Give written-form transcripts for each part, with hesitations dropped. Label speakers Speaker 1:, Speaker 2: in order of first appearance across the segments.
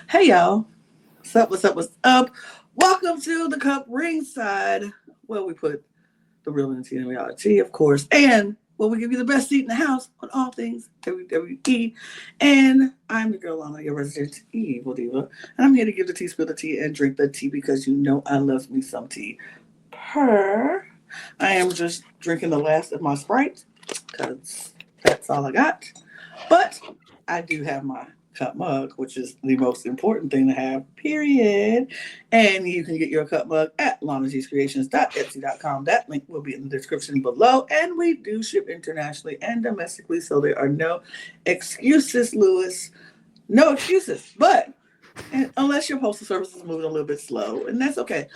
Speaker 1: Hey y'all. What's up? What's up? What's up? Welcome to the CUP Ringside, where we put the real in the tea and reality, of course, and where we give you the best seat in the house on all things WWE. And I'm the girl Lana, your resident evil diva, and I'm here to give the tea, spill the tea, and drink the tea because you know I love me some tea. Per, I am just drinking the last of my Sprite because that's all I got. But I do have my cup mug, which is the most important thing to have, period. And you can get your cup mug at lanascreations.etsy.com. That link will be in the description below. And we do ship internationally and domestically, so there are no excuses, Lewis. No excuses. But unless your postal service is moving a little bit slow, and that's okay.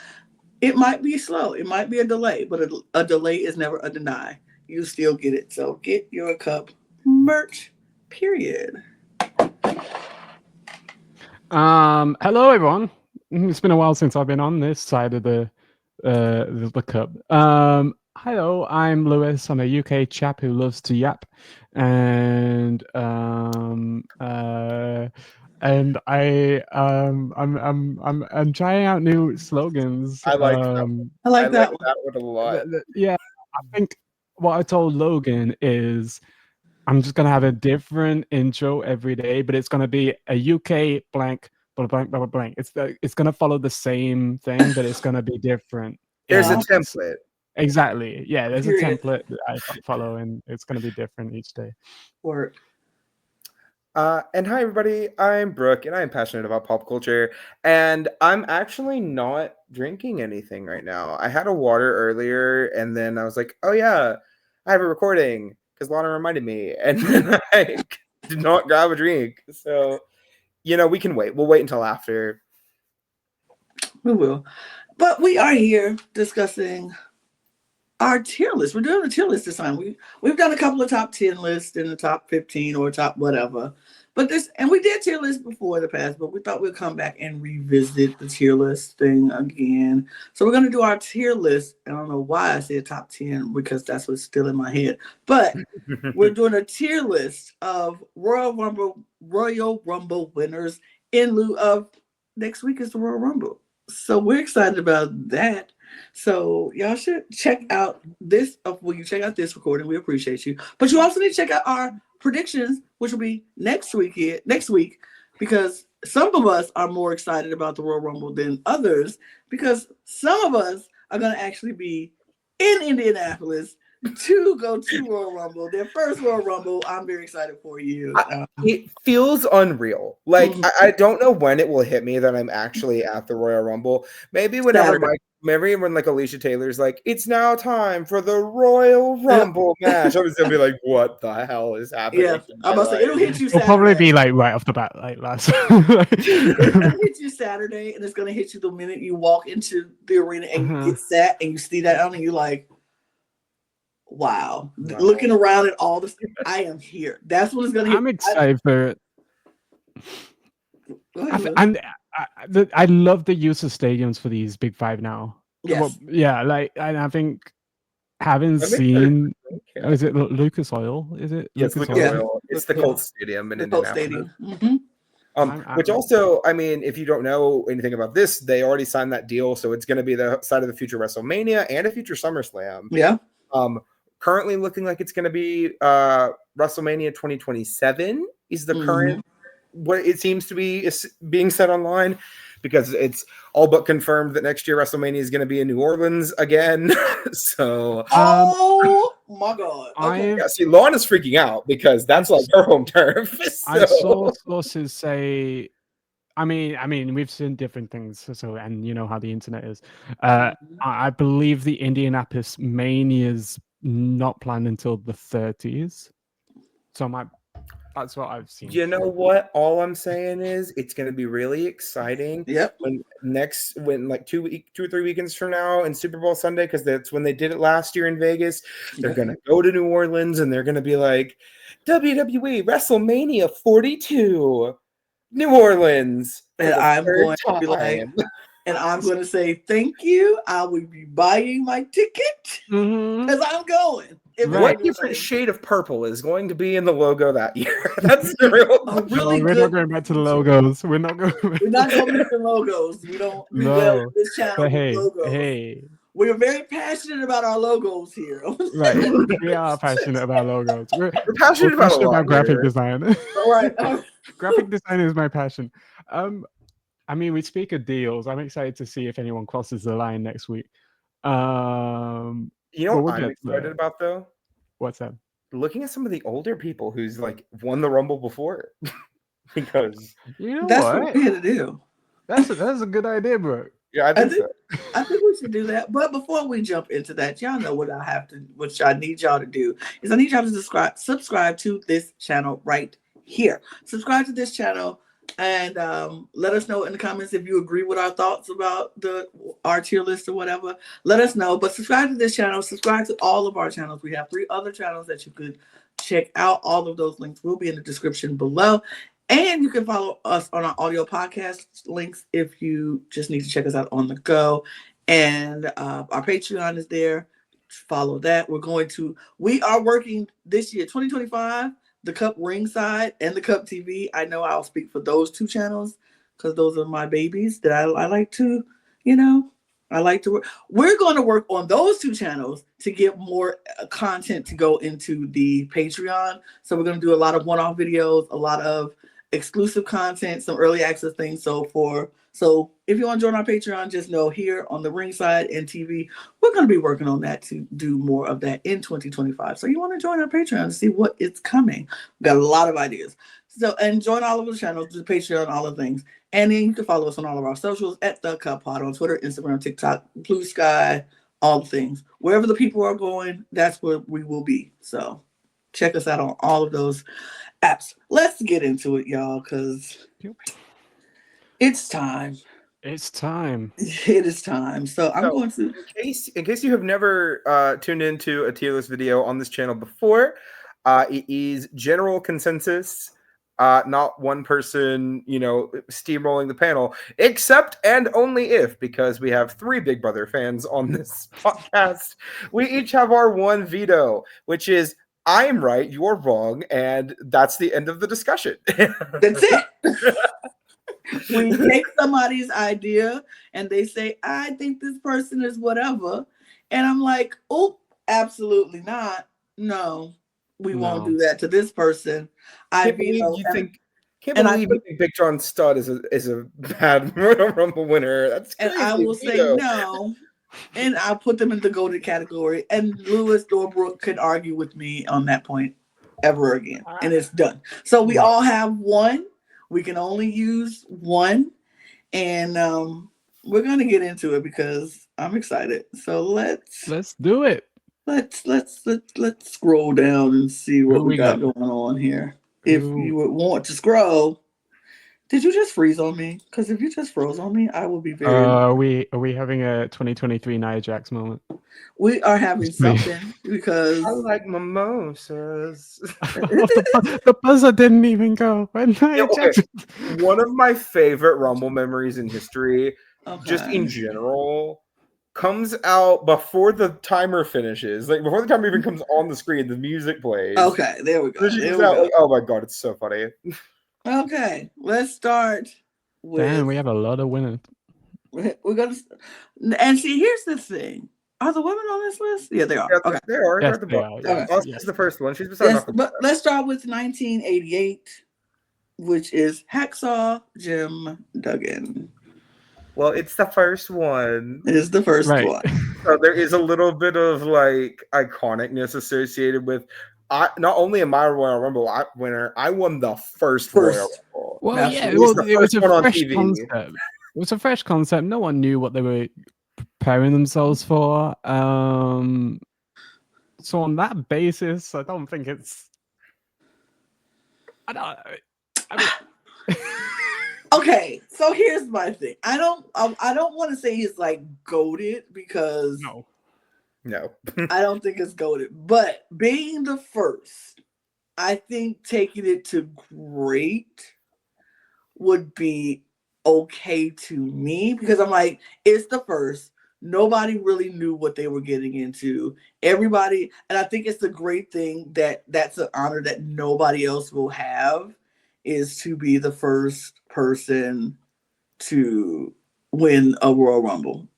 Speaker 1: It might be slow. It might be a delay, but a delay is never a deny. You still get it. So get your cup merch, period.
Speaker 2: Hello everyone. It's been a while since I've been on this side of the cup. Hello, I'm Lewis. I'm a UK chap who loves to yap, and I'm trying out new slogans.
Speaker 3: I like that.
Speaker 1: I like that one.
Speaker 3: that one a lot.
Speaker 2: Yeah, I think what I told Logan is I'm just gonna have a different intro every day, but it's gonna be a UK blank, blah blank, blah blank. It's gonna follow the same thing, but it's gonna be different.
Speaker 3: There's a
Speaker 1: Yeah.
Speaker 3: template.
Speaker 2: Exactly. Yeah, there's a
Speaker 1: Period.
Speaker 2: template that I follow, and it's gonna be different each day.
Speaker 1: Work.
Speaker 3: And hi everybody, I'm Brook, and I'm passionate about pop culture. And I'm actually not drinking anything right now. I had a water earlier, and then I was like, "Oh yeah, I have a recording," because Lana reminded me, and then I did not grab a drink. So we can wait. We'll wait until after.
Speaker 1: We will. But we are here discussing our tier list. We're doing a tier list this time. We've done a couple of top 10 lists and the top 15 or top whatever. But we did tier lists before in the past, but we thought we'd come back and revisit the tier list thing again. So we're gonna do our tier list. I don't know why I said top 10 because that's what's still in my head. But we're doing a tier list of Royal Rumble winners in lieu of next week is the Royal Rumble. So we're excited about that. So y'all should check out this. When you check out this recording, we appreciate you. But you also need to check out our predictions, which will be next week, because some of us are more excited about the Royal Rumble than others, because some of us are going to actually be in Indianapolis to go to Royal Rumble. Their first Royal Rumble. I'm very excited for you.
Speaker 3: It feels unreal. Like I don't know when it will hit me that I'm actually at the Royal Rumble. Maybe whenever when like Alicia Taylor's like, "It's now time for the Royal Rumble match." I was gonna be like, "What the hell is happening?"
Speaker 1: Yeah, I'm about to say it'll hit you.
Speaker 2: It'll probably be like right off the bat, like last.
Speaker 1: It's gonna hit you Saturday, and it's gonna hit you the minute you walk into the arena and you get sat and you see that on, and you're like, wow. Looking around at all this, I am here. That's what it's gonna hit.
Speaker 2: I'm excited for it.
Speaker 1: Go ahead,
Speaker 2: And I love the use of stadiums for these Big Five now.
Speaker 1: Yes.
Speaker 2: Well, yeah, like, and I think having seen, is it Lucas Oil? Is it?
Speaker 3: Yes, Lucas Oil. It's the Colts Stadium in Indianapolis.
Speaker 1: Stadium. Mm-hmm.
Speaker 3: Which also, I mean, if you don't know anything about this, they already signed that deal, so it's going to be the side of the future WrestleMania and a future SummerSlam.
Speaker 1: Yeah.
Speaker 3: Currently looking like it's going to be WrestleMania 2027 is the current what it seems to be is being said online, because it's all but confirmed that next year WrestleMania is going to be in New Orleans again. So,
Speaker 1: oh my God!
Speaker 3: Okay. Yeah, see, Lana's freaking out because that's like her home turf. So.
Speaker 2: I saw sources say, I mean, we've seen different things. So, and you know how the internet is. I believe the Indianapolis Mania is not planned until the 30s. So that's what I've seen.
Speaker 3: You know what? All I'm saying is it's going to be really exciting.
Speaker 1: Yep.
Speaker 3: When like 2 or 3 weekends from now and Super Bowl Sunday, because that's when they did it last year in Vegas. They're going to go to New Orleans and they're going to be like, WWE WrestleMania 42, New Orleans.
Speaker 1: And I'm going to be like, and I'm going to say thank you. I will be buying my ticket because I'm going.
Speaker 3: What different shade of purple is going to be in the logo that year? That's the real.
Speaker 1: Really
Speaker 2: we're
Speaker 1: good.
Speaker 2: not going back to the logos. We're not going
Speaker 1: to mention logos. We don't do well on this channel
Speaker 2: But
Speaker 1: with logos.
Speaker 2: hey.
Speaker 1: We're very passionate about our logos here.
Speaker 2: Right. We are passionate about logos. We're
Speaker 3: passionate about
Speaker 2: graphic design.
Speaker 1: All right.
Speaker 2: Graphic design is my passion. I mean, we speak of deals. I'm excited to see if anyone crosses the line next week.
Speaker 3: You know what I'm excited about though?
Speaker 2: What's that?
Speaker 3: Looking at some of the older people who's like won the Rumble before. Because
Speaker 1: that's what we had to do.
Speaker 2: That's a good idea, bro.
Speaker 3: Yeah, I think so.
Speaker 1: I think we should do that. But before we jump into that, y'all know what I need y'all to do is I need y'all to subscribe to this channel right here. Subscribe to this channel and let us know in the comments if you agree with our thoughts about our tier list or whatever. Let us know. But subscribe to this channel. Subscribe to all of our channels. We have 3 other channels that you could check out. All of those links will be in the description below. And you can follow us on our audio podcast links if you just need to check us out on the go. And our Patreon is there. Follow that. We are working this year, 2025, the CUP Ringside and the CUP TV. I know I'll speak for those 2 channels because those are my babies that I like to, I like to work. We're going to work on those 2 channels to get more content to go into the Patreon. So we're going to do a lot of one-off videos, a lot of exclusive content, some early access things. So if you want to join our Patreon, just know here on the Ringside and TV, we're going to be working on that to do more of that in 2025. So you want to join our Patreon to see what is coming. We've got a lot of ideas. So, and join all of the channels, the Patreon, all the things. And then you can follow us on all of our socials at The Cup Pod on Twitter, Instagram, TikTok, Blue Sky, all the things. Wherever the people are going, that's where we will be. So check us out on all of those apps. Let's get into it, y'all, because it's time.
Speaker 2: It's time.
Speaker 1: It is time. So I'm going to...
Speaker 3: In case you have never tuned into a tier list video on this channel before, it is general consensus, not one person, steamrolling the panel, except and only if, because we have 3 Big Brother fans on this podcast, we each have our one veto, which is I'm right, you're wrong, and that's the end of the discussion.
Speaker 1: That's it. We take somebody's idea and they say, I think this person is whatever. And I'm like, oh, absolutely not. No, we won't do that to this person. Can't believe you think
Speaker 3: Big John Studd is a bad Royal Rumble winner. That's crazy.
Speaker 1: And I will say no. And I'll put them in the goated category. And Lewis or Brook could argue with me on that point ever again. And it's done. So we all have one. We can only use one. And we're going to get into it because I'm excited. So let's
Speaker 2: do it.
Speaker 1: Let's scroll down and see what we got going on here. If you would want to scroll. Did you just freeze on me? Because if you just froze on me, I will be very...
Speaker 2: Are we having a 2023 Nia Jax moment?
Speaker 1: We are having something because...
Speaker 3: I like mimosas.
Speaker 2: The buzzer didn't even go.
Speaker 3: One of my favorite Rumble memories in history, just in general, comes out before the timer finishes. Like, before the timer even comes on the screen, the music plays.
Speaker 1: Okay, there we go.
Speaker 3: Oh my god, it's so funny.
Speaker 1: Okay, let's start with...
Speaker 2: Damn, we have a lot of winners.
Speaker 1: We're going to... And see, here's the thing. Are the women on this list? Yeah, they are.
Speaker 3: Yeah,
Speaker 1: okay.
Speaker 3: They are.
Speaker 2: Yes,
Speaker 3: They are. She's the first one. She's beside
Speaker 1: But let's start with 1988, which is Hacksaw Jim Duggan.
Speaker 3: Well, it's the first one.
Speaker 1: It is the first one.
Speaker 3: So there is a little bit of like iconicness associated with... not only am I a Royal Rumble winner, I won the first Royal Rumble.
Speaker 2: Well, yeah, it was a fresh concept. It was a fresh concept. No one knew what they were preparing themselves for. So on that basis, I don't think it's...
Speaker 1: Okay, so here's my thing. I don't want to say he's like goated because
Speaker 3: no,
Speaker 1: I don't think it's goated. But being the first, I think taking it to great would be okay to me because I'm like, it's the first. nobody really knew what they were getting into. Everybody, and I think it's a great thing that that's an honor that nobody else will have, is to be the first person to win a Royal Rumble.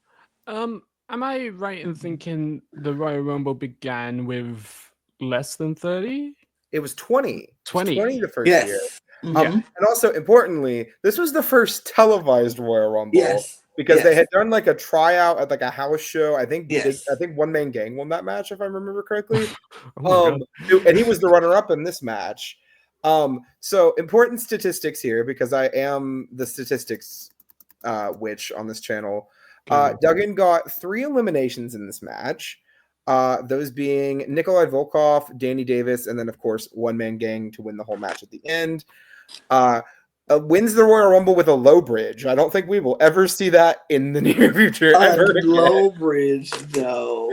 Speaker 2: Am I right in thinking the Royal Rumble began with less than 30?
Speaker 3: It was 20.
Speaker 2: 20.
Speaker 3: 20 the first year.
Speaker 1: Yes.
Speaker 2: Yeah.
Speaker 1: Mhm.
Speaker 3: And also, importantly, this was the first televised Royal Rumble.
Speaker 1: Yes.
Speaker 3: Because
Speaker 1: Yes.
Speaker 3: they had done like a tryout at like a house show. I think
Speaker 1: Yes.
Speaker 3: I think One Man Gang won that match, if I remember correctly.
Speaker 2: Oh my God.
Speaker 3: And he was the runner-up in this match. So important statistics here, because I am the statistics witch on this channel. Duggan got 3 eliminations in this match. Those being Nikolai Volkov, Danny Davis, and then of course One Man Gang to win the whole match at the end. Wins the Royal Rumble with a low bridge. I don't think we will ever see that in the near future. Ever
Speaker 1: low bridge, though.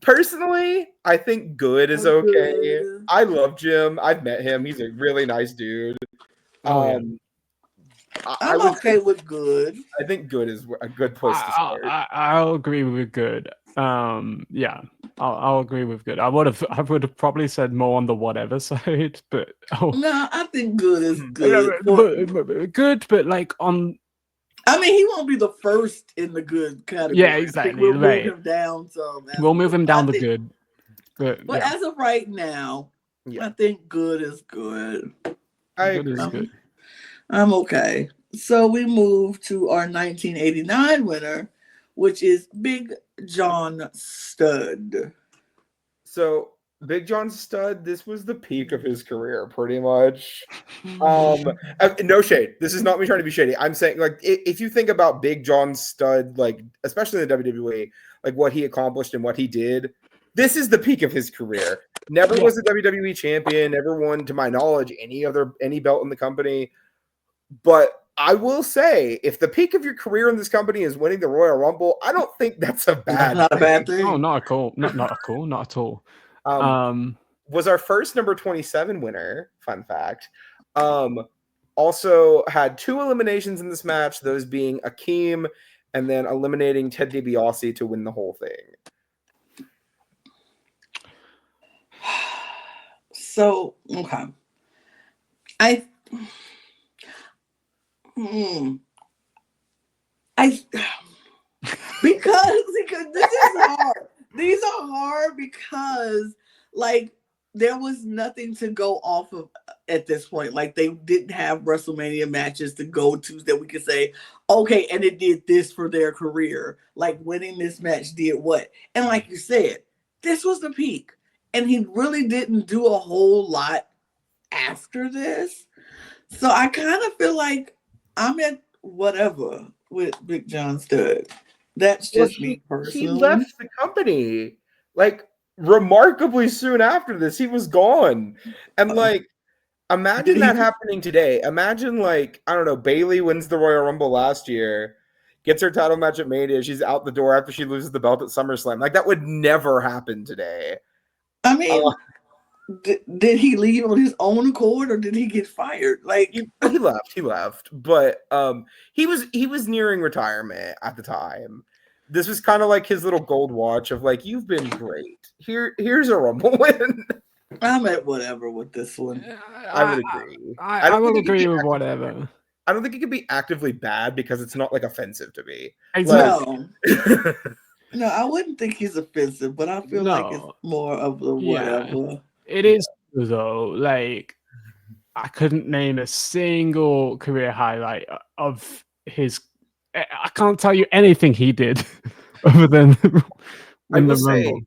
Speaker 3: Personally, I think Good is okay.
Speaker 1: Good.
Speaker 3: I love Jim. I've met him. He's a really nice dude.
Speaker 1: I'm okay with Good.
Speaker 3: I think Good is a good place to start.
Speaker 2: I'll agree with Good. Yeah, I'll agree with Good. I would have probably said more on the whatever side, but
Speaker 1: no, I think Good is good.
Speaker 2: but good, but like on.
Speaker 1: I mean, he won't be the first in the good category.
Speaker 2: Yeah, exactly.
Speaker 1: We'll move him down some.
Speaker 2: We'll move him down the good. But
Speaker 1: yeah. As of right now, I think Good is good.
Speaker 3: I agree.
Speaker 2: Good.
Speaker 1: I'm okay. So we move to our 1989 winner, which is Big John Studd.
Speaker 3: So Big John Studd, this was the peak of his career, pretty much. No shade. This is not me trying to be shady. I'm saying, like, if you think about Big John Studd, like, especially in the WWE, like what he accomplished and what he did, this is the peak of his career. Never was a WWE champion, never won, to my knowledge, any belt in the company. But I will say, if the peak of your career in this company is winning the Royal Rumble, I don't think that's a bad
Speaker 1: not a bad thing.
Speaker 2: Oh, not cool. Not at all.
Speaker 3: Was our first number 27 winner, fun fact. Also had 2 eliminations in this match, those being Akeem and then eliminating Ted DiBiase to win the whole thing.
Speaker 1: So, okay. Because this is hard. These are hard because, like, there was nothing to go off of at this point. Like, they didn't have WrestleMania matches to go to that we could say, okay, and it did this for their career. Like, winning this match did what? And like you said, this was the peak. And he really didn't do a whole lot after this. So I kind of feel like I'm at whatever with Big John Studd. That's just me personally.
Speaker 3: He left the company like remarkably soon after this. He was gone. And like, imagine that happening today. Imagine, like, I don't know, Bayley wins the Royal Rumble last year, gets her title match at Mania, she's out the door after she loses the belt at SummerSlam. Like, that would never happen today.
Speaker 1: I mean, did he leave on his own accord or did he get fired? Like,
Speaker 3: he left. But he was nearing retirement at the time. This was kind of like his little gold watch of like, you've been great. Here's a Rumble win.
Speaker 1: I'm at whatever with this one.
Speaker 3: I would agree.
Speaker 2: I would agree with whatever.
Speaker 3: I don't think it could be actively bad because it's not like offensive to me.
Speaker 2: Exactly.
Speaker 1: No, I wouldn't think he's offensive, but I feel like it's more of the whatever.
Speaker 2: It is, though. Like, I couldn't name a single career highlight of his. I can't tell you anything he did other than win the Rumble.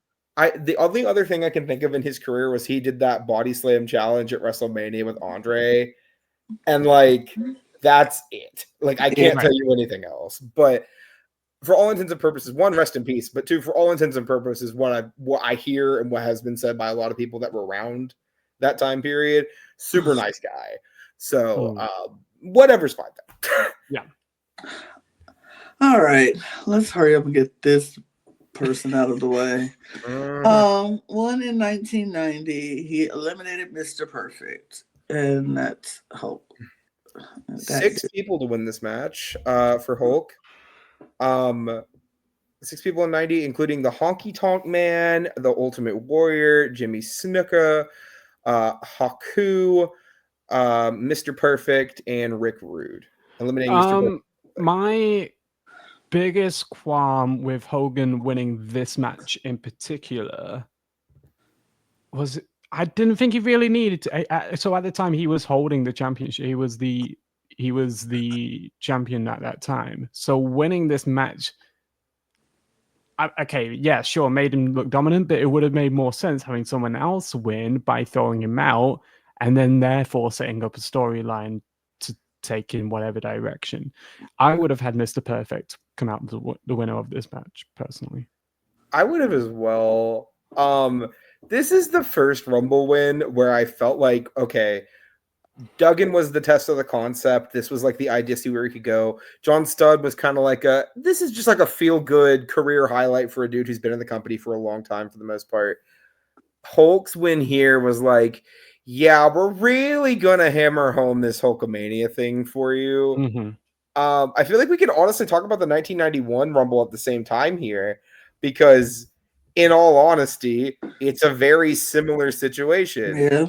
Speaker 3: The only other thing I can think of in his career was he did that body slam challenge at WrestleMania with Andre, and like that's it. Like, I can't tell you anything else. But for all intents and purposes, 1, rest in peace. But 2, for all intents and purposes, what I hear and what has been said by a lot of people that were around that time period, super nice guy. So whatever's fine then.
Speaker 2: Yeah.
Speaker 1: All right, let's hurry up and get this person out of the way. One in 1990, he eliminated Mr. Perfect, and that's Hulk.
Speaker 3: 6 people to win this match for Hulk. 6 people in 90, including the Honky Tonk Man, the Ultimate Warrior, Jimmy Snuka, Haku, Mr. Perfect, and Rick Rude. Eliminating Mr. Perfect.
Speaker 2: My biggest qualm with Hogan winning this match in particular was I didn't think he really needed to. So at the time he was holding the championship, he was the champion at that time. So winning this match, okay, yeah, sure, made him look dominant, but it would have made more sense having someone else win by throwing him out, and then therefore setting up a storyline to take in whatever direction. I would have had Mr. Perfect come out the winner of this match, personally.
Speaker 3: I would have as well. This is the first Rumble win where I felt like, okay, Duggan was the test of the concept. This was like the idea, see where he could go. John Studd was kind of like this is just like a feel-good career highlight for a dude who's been in the company for a long time for the most part. Hulk's win here was like, yeah, we're really gonna hammer home this Hulkamania thing for you.
Speaker 2: Mm-hmm.
Speaker 3: I feel like we could honestly talk about the 1991 Rumble at the same time here, because in all honesty, it's a very similar situation.
Speaker 1: Yeah.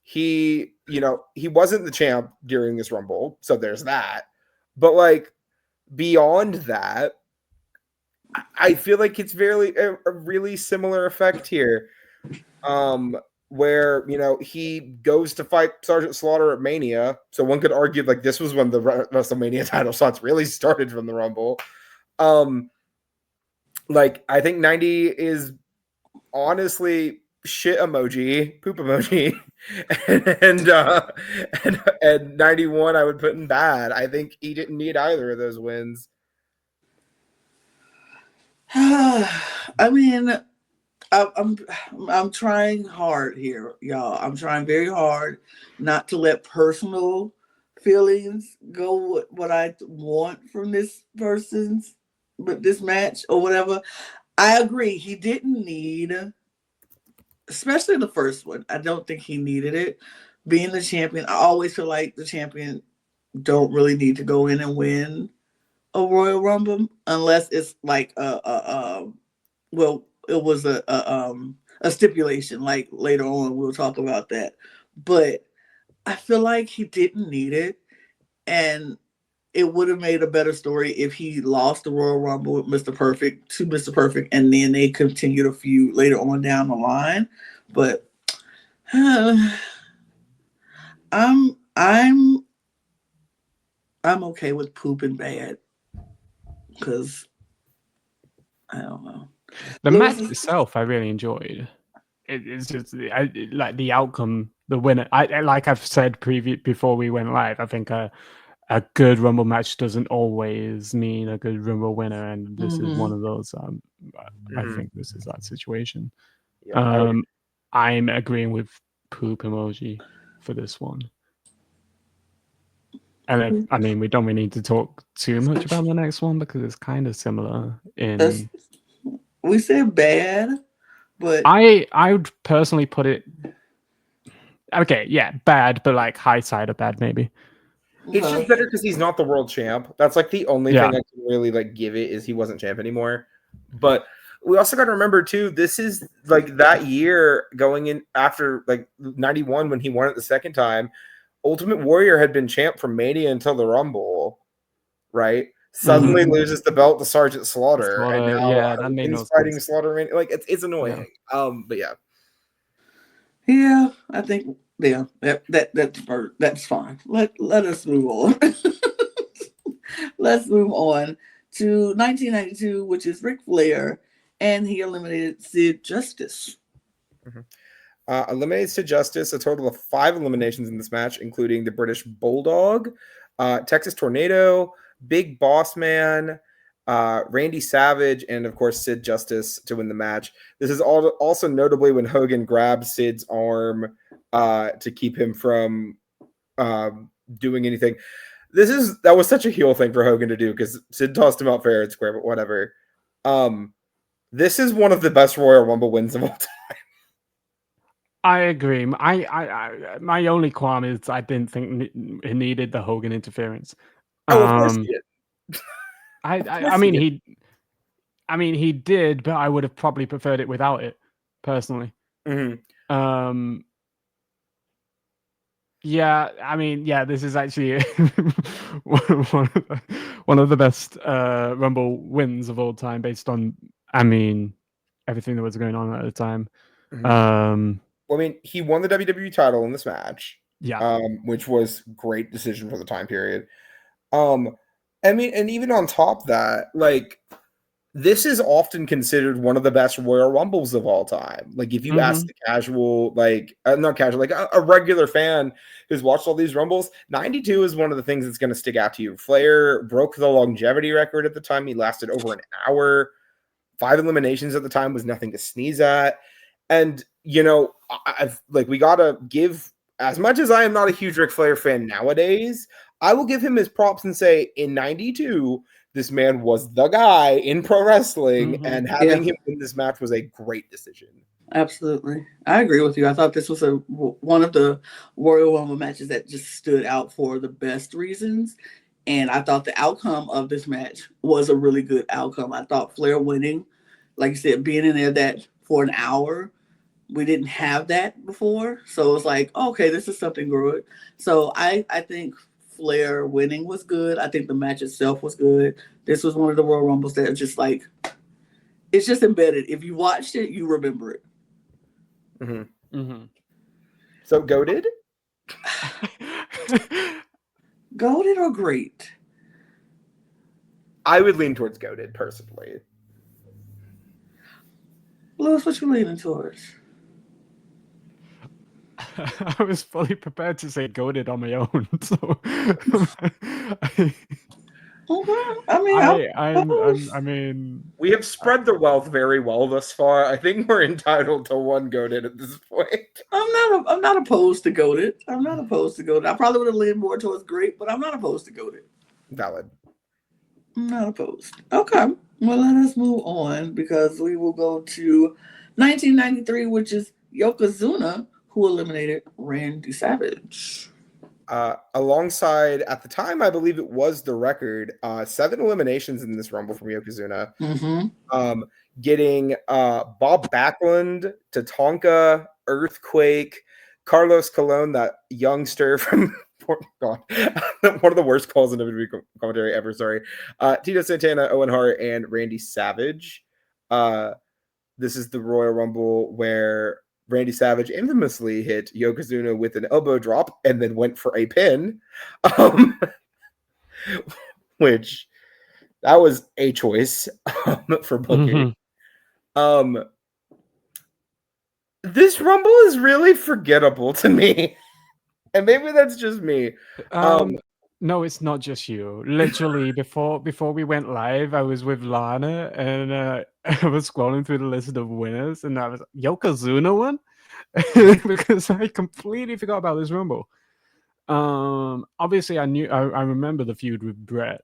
Speaker 3: He wasn't the champ during this Rumble, so there's that. But like beyond that, I feel like it's a really similar effect here. Where he goes to fight Sergeant Slaughter at Mania, so one could argue like this was when the WrestleMania title shots really started from the Rumble. Like I think 90 is honestly shit emoji, poop emoji, and 91 I would put in bad. I think he didn't need either of those wins.
Speaker 1: I mean, I'm trying hard here, y'all. I'm trying very hard not to let personal feelings go with what I want from this this match or whatever. I agree. He didn't need, especially the first one. I don't think he needed it. Being the champion, I always feel like the champion don't really need to go in and win a Royal Rumble unless it's like well, it was a stipulation. Like later on, we'll talk about that. But I feel like he didn't need it, and it would have made a better story if he lost the Royal Rumble with Mr. Perfect, and then they continued a feud later on down the line. But I'm okay with poop and bad because I don't know.
Speaker 2: The match itself, I really enjoyed. It's just like the outcome, the winner. I like I've said before we went live. I think a good Rumble match doesn't always mean a good Rumble winner, and this is one of those. I think this is that situation. Yeah, I'm agreeing with poop emoji for this one. And then, I mean, we don't really need to talk too much about the next one because it's kind of similar.
Speaker 1: We said bad, but
Speaker 2: I would personally put it. Okay, yeah, bad, but like high side of bad, maybe.
Speaker 3: It's just better because he's not the world champ. That's like the only thing I can really like give it is he wasn't champ anymore. But we also got to remember too, this is like that year going in after like 91 when he won it the second time. Ultimate Warrior had been champ from Mania until the Rumble, right? Suddenly loses the belt to Sergeant Slaughter, and now
Speaker 2: that made no
Speaker 3: fighting
Speaker 2: sense.
Speaker 3: Slaughter. Like it's annoying. Yeah. But
Speaker 1: yeah, I think that's fine. Let us move on. Let's move on to 1992, which is Ric Flair, and he eliminated Sid Justice.
Speaker 3: Eliminated Sid Justice, a total of 5 eliminations in this match, including the British Bulldog, Texas Tornado, Big Boss Man, Randy Savage, and of course Sid Justice to win the match. This is also notably when Hogan grabbed Sid's arm to keep him from doing anything. That was such a heel thing for Hogan to do because Sid tossed him out fair and square, but whatever. This is one of the best Royal Rumble wins of all time.
Speaker 2: I agree. My only qualm is I didn't think it needed the Hogan interference.
Speaker 3: Oh, of course he did.
Speaker 2: I mean he did, but I would have probably preferred it without it, personally.
Speaker 3: Mm-hmm.
Speaker 2: Yeah, I mean, yeah, this is actually one of the best Rumble wins of all time, based on, I mean, everything that was going on at the time.
Speaker 3: Well, I mean, he won the WWE title in this match.
Speaker 2: Yeah.
Speaker 3: Which was great decision for the time period. I mean, and even on top of that, like, this is often considered one of the best Royal Rumbles of all time. Like, if you ask the casual, like, not casual, like a regular fan who's watched all these Rumbles, 92 is one of the things that's going to stick out to you. Flair broke the longevity record at the time. He lasted over an hour. 5 eliminations at the time was nothing to sneeze at. And, you know, we got to give, as much as I am not a huge Ric Flair fan nowadays, I will give him his props and say, in 92, this man was the guy in pro wrestling, and having him win this match was a great decision.
Speaker 1: Absolutely. I agree with you. I thought this was one of the Royal Rumble matches that just stood out for the best reasons. And I thought the outcome of this match was a really good outcome. I thought Flair winning, like you said, being in there that for an hour, we didn't have that before. So it was like, okay, this is something good. So I think Flair winning was good. I think the match itself was good. This was one of the Royal Rumbles that are just like, it's just embedded. If you watched it, you remember it.
Speaker 3: So, goated?
Speaker 1: Goated or great?
Speaker 3: I would lean towards goated, personally.
Speaker 1: Lewis, what you leaning towards?
Speaker 2: I was fully prepared to say goated on my own. So
Speaker 1: okay.
Speaker 2: I mean,
Speaker 3: we have spread the wealth very well thus far. I think we're entitled to one goated at this point.
Speaker 1: I'm not opposed to goated. I'm not opposed to goated. I probably would have leaned more towards great, but I'm not opposed to goated.
Speaker 3: Valid.
Speaker 1: I'm not opposed. Okay. Well, let us move on, because we will go to 1993, which is Yokozuna, who eliminated Randy Savage.
Speaker 3: Alongside, at the time, I believe it was the record, 7 eliminations in this Rumble from Yokozuna. Getting Bob Backlund, Tatanka, Earthquake, Carlos Colon, that youngster from God, one of the worst calls in WWE commentary ever. Sorry, Tito Santana, Owen Hart, and Randy Savage. This is the Royal Rumble where Randy Savage infamously hit Yokozuna with an elbow drop and then went for a pin, which that was a choice for booking. This Rumble is really forgettable to me. And maybe that's just me.
Speaker 2: No, it's not just you. Literally, before we went live, I was with Lana, and I was scrolling through the list of winners, and I was Yokozuna won because I completely forgot about this Rumble. Obviously, I remember the feud with Brett.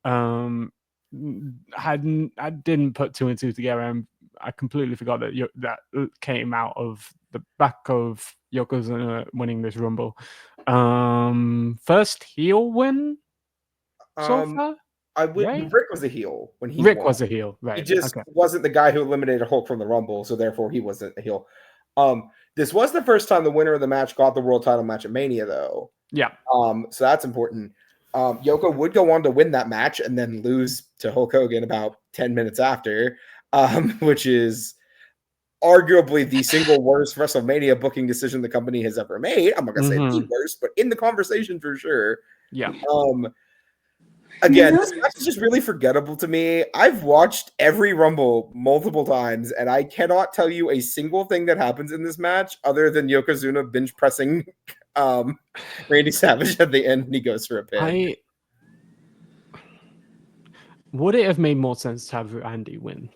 Speaker 2: I didn't put 2 and 2 together, and I completely forgot that that came out of the back of Yokozuna winning this Rumble. First heel win so far?
Speaker 3: Right? Rick was a heel when he
Speaker 2: Rick
Speaker 3: won.
Speaker 2: was a heel, right?
Speaker 3: He just wasn't the guy who eliminated Hulk from the Rumble, so therefore he wasn't a heel. This was the first time the winner of the match got the world title match at Mania, though.
Speaker 2: Yeah.
Speaker 3: So that's important. Yoko would go on to win that match and then lose to Hulk Hogan about 10 minutes after, which is arguably the single worst WrestleMania booking decision the company has ever made. I'm not going to say the worst, but in the conversation for sure.
Speaker 2: Yeah.
Speaker 3: Again, this match is just really forgettable to me. I've watched every Rumble multiple times, and I cannot tell you a single thing that happens in this match other than Yokozuna bench pressing Randy Savage at the end, and he goes for a pin.
Speaker 2: Would it have made more sense to have Randy win?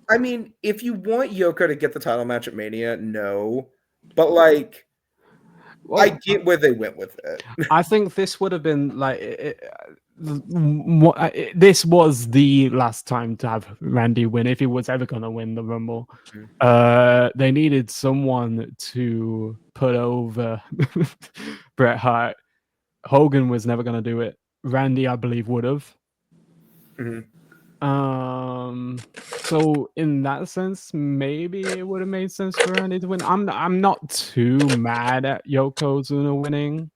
Speaker 3: I mean, if you want Yoko to get the title match at Mania, no. But, like, I get where they went with it.
Speaker 2: I think this would have been, like, this was the last time to have Randy win, if he was ever going to win the Rumble. They needed someone to put over Bret Hart. Hogan was never going to do it. Randy, I believe, would have.
Speaker 3: Mhm.
Speaker 2: So in that sense, maybe it would have made sense for Randy to win. I'm not too mad at Yokozuna winning.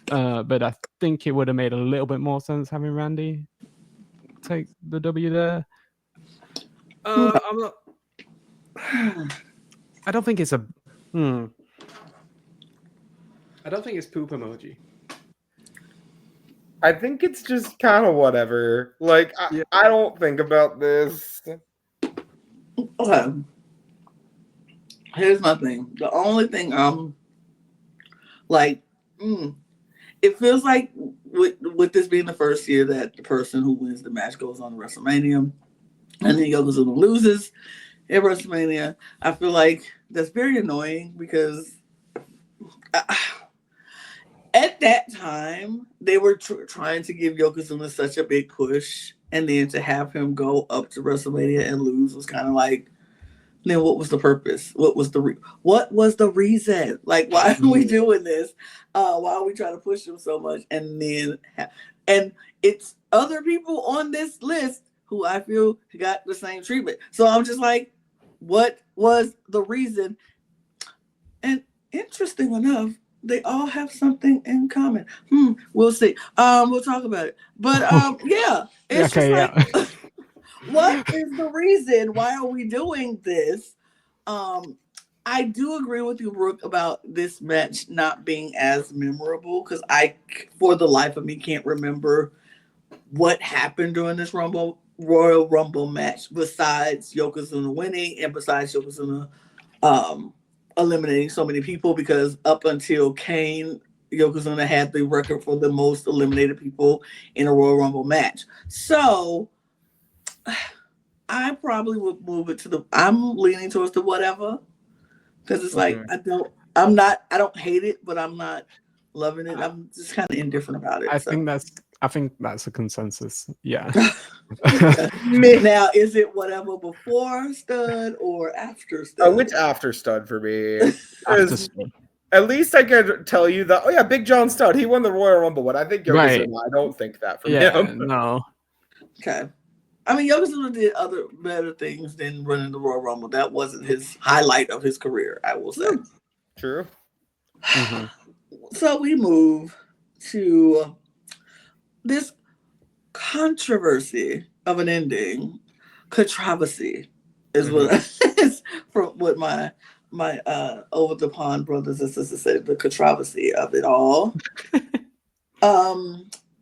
Speaker 2: But I think it would have made a little bit more sense having Randy take the W there. I'm not. I don't think it's a. I don't think it's poop emoji.
Speaker 3: I think it's just kind of whatever. Like, I don't think about this.
Speaker 1: Okay. Here's my thing. The only thing I'm like, it feels like with this being the first year that the person who wins the match goes on to WrestleMania, and then Yokozuna loses at WrestleMania. I feel like that's very annoying because at that time they were trying to give Yokozuna such a big push, and then to have him go up to WrestleMania and lose was kind of like, then what was the purpose? What was the reason? Like, why are we doing this? Why are we trying to push him so much? And then, and it's other people on this list who I feel got the same treatment. So I'm just like, what was the reason? And interesting enough, they all have something in common. We'll see. We'll talk about it. But yeah, it's
Speaker 2: Okay,
Speaker 1: just like, what is the reason? Why are we doing this? I do agree with you, Brook, about this match not being as memorable because I, for the life of me, can't remember what happened during this Royal Rumble match besides Yokozuna winning and besides Yokozuna eliminating so many people, because up until Kane, Yokozuna had the record for the most eliminated people in a Royal Rumble match. So I probably would move it to I'm leaning towards the whatever, because it's like, I don't hate it, but I'm not loving it. I'm just kind of indifferent about it.
Speaker 2: I think that's a consensus. Yeah.
Speaker 1: Now, is it whatever before stud or after stud?
Speaker 3: Oh, it's after stud for me. At least I could tell you that. Oh yeah, Big John Studd, he won the Royal Rumble, but I think Yokozuna. Right. I don't think that from him.
Speaker 2: No.
Speaker 1: Okay. I mean, Yokozuna did other better things than running the Royal Rumble. That wasn't his highlight of his career, I will say.
Speaker 3: True.
Speaker 1: So we move to this controversy of an ending. Controversy is what is from what my over the pond brothers and sisters said. The controversy of it all.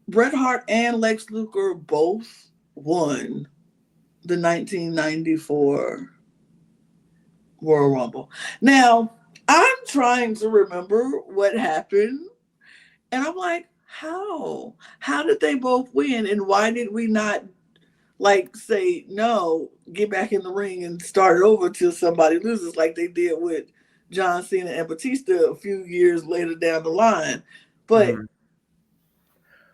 Speaker 1: Bret Hart and Lex Luger both won the 1994 Royal Rumble. Now, I'm trying to remember what happened, and I'm like, how did they both win, and why did we not like say no, get back in the ring and start it over till somebody loses, like they did with John Cena and Batista a few years later down the line? But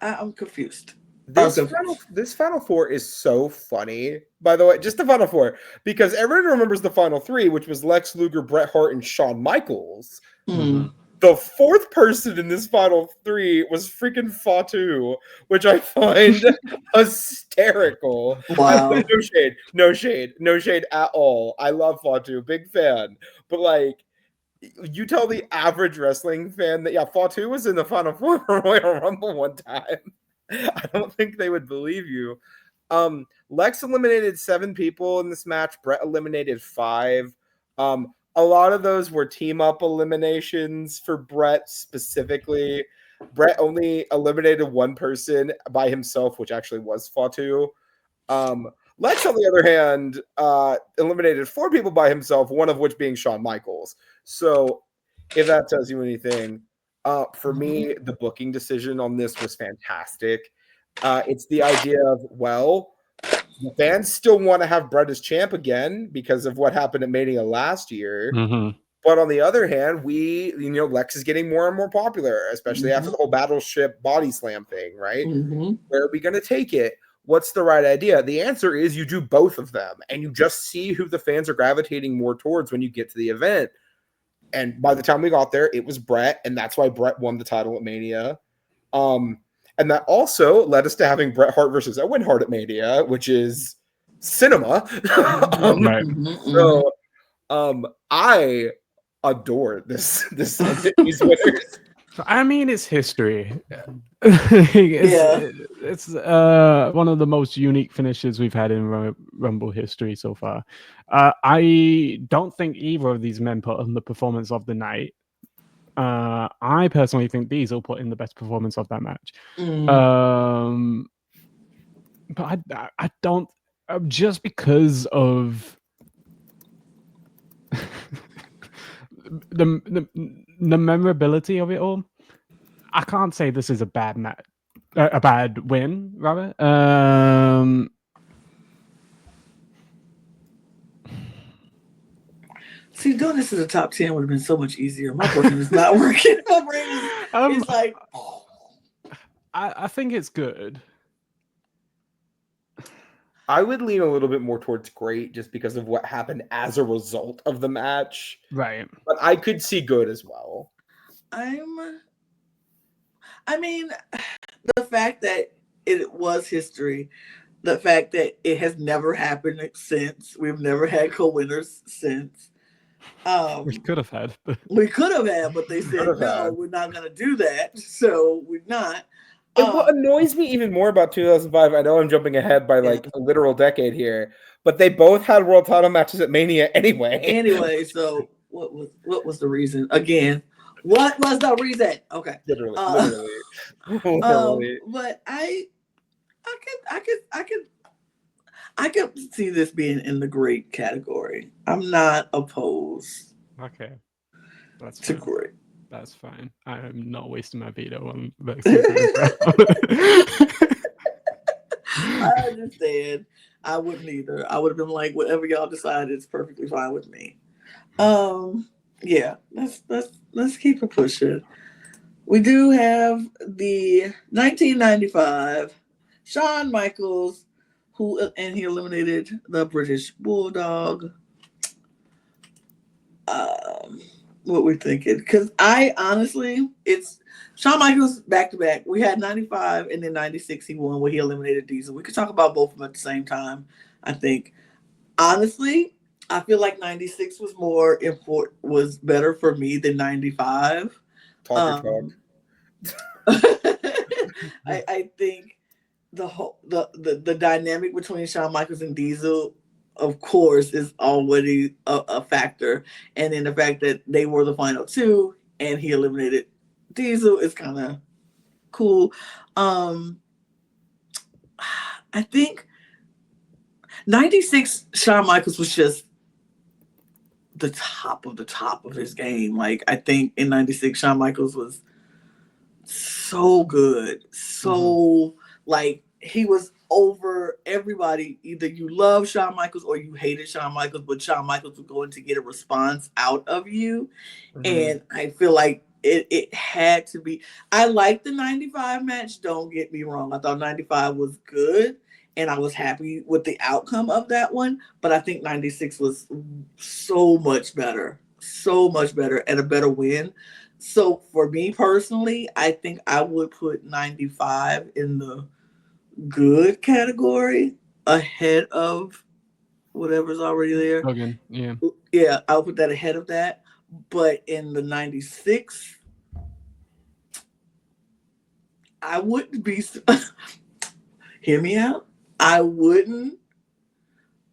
Speaker 1: I'm confused.
Speaker 3: This Final Four is so funny, by the way, just the Final Four, because everyone remembers the Final Three, which was Lex Luger, Bret Hart, and Shawn Michaels. The fourth person in this Final Three was freaking Fatu, which I find hysterical.
Speaker 1: Wow.
Speaker 3: No shade at all. I love Fatu, big fan. But like, you tell the average wrestling fan that Fatu was in the Final Four for Royal Rumble one time, I don't think they would believe you. Lex eliminated 7 people in this match. Bret eliminated 5. A lot of those were team up eliminations for Bret specifically. Bret only eliminated 1 person by himself, which actually was Fatu. Lex, on the other hand, eliminated 4 people by himself, one of which being Shawn Michaels. So if that tells you anything, for me, the booking decision on this was fantastic. It's the idea of, well, the fans still want to have Bret as champ again because of what happened at Mania last year. But on the other hand, Lex is getting more and more popular, especially after the whole Battleship body slam thing, right? Where are we going to take it? What's the right idea? The answer is you do both of them, and you just see who the fans are gravitating more towards when you get to the event. And by the time we got there, it was Bret, and that's why Bret won the title at Mania. And that also led us to having Bret Hart versus Owen Hart at Mania, which is cinema.
Speaker 2: Right.
Speaker 3: So I adore these winners.
Speaker 2: I mean, it's history. It's one of the most unique finishes we've had in Rumble history so far. I don't think either of these men put on the performance of the night. I personally think Diesel put in the best performance of that match. But I don't, just because of the memorability of it all, I can't say this is a bad match, a bad win, rather.
Speaker 1: See, doing this as a top 10 would have been so much easier. My brain is not working. My brain is like,
Speaker 2: I think it's good.
Speaker 3: I would lean a little bit more towards great just because of what happened as a result of the match.
Speaker 2: Right.
Speaker 3: But I could see good as well.
Speaker 1: I mean, the fact that it was history, the fact that it has never happened since, we've never had co-winners since.
Speaker 2: We could have had.
Speaker 1: We could have had, but they said, no, we're not going to do that. So we're not.
Speaker 3: And what annoys me even more about 2005, I know I'm jumping ahead by like a literal decade here, but they both had world title matches at Mania anyway.
Speaker 1: Anyway, so what was the reason? Again, what was the reason? Okay.
Speaker 3: Literally.
Speaker 1: But I could see this being in the great category. I'm not opposed.
Speaker 2: Okay. That's
Speaker 1: to
Speaker 2: fine.
Speaker 1: great.
Speaker 2: That's fine. I am not wasting my veto on
Speaker 1: I understand. I wouldn't either. I would have been like, whatever y'all decide is perfectly fine with me. Yeah, let's keep it pushing. We do have the 1995 Shawn Michaels, he eliminated the British Bulldog. What we're thinking, because I honestly, it's Shawn Michaels back to back. We had 95 and then 96 he won where he eliminated Diesel. We could talk about both of them at the same time. I think honestly, I feel like 96 was more important, was better for me than 95.
Speaker 3: Talk.
Speaker 1: I think the dynamic between Shawn Michaels and Diesel, of course, is already a factor. And then the fact that they were the final two and he eliminated Diesel is kind of cool. I think 96 Shawn Michaels was just the top of his game. Like, I think in 96 Shawn Michaels was so good. So like, he was over everybody. Either you love Shawn Michaels or you hated Shawn Michaels, but Shawn Michaels was going to get a response out of you. And I feel like it had to be. I liked the 95 match, don't get me wrong. I thought 95 was good and I was happy with the outcome of that one, but I think 96 was so much better and a better win. So for me personally, I think I would put 95 in the good category ahead of whatever's already there.
Speaker 2: Hogan,
Speaker 1: yeah, I'll put that ahead of that. But in the 96, I wouldn't be hear me out. I wouldn't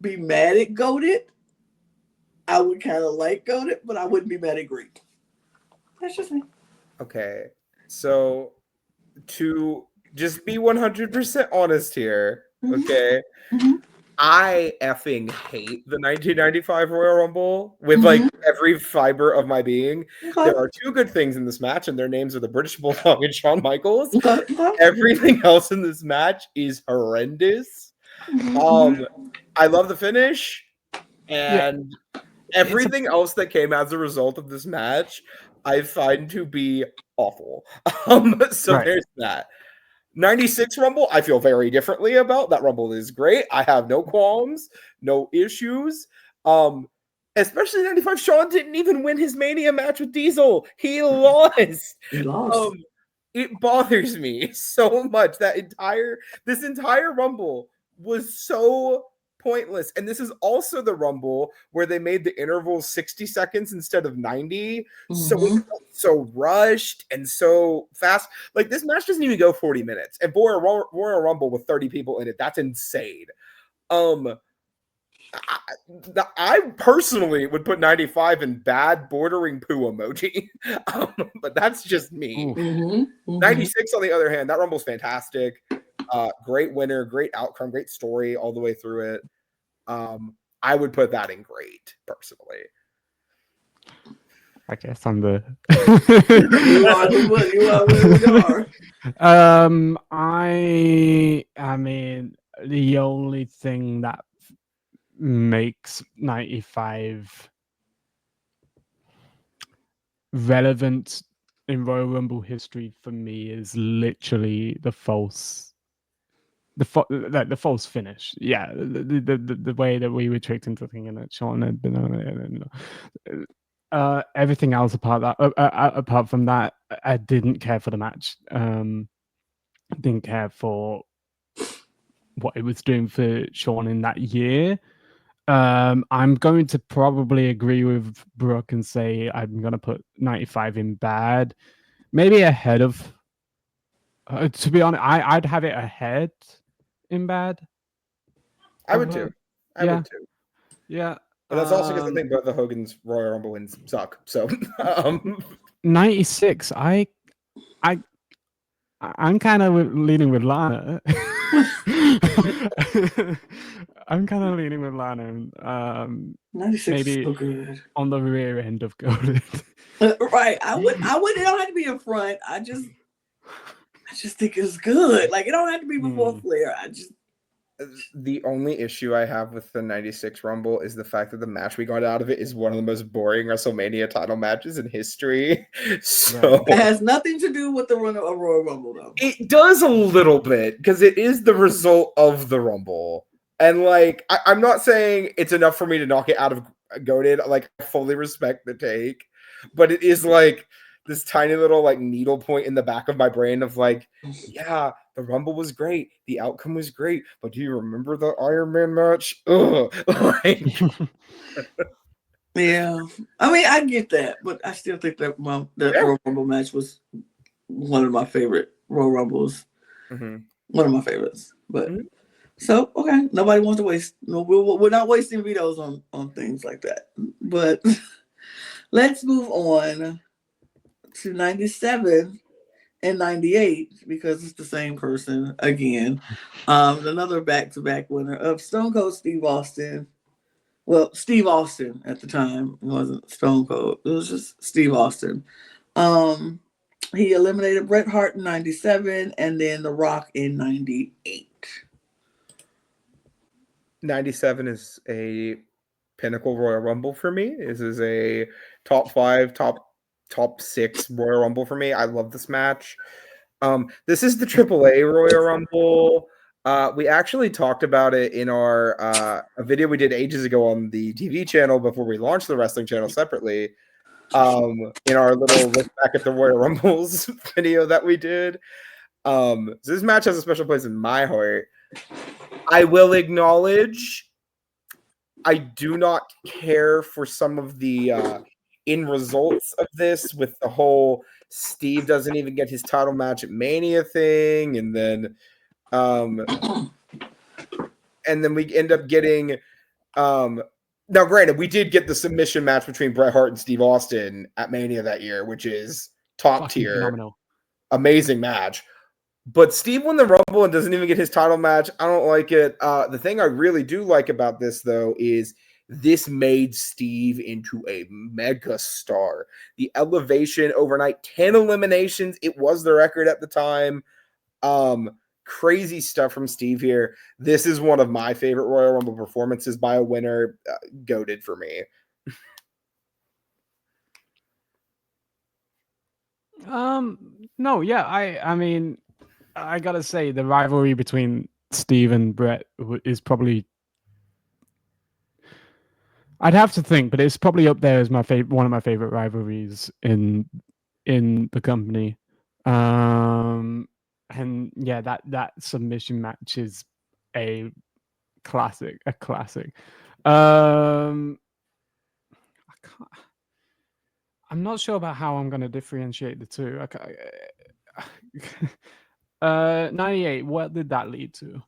Speaker 1: be mad at Goated. I would kind of like Goated, but I wouldn't be mad at Greek. That's just me.
Speaker 3: Okay, so to just be 100% honest here, okay? I effing hate the 1995 Royal Rumble with like every fiber of my being. There are two good things in this match, and their names are the British Bulldog and Shawn Michaels. Everything else in this match is horrendous. I love the finish, and everything else that came as a result of this match, I find to be awful. There's that. 96 Rumble, I feel very differently about. That Rumble is great. I have no qualms, no issues. Especially 95, Shawn didn't even win his Mania match with Diesel. He lost. It bothers me so much that this entire Rumble was so pointless. And this is also the Rumble where they made the intervals 60 seconds instead of 90. So it felt so rushed and so fast. Like, this match doesn't even go 40 minutes. And for a Royal Rumble with 30 people in it, that's insane. I personally would put 95 in bad bordering poo emoji, but that's just me. 96, on the other hand, that Rumble's fantastic. Great winner, great outcome, great story all the way through it. I would put that in great, personally.
Speaker 2: I guess I'm the.
Speaker 1: you are.
Speaker 2: I mean, the only thing that makes 95 relevant in Royal Rumble history for me is literally the false finish. Yeah, the way that we were tricked into thinking that Sean had been everything else apart from that, I didn't care for the match. Didn't care for what it was doing for Sean in that year. I'm going to probably agree with Brook and say I'm going to put 95 in bad, maybe ahead of. To be honest, I'd have it ahead in bad.
Speaker 3: I would too. I would too.
Speaker 2: Yeah.
Speaker 3: But that's also because I think both the Hogan's Royal Rumble wins suck. So
Speaker 2: 96, I'm kind of leaning with Lana. I'm kind of leaning with Lana.
Speaker 1: 96
Speaker 2: maybe
Speaker 1: is so good.
Speaker 2: On the rear end of Golden.
Speaker 1: Right. I would. It don't have to be in front. I just think it's good. Like, it don't have to be before Flair.
Speaker 3: The only issue I have with the 96 Rumble is the fact that the match we got out of it is one of the most boring WrestleMania title matches in history. So
Speaker 1: it has nothing to do with the run of Royal Rumble, though.
Speaker 3: It does a little bit, because it is the result of the Rumble. And, like, I'm not saying it's enough for me to knock it out of goated. Like, I fully respect the take. But it is, like, this tiny little, like, needle point in the back of my brain of, like, yeah, the Rumble was great. The outcome was great. But do you remember the Iron Man match? Ugh. Like,
Speaker 1: yeah. I mean, I get that. But I still think that Royal Rumble match was one of my favorite Royal Rumbles. One of my favorites. But so, okay. Nobody wants to waste. No, we're not wasting vetoes on things like that. But let's move on to 97 and 98, because it's the same person again. Another back-to-back winner of Stone Cold Steve Austin. Well, Steve Austin at the time. It wasn't Stone Cold. It was just Steve Austin. He eliminated Bret Hart in 97 and then The Rock in 98.
Speaker 3: 97 is a pinnacle Royal Rumble for me. This is a top 5, top 6 Royal Rumble for me. I love this match. This is the AAA Royal Rumble. We actually talked about it in our a video we did ages ago on the TV channel before we launched the wrestling channel separately. In our little look back at the Royal Rumbles video that we did. So this match has a special place in my heart. I will acknowledge I do not care for some of the end results of this, with the whole Steve doesn't even get his title match at Mania thing, and then we end up getting now granted, we did get the submission match between Bret Hart and Steve Austin at Mania that year, which is top tier,
Speaker 2: phenomenal.
Speaker 3: Amazing match. But Steve won the Rumble and doesn't even get his title match. I don't like it. The thing I really do like about this, though, is this made Steve into a mega star. The elevation overnight, 10 eliminations. It was the record at the time. Crazy stuff from Steve here. This is one of my favorite Royal Rumble performances by a winner. Goated for me.
Speaker 2: No, yeah, I mean, I gotta say the rivalry between Steve and Bret is probably, I'd have to think, but it's probably up there as one of my favorite rivalries in the company. And yeah, that submission match is a classic. I can't, I'm not sure about how I'm going to differentiate the two. 98, what did that lead to?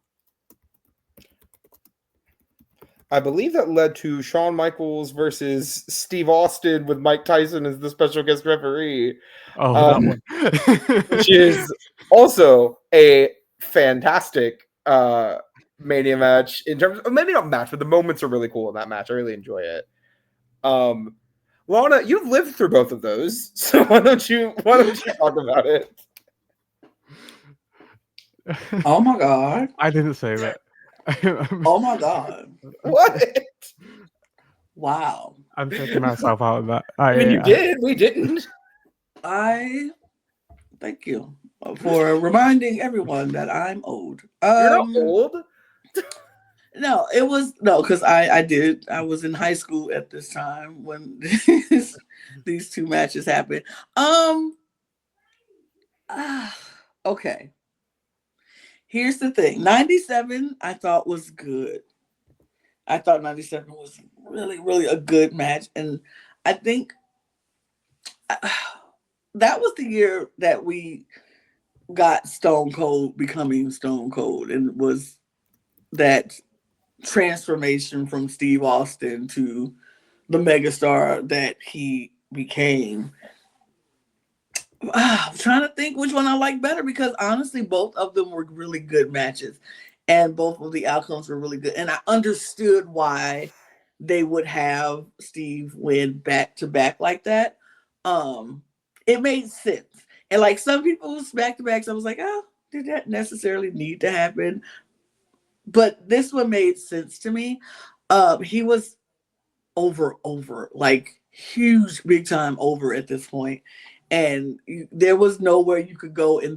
Speaker 3: I believe that led to Shawn Michaels versus Steve Austin with Mike Tyson as the special guest referee.
Speaker 2: Oh, that one.
Speaker 3: Which is also a fantastic Mania match in terms of, maybe not match, but the moments are really cool in that match. I really enjoy it. Lana, you've lived through both of those, so why don't you talk about it?
Speaker 1: Oh my God.
Speaker 2: I didn't say that.
Speaker 1: Oh my God.
Speaker 3: What?
Speaker 1: Wow.
Speaker 2: I'm taking myself out of that.
Speaker 3: I mean, you did. We didn't.
Speaker 1: I thank you for reminding everyone that I'm old.
Speaker 3: You're not old.
Speaker 1: No, it was no, because I was in high school at this time when these two matches happened. Okay. Here's the thing. 97 I thought was good. I thought 97 was really, really a good match. And I think that was the year that we got Stone Cold becoming Stone Cold, and was that transformation from Steve Austin to the megastar that he became. I'm trying to think which one I like better, because honestly, both of them were really good matches, and both of the outcomes were really good. And I understood why they would have Steve win back to back like that. It made sense. And like some people's back to backs, I was like, oh, did that necessarily need to happen? But this one made sense to me. He was over, like huge, big time over at this point. And there was nowhere you could go in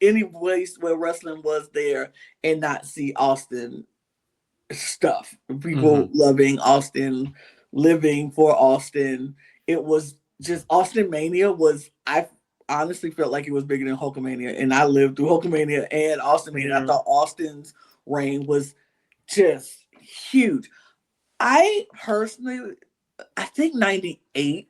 Speaker 1: any place where wrestling was there and not see Austin stuff. People loving Austin, living for Austin. It was just Austin Mania was, I honestly felt like it was bigger than Hulkamania, and I lived through Hulkamania and Austin Mania. I thought Austin's reign was just huge. I personally, I think 98.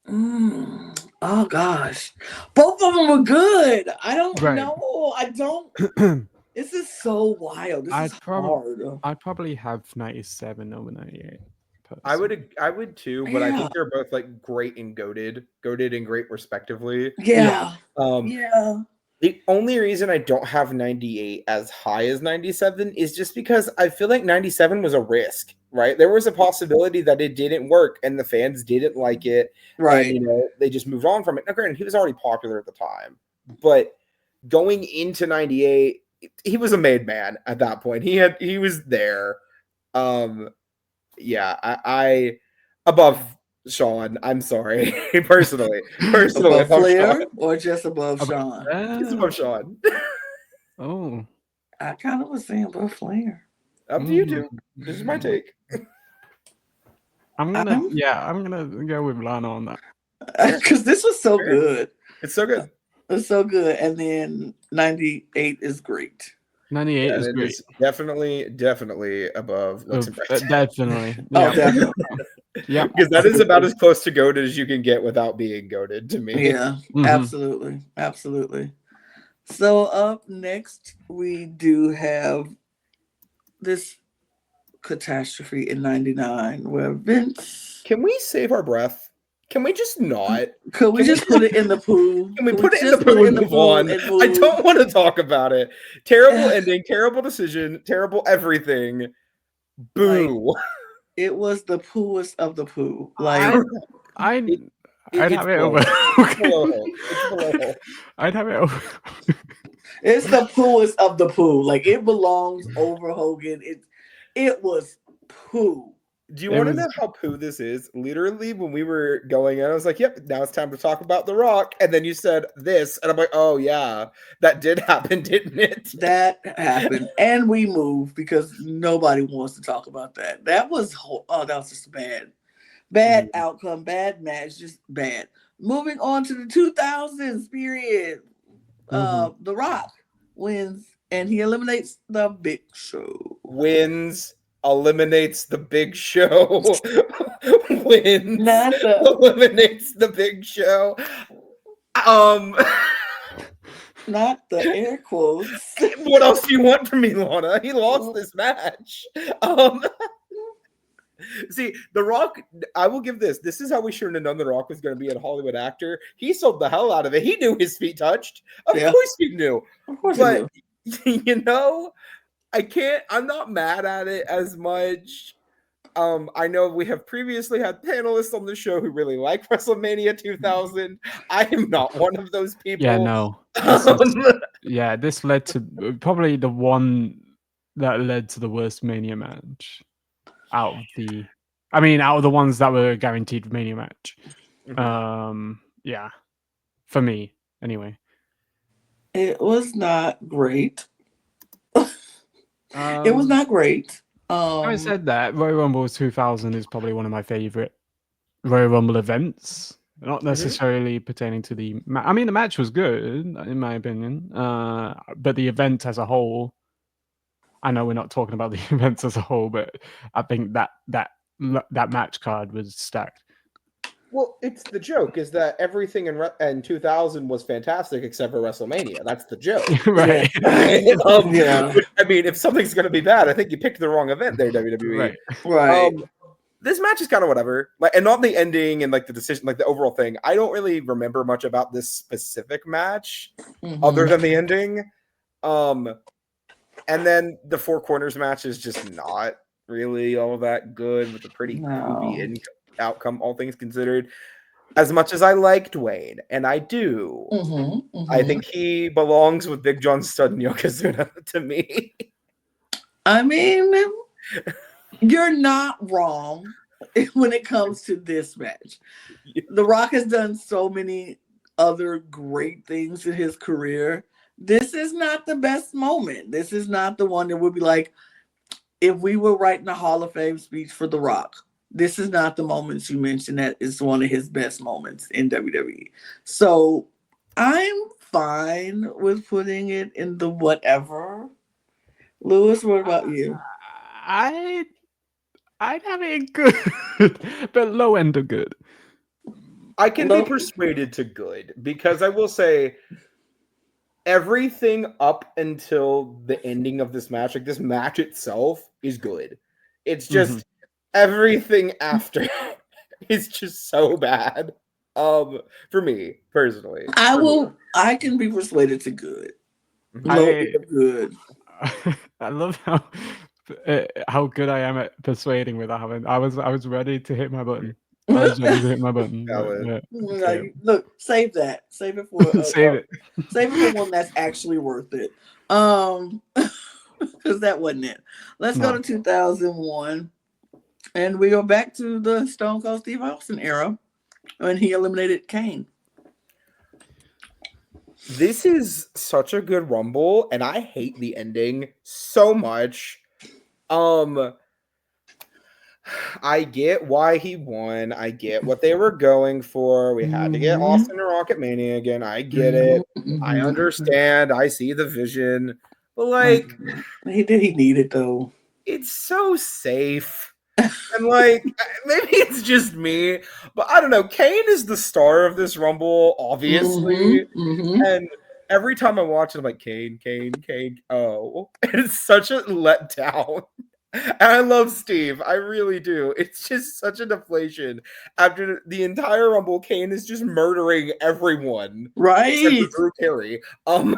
Speaker 1: Oh gosh, both of them were good. I don't know. I don't. This is so wild. This is hard.
Speaker 2: I'd probably have 97 over 98.
Speaker 3: I would too, but I think they're both like great and goated and great respectively.
Speaker 1: Yeah.
Speaker 3: The only reason I don't have 98 as high as 97 is just because I feel like 97 was a risk, right? There was a possibility that it didn't work and the fans didn't like it.
Speaker 1: Right.
Speaker 3: And, they just moved on from it. Now, granted, he was already popular at the time, but going into 98, he was a made man at that point. He was there. Yeah, I above Sean. I'm sorry, personally.
Speaker 1: Above Flair or just above Sean?
Speaker 3: Just above Sean.
Speaker 2: Oh,
Speaker 1: I kind of was saying above Flair.
Speaker 3: Up to you two. This is my take.
Speaker 2: I'm gonna go with Lana on that,
Speaker 1: because this was so good.
Speaker 3: It's so good.
Speaker 1: It's so good, and then 98 is great.
Speaker 2: 98 is great.
Speaker 3: Is definitely above Looks and Breaks.
Speaker 2: Definitely.
Speaker 1: Yeah. Oh, definitely.
Speaker 2: Yeah,
Speaker 3: because that is about as close to goated as you can get without being goated to me.
Speaker 1: Yeah, absolutely. So up next, we do have this catastrophe in 99 where Vince.
Speaker 3: Can we save our breath? Can we just not?
Speaker 1: Could we just put it in the poo?
Speaker 3: Can we put it in the poo and move on? I don't want to talk about it. Terrible ending, terrible decision, terrible everything. Boo.
Speaker 1: Like, it was the pooest of the poo. Like
Speaker 2: I'd have it over. I'd have it over.
Speaker 1: It's the pooest of the poo. Like it belongs over Hogan. It was poo.
Speaker 3: Do you want to know how poo this is? Literally, when we were going in, I was like, yep, now it's time to talk about The Rock. And then you said this. And I'm like, oh, yeah, that did happen, didn't it?
Speaker 1: That happened. And we moved because nobody wants to talk about that. That was just bad. Bad outcome, bad match, just bad. Moving on to the 2000s period. The Rock wins and he eliminates the Big Show.
Speaker 3: Eliminates the Big Show. Eliminates the Big Show.
Speaker 1: Not the air quotes.
Speaker 3: What else do you want from me, Lana? He lost this match. See, The Rock, I will give this. This is how we should have known The Rock was going to be a Hollywood actor. He sold the hell out of it. He knew his feet touched. Of course he knew.
Speaker 1: Of course
Speaker 3: but, he knew. I'm not mad at it as much. I know we have previously had panelists on the show who really like WrestleMania 2000. I am not one of those people.
Speaker 2: Yeah, no. This led to probably the one that led to the worst Mania match out of the ones that were guaranteed Mania match. For me anyway.
Speaker 1: It was not great. It was not great.
Speaker 2: Having said that, Royal Rumble 2000 is probably one of my favorite Royal Rumble events. Not necessarily pertaining to the the match was good, in my opinion. But the event as a whole, I know we're not talking about the events as a whole, but I think that match card was stacked.
Speaker 3: Well, it's the joke is that everything in 2000 was fantastic except for WrestleMania. That's the joke.
Speaker 2: Right.
Speaker 3: I mean, if something's going to be bad, I think you picked the wrong event there, WWE.
Speaker 1: Right.
Speaker 3: This match is kind of whatever. And not the ending and the decision, the overall thing. I don't really remember much about this specific match other than the ending. And then the Four Corners match is just not really all that good with a pretty goofy outcome, all things considered. As much as I liked Wayne, and I do, I think he belongs with Big John Studd and Yokozuna to me.
Speaker 1: I mean, you're not wrong when it comes to this match. The Rock has done so many other great things in his career. This is not the best moment. This is not the one that would be like, if we were writing a Hall of Fame speech for The Rock, this is not the moments you mentioned that is one of his best moments in WWE. So I'm fine with putting it in the whatever. Lewis, what about you?
Speaker 2: I'd have it good, but low end of good.
Speaker 3: I can be persuaded to good because I will say everything up until the ending of this match, this match itself is good. It's just everything after is just so bad. For me personally,
Speaker 1: I can be persuaded to good. Good.
Speaker 2: I love how good I am at persuading without having. I was ready to hit my button. Look,
Speaker 1: save that. Save it for
Speaker 2: save it
Speaker 1: for one that's actually worth it. Because that wasn't it. Let's go to 2001. And we go back to the Stone Cold Steve Austin era when he eliminated Kane.
Speaker 3: This is such a good Rumble, and I hate the ending so much. I get why he won. I get what they were going for. We had to get Austin to Rocket Mania again. I get it. I understand. I see the vision. But
Speaker 1: he needed though.
Speaker 3: It's so safe. And maybe it's just me, but I don't know. Kane is the star of this Rumble, obviously. And every time I watch it, I'm like, Kane. Oh, it's such a letdown. And I love Steve. I really do. It's just such a deflation. After the entire Rumble, Kane is just murdering everyone.
Speaker 1: Right.
Speaker 3: Except for Drew Carey. And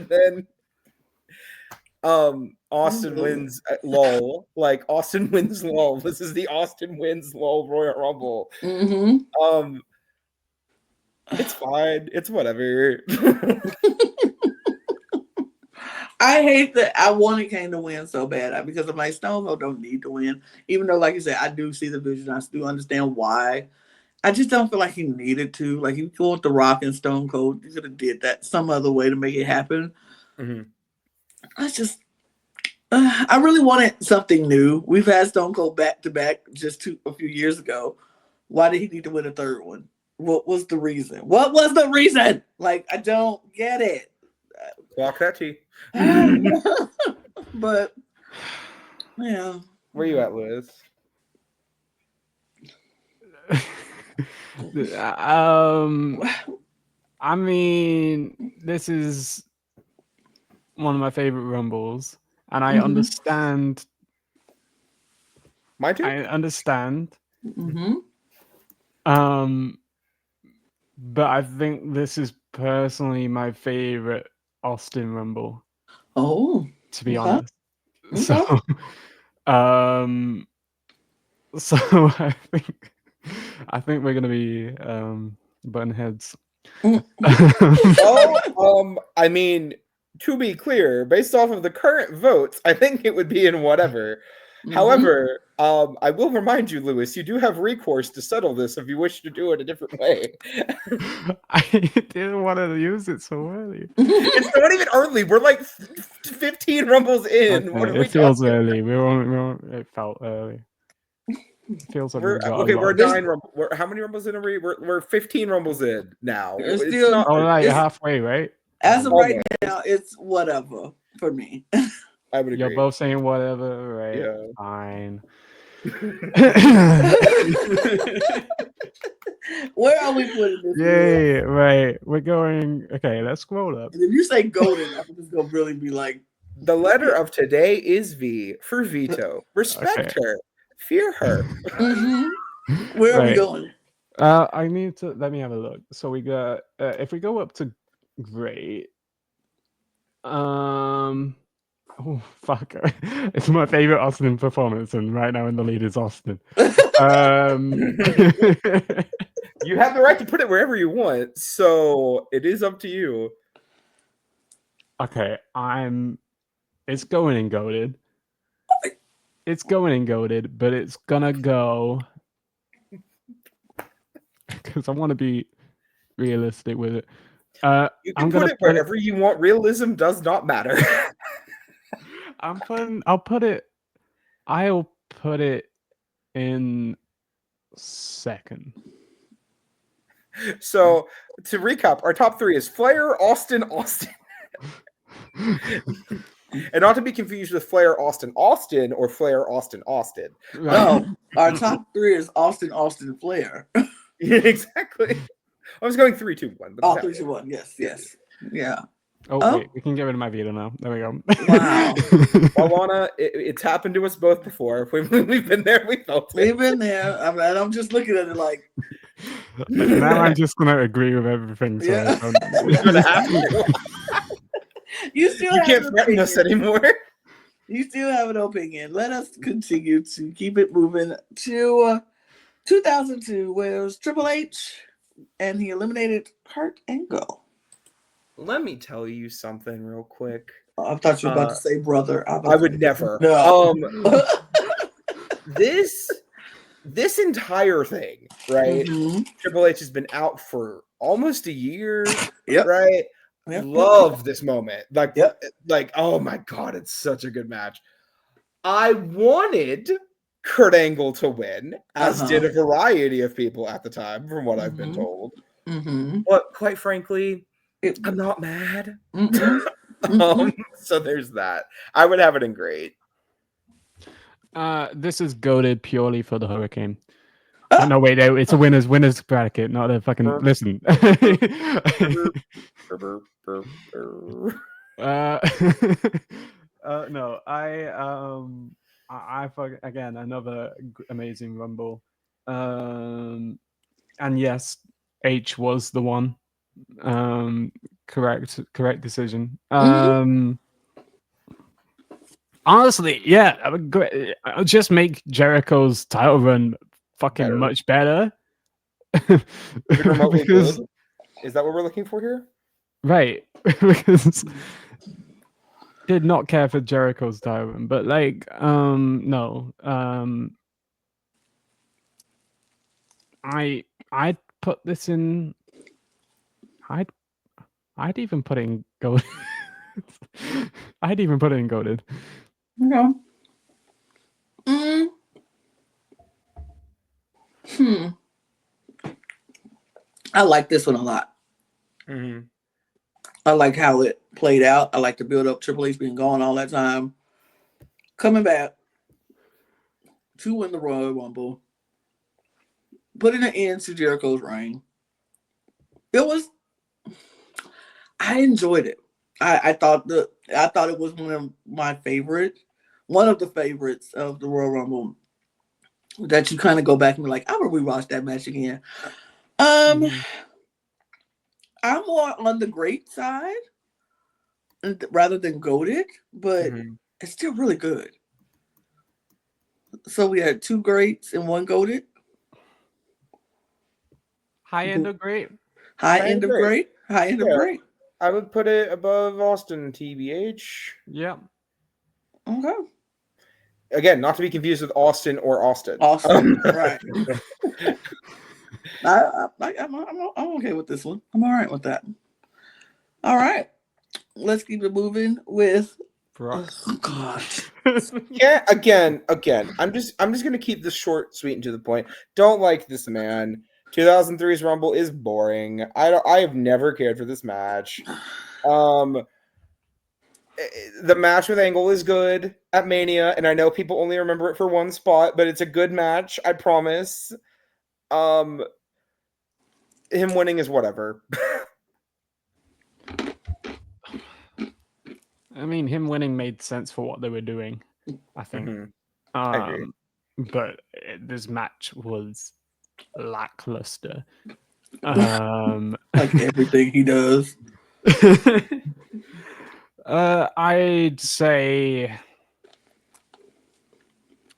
Speaker 3: then Austin wins at LOL. Austin wins LOL. This is the Austin wins LOL Royal Rumble. It's fine. It's whatever.
Speaker 1: I hate that. I wanted Kane to win so bad because I'm like, Stone Cold don't need to win. Even though, like you said, I do see the vision. I do understand why. I just don't feel like he needed to. Like, if you want The Rock and Stone Cold, you could have did that some other way to make it happen. I really wanted something new. We've had Stone Cold back to back just a few years ago. Why did he need to win a third one? What was the reason? What was the reason? Like, I don't get it.
Speaker 3: Walk that tea.
Speaker 1: But yeah.
Speaker 3: Where you at, Liz?
Speaker 2: I mean, this is one of my favorite Rumbles, and I understand.
Speaker 3: Mine too.
Speaker 2: I understand.
Speaker 1: Mm-hmm.
Speaker 2: But I think this is personally my favorite Austin Rumble.
Speaker 1: Oh,
Speaker 2: to be
Speaker 1: okay.
Speaker 2: honest.
Speaker 1: Okay.
Speaker 2: So I think we're gonna be button heads.
Speaker 3: I mean, to be clear, based off of the current votes, I think it would be in whatever. However, I will remind you, Lewis, you do have recourse to settle this if you wish to do it a different way.
Speaker 2: I didn't want to use it so early.
Speaker 3: It's not even early. We're like 15 rumbles in.
Speaker 2: Okay,
Speaker 3: What are we
Speaker 2: it feels
Speaker 3: talking
Speaker 2: early. It felt early. It feels like
Speaker 3: We're 9 rumbles. How many rumbles in are we? We're 15 rumbles in now.
Speaker 1: It's
Speaker 3: It's
Speaker 1: still-
Speaker 3: not,
Speaker 2: Oh, right,
Speaker 1: it's-
Speaker 2: halfway, right?
Speaker 1: As of right now, it's whatever for me.
Speaker 3: I would agree.
Speaker 2: You're both saying whatever, right?
Speaker 3: Yeah.
Speaker 2: Fine.
Speaker 1: Where are we putting this?
Speaker 2: Yay, right. We're going. Okay, let's scroll up.
Speaker 1: And if you say golden, I'm just gonna really be like,
Speaker 3: The letter of today is V for veto. Respect her. Fear her.
Speaker 1: Where are we
Speaker 2: Right.
Speaker 1: going?
Speaker 2: I need to let me have a look. So we got if we go up to great. Oh fuck! It's my favorite Austin performance, and right now in the lead is Austin.
Speaker 3: You have the right to put it wherever you want, so it is up to you.
Speaker 2: Okay, It's going in goaded. It's going in goaded, but it's gonna go because I want to be realistic with it.
Speaker 3: You can put it wherever you want. Realism does not matter.
Speaker 2: I'll put it in second.
Speaker 3: So to recap, our top 3 is Flair, Austin, Austin. And not to be confused with Flair, Austin, Austin, or Flair, Austin, Austin.
Speaker 2: Right.
Speaker 1: No, our top 3 is Austin, Austin, Flair.
Speaker 3: Exactly. I was going 3, 2, 1. But
Speaker 1: 3, 2, 1. Yes. Yeah.
Speaker 2: Oh, wait, we can get rid of my veto now. There we go.
Speaker 1: Wow.
Speaker 3: Well, Lana, it's happened to us both before. We've been there. We felt it.
Speaker 1: We've been there. I'm just looking at it like.
Speaker 2: Now I'm just gonna agree with everything. So
Speaker 1: Yeah.
Speaker 3: We're gonna have to.
Speaker 1: You still
Speaker 3: You
Speaker 1: have
Speaker 3: can't
Speaker 1: an
Speaker 3: threaten us
Speaker 1: opinion.
Speaker 3: anymore.
Speaker 1: You still have an opinion. Let us continue to keep it moving to 2002, where it was Triple H, and he eliminated Kurt Angle.
Speaker 3: Let me tell you something real quick.
Speaker 1: I thought you were about to say brother.
Speaker 3: I would never.
Speaker 1: No.
Speaker 3: This entire thing, right?
Speaker 1: Mhm.
Speaker 3: Triple H has been out for almost a year,
Speaker 1: Yep.
Speaker 3: right?
Speaker 1: Yep.
Speaker 3: Love this moment.
Speaker 1: Yep.
Speaker 3: Like, oh my god, it's such a good match. I wanted Kurt Angle to win, as did a variety of people at the time, from what I've been told.
Speaker 1: Mm-hmm.
Speaker 3: But quite frankly, I'm not mad. So there's that. I would have it in great.
Speaker 2: This is goaded purely for the Hurricane. Oh, no, wait, it's a winner's bracket, not a fucking listen. No, I again another amazing Rumble, and yes, H was the one. Correct decision. Honestly, yeah, I'll just make Jericho's title run fucking much better.
Speaker 3: Because, is that what we're looking for here?
Speaker 2: Right, because did not care for Jericho's title run, but like, no, I'd put this in. I'd even put it in gold. I'd even put it in golded.
Speaker 1: Okay. Mm. Hmm. I like this one a lot.
Speaker 3: Mm-hmm.
Speaker 1: I like how it played out. I like the build up. Triple H being gone all that time, coming back to win the Royal Rumble, putting an end to Jericho's reign. It was. I enjoyed it. I thought it was one of the favorites of the Royal Rumble. That you kind of go back and be like, I would rewatch that match again.
Speaker 2: Mhm.
Speaker 1: I'm more on the great side rather than goated, but
Speaker 3: Mm-hmm.
Speaker 1: it's still really good. So we had two greats and one goated.
Speaker 2: High end of great.
Speaker 1: High
Speaker 3: Kind
Speaker 1: end
Speaker 3: of
Speaker 1: of
Speaker 3: great.
Speaker 1: great. High end of
Speaker 3: Yeah.
Speaker 1: great.
Speaker 3: I would put it above Austin, TBH.
Speaker 2: Yeah.
Speaker 1: Okay.
Speaker 3: Again, not to be confused with Austin or Austin.
Speaker 1: Awesome. Right. I'm okay with this one. I'm all right with that. All right. Let's keep it moving with
Speaker 2: Brock.
Speaker 1: oh God.
Speaker 3: Yeah, again. I'm just gonna keep this short, sweet, and to the point. Don't like this man. 2003's Rumble is boring. I have never cared for this match. The match with Angle is good at Mania, and I know people only remember it for one spot, but it's a good match. I promise. Him winning is whatever.
Speaker 2: I mean, him winning made sense for what they were doing, I think.
Speaker 3: Mhm. I agree.
Speaker 2: But this match was lackluster.
Speaker 1: Like everything he does.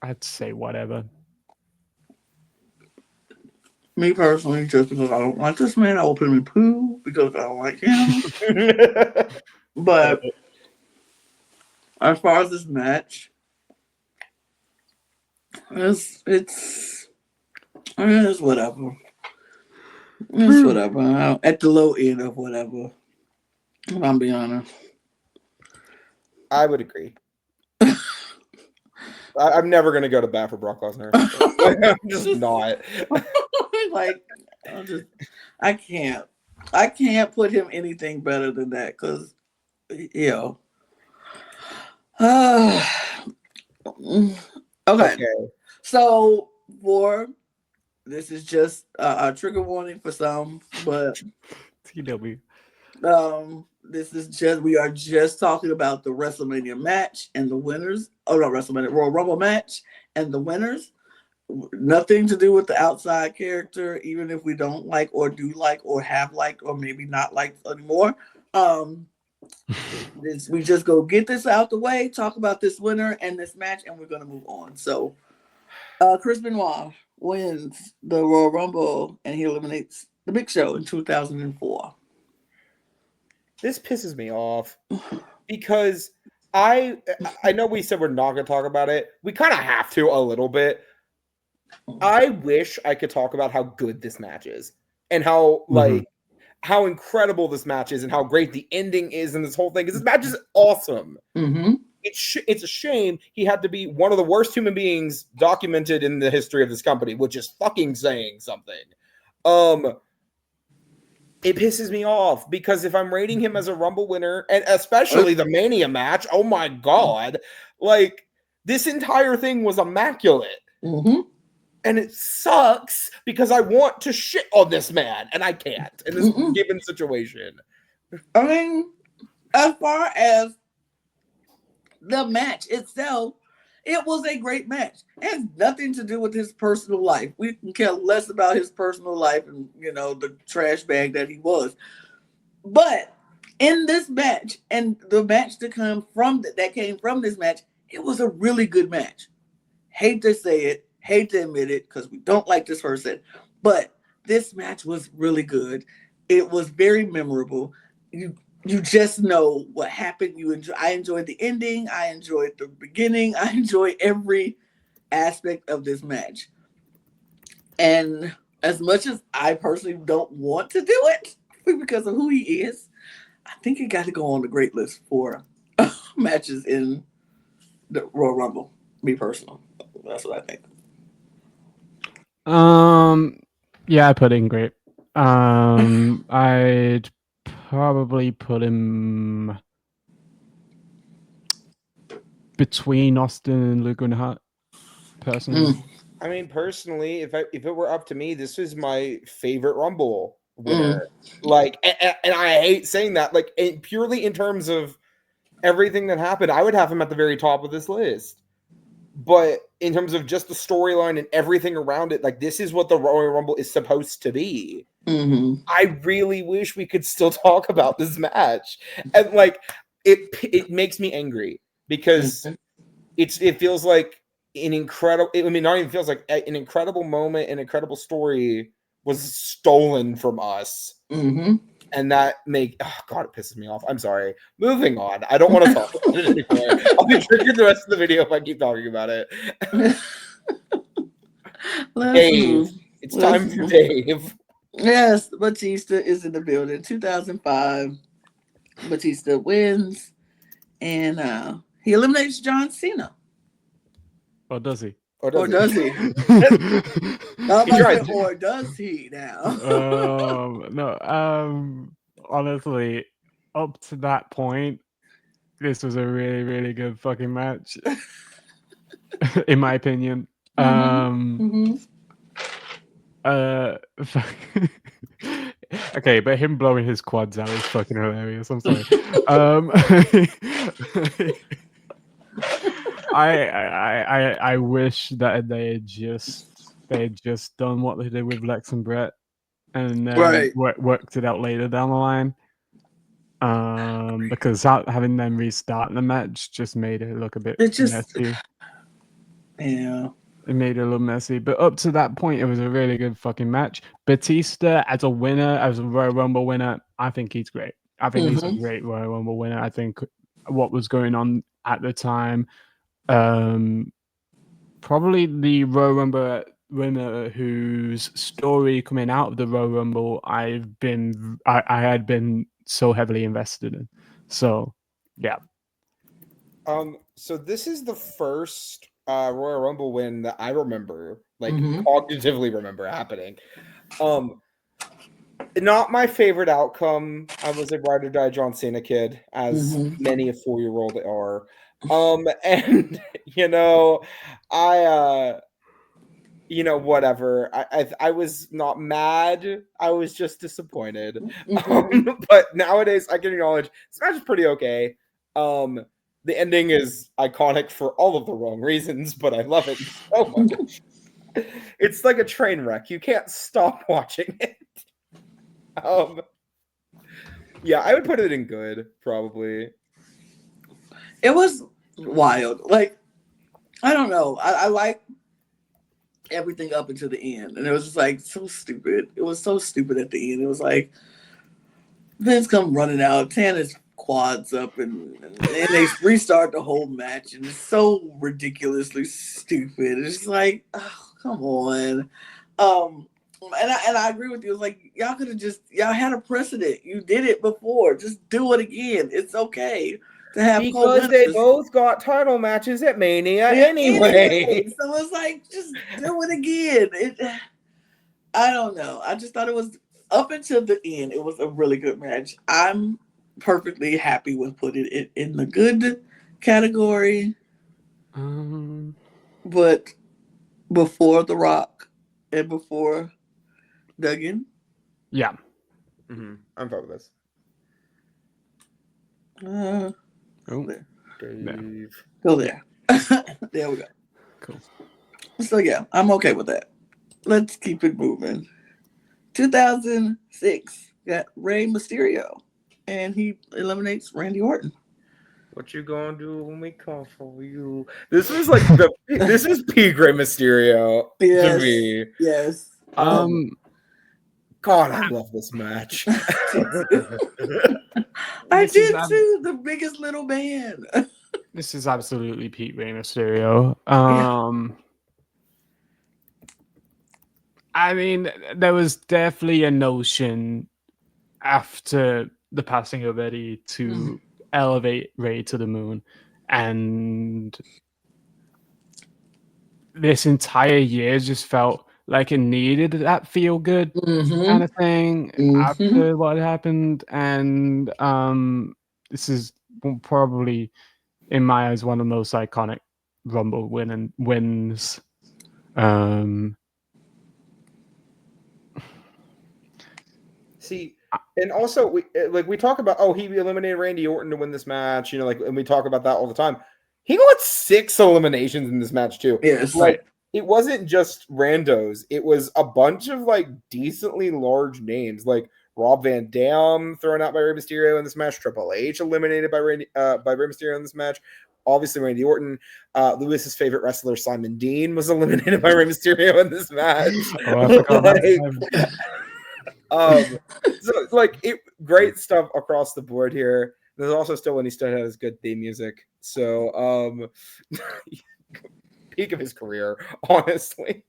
Speaker 2: I'd say whatever.
Speaker 1: Me personally, just because I don't like this man, I will put him in poo because I don't like him. But as far as this match, it's whatever. It's whatever. At the low end of whatever. If I'm being honest.
Speaker 3: I would agree. I'm never gonna go to bat for Brock Lesnar. I'm just not.
Speaker 1: Like, I can't put him anything better than that because, you know. Okay. So this is just a trigger warning for some, but
Speaker 2: TW.
Speaker 1: this is we are just talking about the WrestleMania match and the winners. Oh, not WrestleMania, Royal Rumble match and the winners. Nothing to do with the outside character, even if we don't like or do like or have liked or maybe not liked anymore. We just go get this out the way, talk about this winner and this match, and we're gonna move on. So Chris Benoit wins the Royal Rumble and he eliminates the Big Show in 2004.
Speaker 3: This pisses me off because I know we said we're not going to talk about it. We kind of have to a little bit. I wish I could talk about how good this match is and how how incredible this match is and how great the ending is and this whole thing. Because this match is awesome.
Speaker 1: Mm-hmm.
Speaker 3: It's a shame he had to be one of the worst human beings documented in the history of this company, which is fucking saying something. It pisses me off because if I'm rating him as a Rumble winner, and especially the Mania match, oh my God, like this entire thing was immaculate.
Speaker 1: Mm-hmm.
Speaker 3: And it sucks because I want to shit on this man and I can't in this given situation.
Speaker 1: I mean, as far as the match itself, it was a great match. It has nothing to do with his personal life. We can care less about his personal life and, the trash bag that he was. But in this match and the match that came from this match, it was a really good match. Hate to say it, hate to admit it, because we don't like this person. But this match was really good. It was very memorable. You just know what happened. I enjoyed the ending. I enjoyed the beginning. I enjoyed every aspect of this match. And as much as I personally don't want to do it because of who he is, I think it got to go on the great list for matches in the Royal Rumble. Me personal, that's what I think.
Speaker 2: Yeah, I put in great. I'd probably put him between Austin and Luke and Hart, personally.
Speaker 3: I mean, personally, if it were up to me, this is my favorite Rumble winner. Like, and I hate saying that. Like, purely in terms of everything that happened, I would have him at the very top of this list. But in terms of just the storyline and everything around it, like, this is what the Royal Rumble is supposed to be. I really wish we could still talk about this match, and like, it makes me angry because it feels like an incredible. I mean, not even feels like an incredible moment, an incredible story was stolen from us. And that God, it pisses me off. I'm sorry. Moving on. I don't want to talk about it anymore. I'll be triggered the rest of the video if I keep talking about it. Dave. It's time for Dave.
Speaker 1: Yes, Batista is in the building. 2005. Batista wins. And he eliminates John Cena.
Speaker 2: Or does he?
Speaker 1: Or does he? Or does he now?
Speaker 2: No. Honestly, up to that point, this was a really, really good fucking match, in my opinion. Okay, but him blowing his quads out is fucking hilarious. I'm sorry. I wish that they had just done what they did with Lex and Brett, and then worked it out later down the line. Because having them restart the match just made it look a bit messy.
Speaker 1: Yeah.
Speaker 2: It made it a little messy, but up to that point, it was a really good fucking match. Batista as a winner, as a Royal Rumble winner, I think he's great. I think he's a great Royal Rumble winner. I think what was going on at the time, probably the Royal Rumble winner whose story coming out of the Royal Rumble I had been so heavily invested in. So, yeah.
Speaker 3: So this is the first Royal Rumble win that I remember, like cognitively remember happening. Not my favorite outcome. I was a ride or die John Cena kid, as many a 4-year-old are. And whatever. I was not mad. I was just disappointed. But nowadays, I can acknowledge this match is pretty okay. The ending is iconic for all of the wrong reasons, but I love it so much. It's like a train wreck. You can't stop watching it. Yeah, I would put it in good, probably.
Speaker 1: It was wild. Like, I don't know. I like everything up until the end. And it was just like so stupid. It was so stupid at the end. It was like Vince come running out, tearing his quads up, and they restart the whole match. And it's so ridiculously stupid. It's just like, oh, come on. And I agree with you. It's like, y'all had a precedent. You did it before. Just do it again. It's okay to have
Speaker 3: because they both got title matches at Mania anyway.
Speaker 1: So it's like, just do it again. I don't know. I just thought it was, up until the end, it was a really good match. I'm perfectly happy with putting it in the good category. But before The Rock and before Duggan.
Speaker 2: Yeah.
Speaker 3: I'm fine with this.
Speaker 1: Dave. Go there. There we go.
Speaker 2: Cool.
Speaker 1: So yeah, I'm okay with that. Let's keep it moving. 2006 got Rey Mysterio, and he eliminates Randy Orton.
Speaker 3: What you gonna do when we come for you? This was like this is peak Rey Mysterio to me.
Speaker 1: Yes.
Speaker 3: God, I love this match.
Speaker 1: I did too. The biggest little man.
Speaker 2: This is absolutely Pete Rey Mysterio. I mean, there was definitely a notion after the passing of Eddie to elevate Rey to the moon. and this entire year just felt like it needed that feel good kind of thing after what happened, and this is probably, in my eyes, one of the most iconic Rumble wins.
Speaker 3: See, and also we talk about he eliminated Randy Orton to win this match, and we talk about that all the time. He got 6 eliminations in this match too.
Speaker 1: Yes,
Speaker 3: like it wasn't just randos; it was a bunch of decently large names, like Rob Van Dam thrown out by Rey Mysterio in this match, Triple H eliminated by Rey Mysterio in this match. Obviously, Randy Orton, Lewis's favorite wrestler Simon Dean was eliminated by Rey Mysterio in this match. Great stuff across the board here. There's also still when he still has good theme music. So, peak of his career, honestly.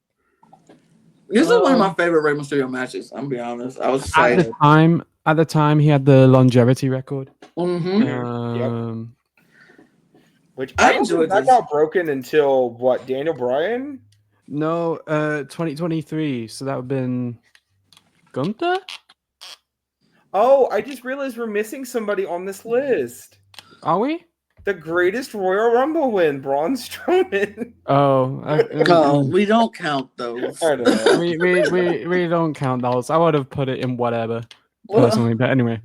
Speaker 1: This is one of my favorite Rey Mysterio matches. I'm gonna be honest. I was excited.
Speaker 2: At the time, he had the longevity record.
Speaker 3: Which I enjoyed. That got broken until what? Daniel Bryan?
Speaker 2: No, 2023. So that would have been Gunther?
Speaker 3: Oh, I just realized we're missing somebody on this list.
Speaker 2: Are we?
Speaker 3: The greatest Royal Rumble win, Braun Strowman.
Speaker 2: Oh,
Speaker 1: we don't count those.
Speaker 3: I don't know.
Speaker 2: we don't count those. I would have put it in whatever personally, but anyway.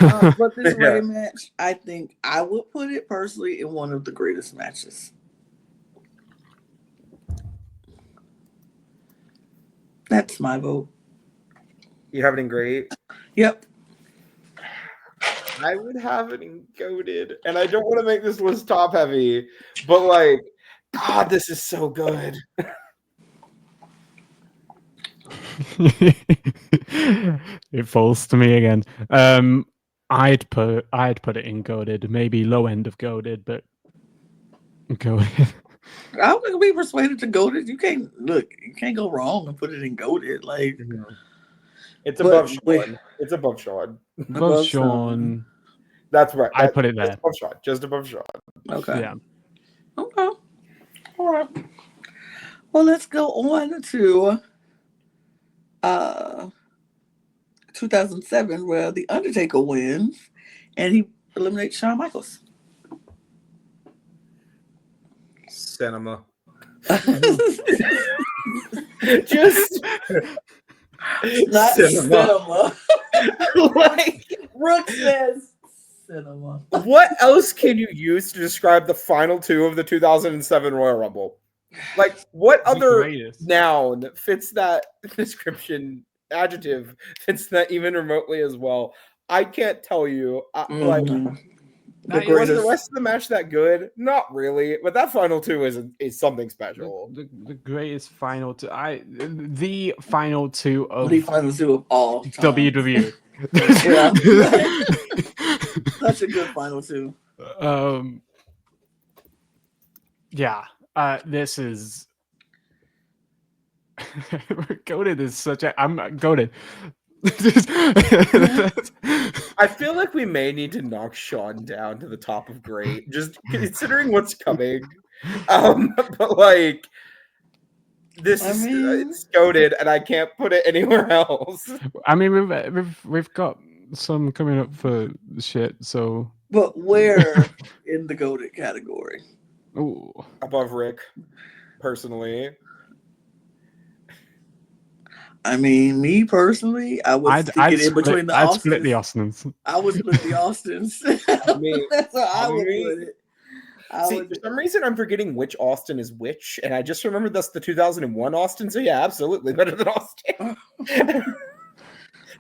Speaker 1: But this Rey match, I think I would put it personally in one of the greatest matches. That's my vote.
Speaker 3: You have it in great?
Speaker 1: Yep.
Speaker 3: I would have it in goated, and I don't want to make this list top heavy, but God, this is so good.
Speaker 2: It falls to me again. I'd put it in goated, maybe low end of goated, but goated.
Speaker 1: I'm gonna be persuaded to goated. You can't go wrong and put it in goated.
Speaker 3: It's above Sean. It's above Sean.
Speaker 2: Above Sean.
Speaker 3: That's right.
Speaker 2: I put it there.
Speaker 3: Above Sean. Just above Sean.
Speaker 1: Okay.
Speaker 2: Yeah.
Speaker 1: Okay. All right. Well, let's go on to 2007, where The Undertaker wins, and he eliminates Shawn Michaels.
Speaker 3: Cinema. Just
Speaker 1: not cinema. Brook says cinema.
Speaker 3: What else can you use to describe the final 2 of the 2007 Royal Rumble? What other noun fits that description? Adjective fits that even remotely as well? I can't tell you. Was the rest of the match that good? Not really, but that final 2 is something special.
Speaker 2: The greatest final 2. The final 2 of
Speaker 1: all time.
Speaker 2: WWE.
Speaker 1: Such a good final 2.
Speaker 2: Yeah. This is goated is such a. I'm goated.
Speaker 3: I feel like we may need to knock Sean down to the top of great, just considering what's coming. But this it's goated, and I can't put it anywhere else.
Speaker 2: I mean, we've got some coming up for shit. So,
Speaker 1: but where in the goated category?
Speaker 2: Ooh.
Speaker 3: Above Rick, personally.
Speaker 1: I mean, me personally, I would stick it in between the Austins.
Speaker 2: I'd split the Austins.
Speaker 1: I would split the Austins. That's how I would put it.
Speaker 3: For some reason, I'm forgetting which Austin is which, and I just remembered that's the 2001 Austin. So yeah, absolutely better than Austin.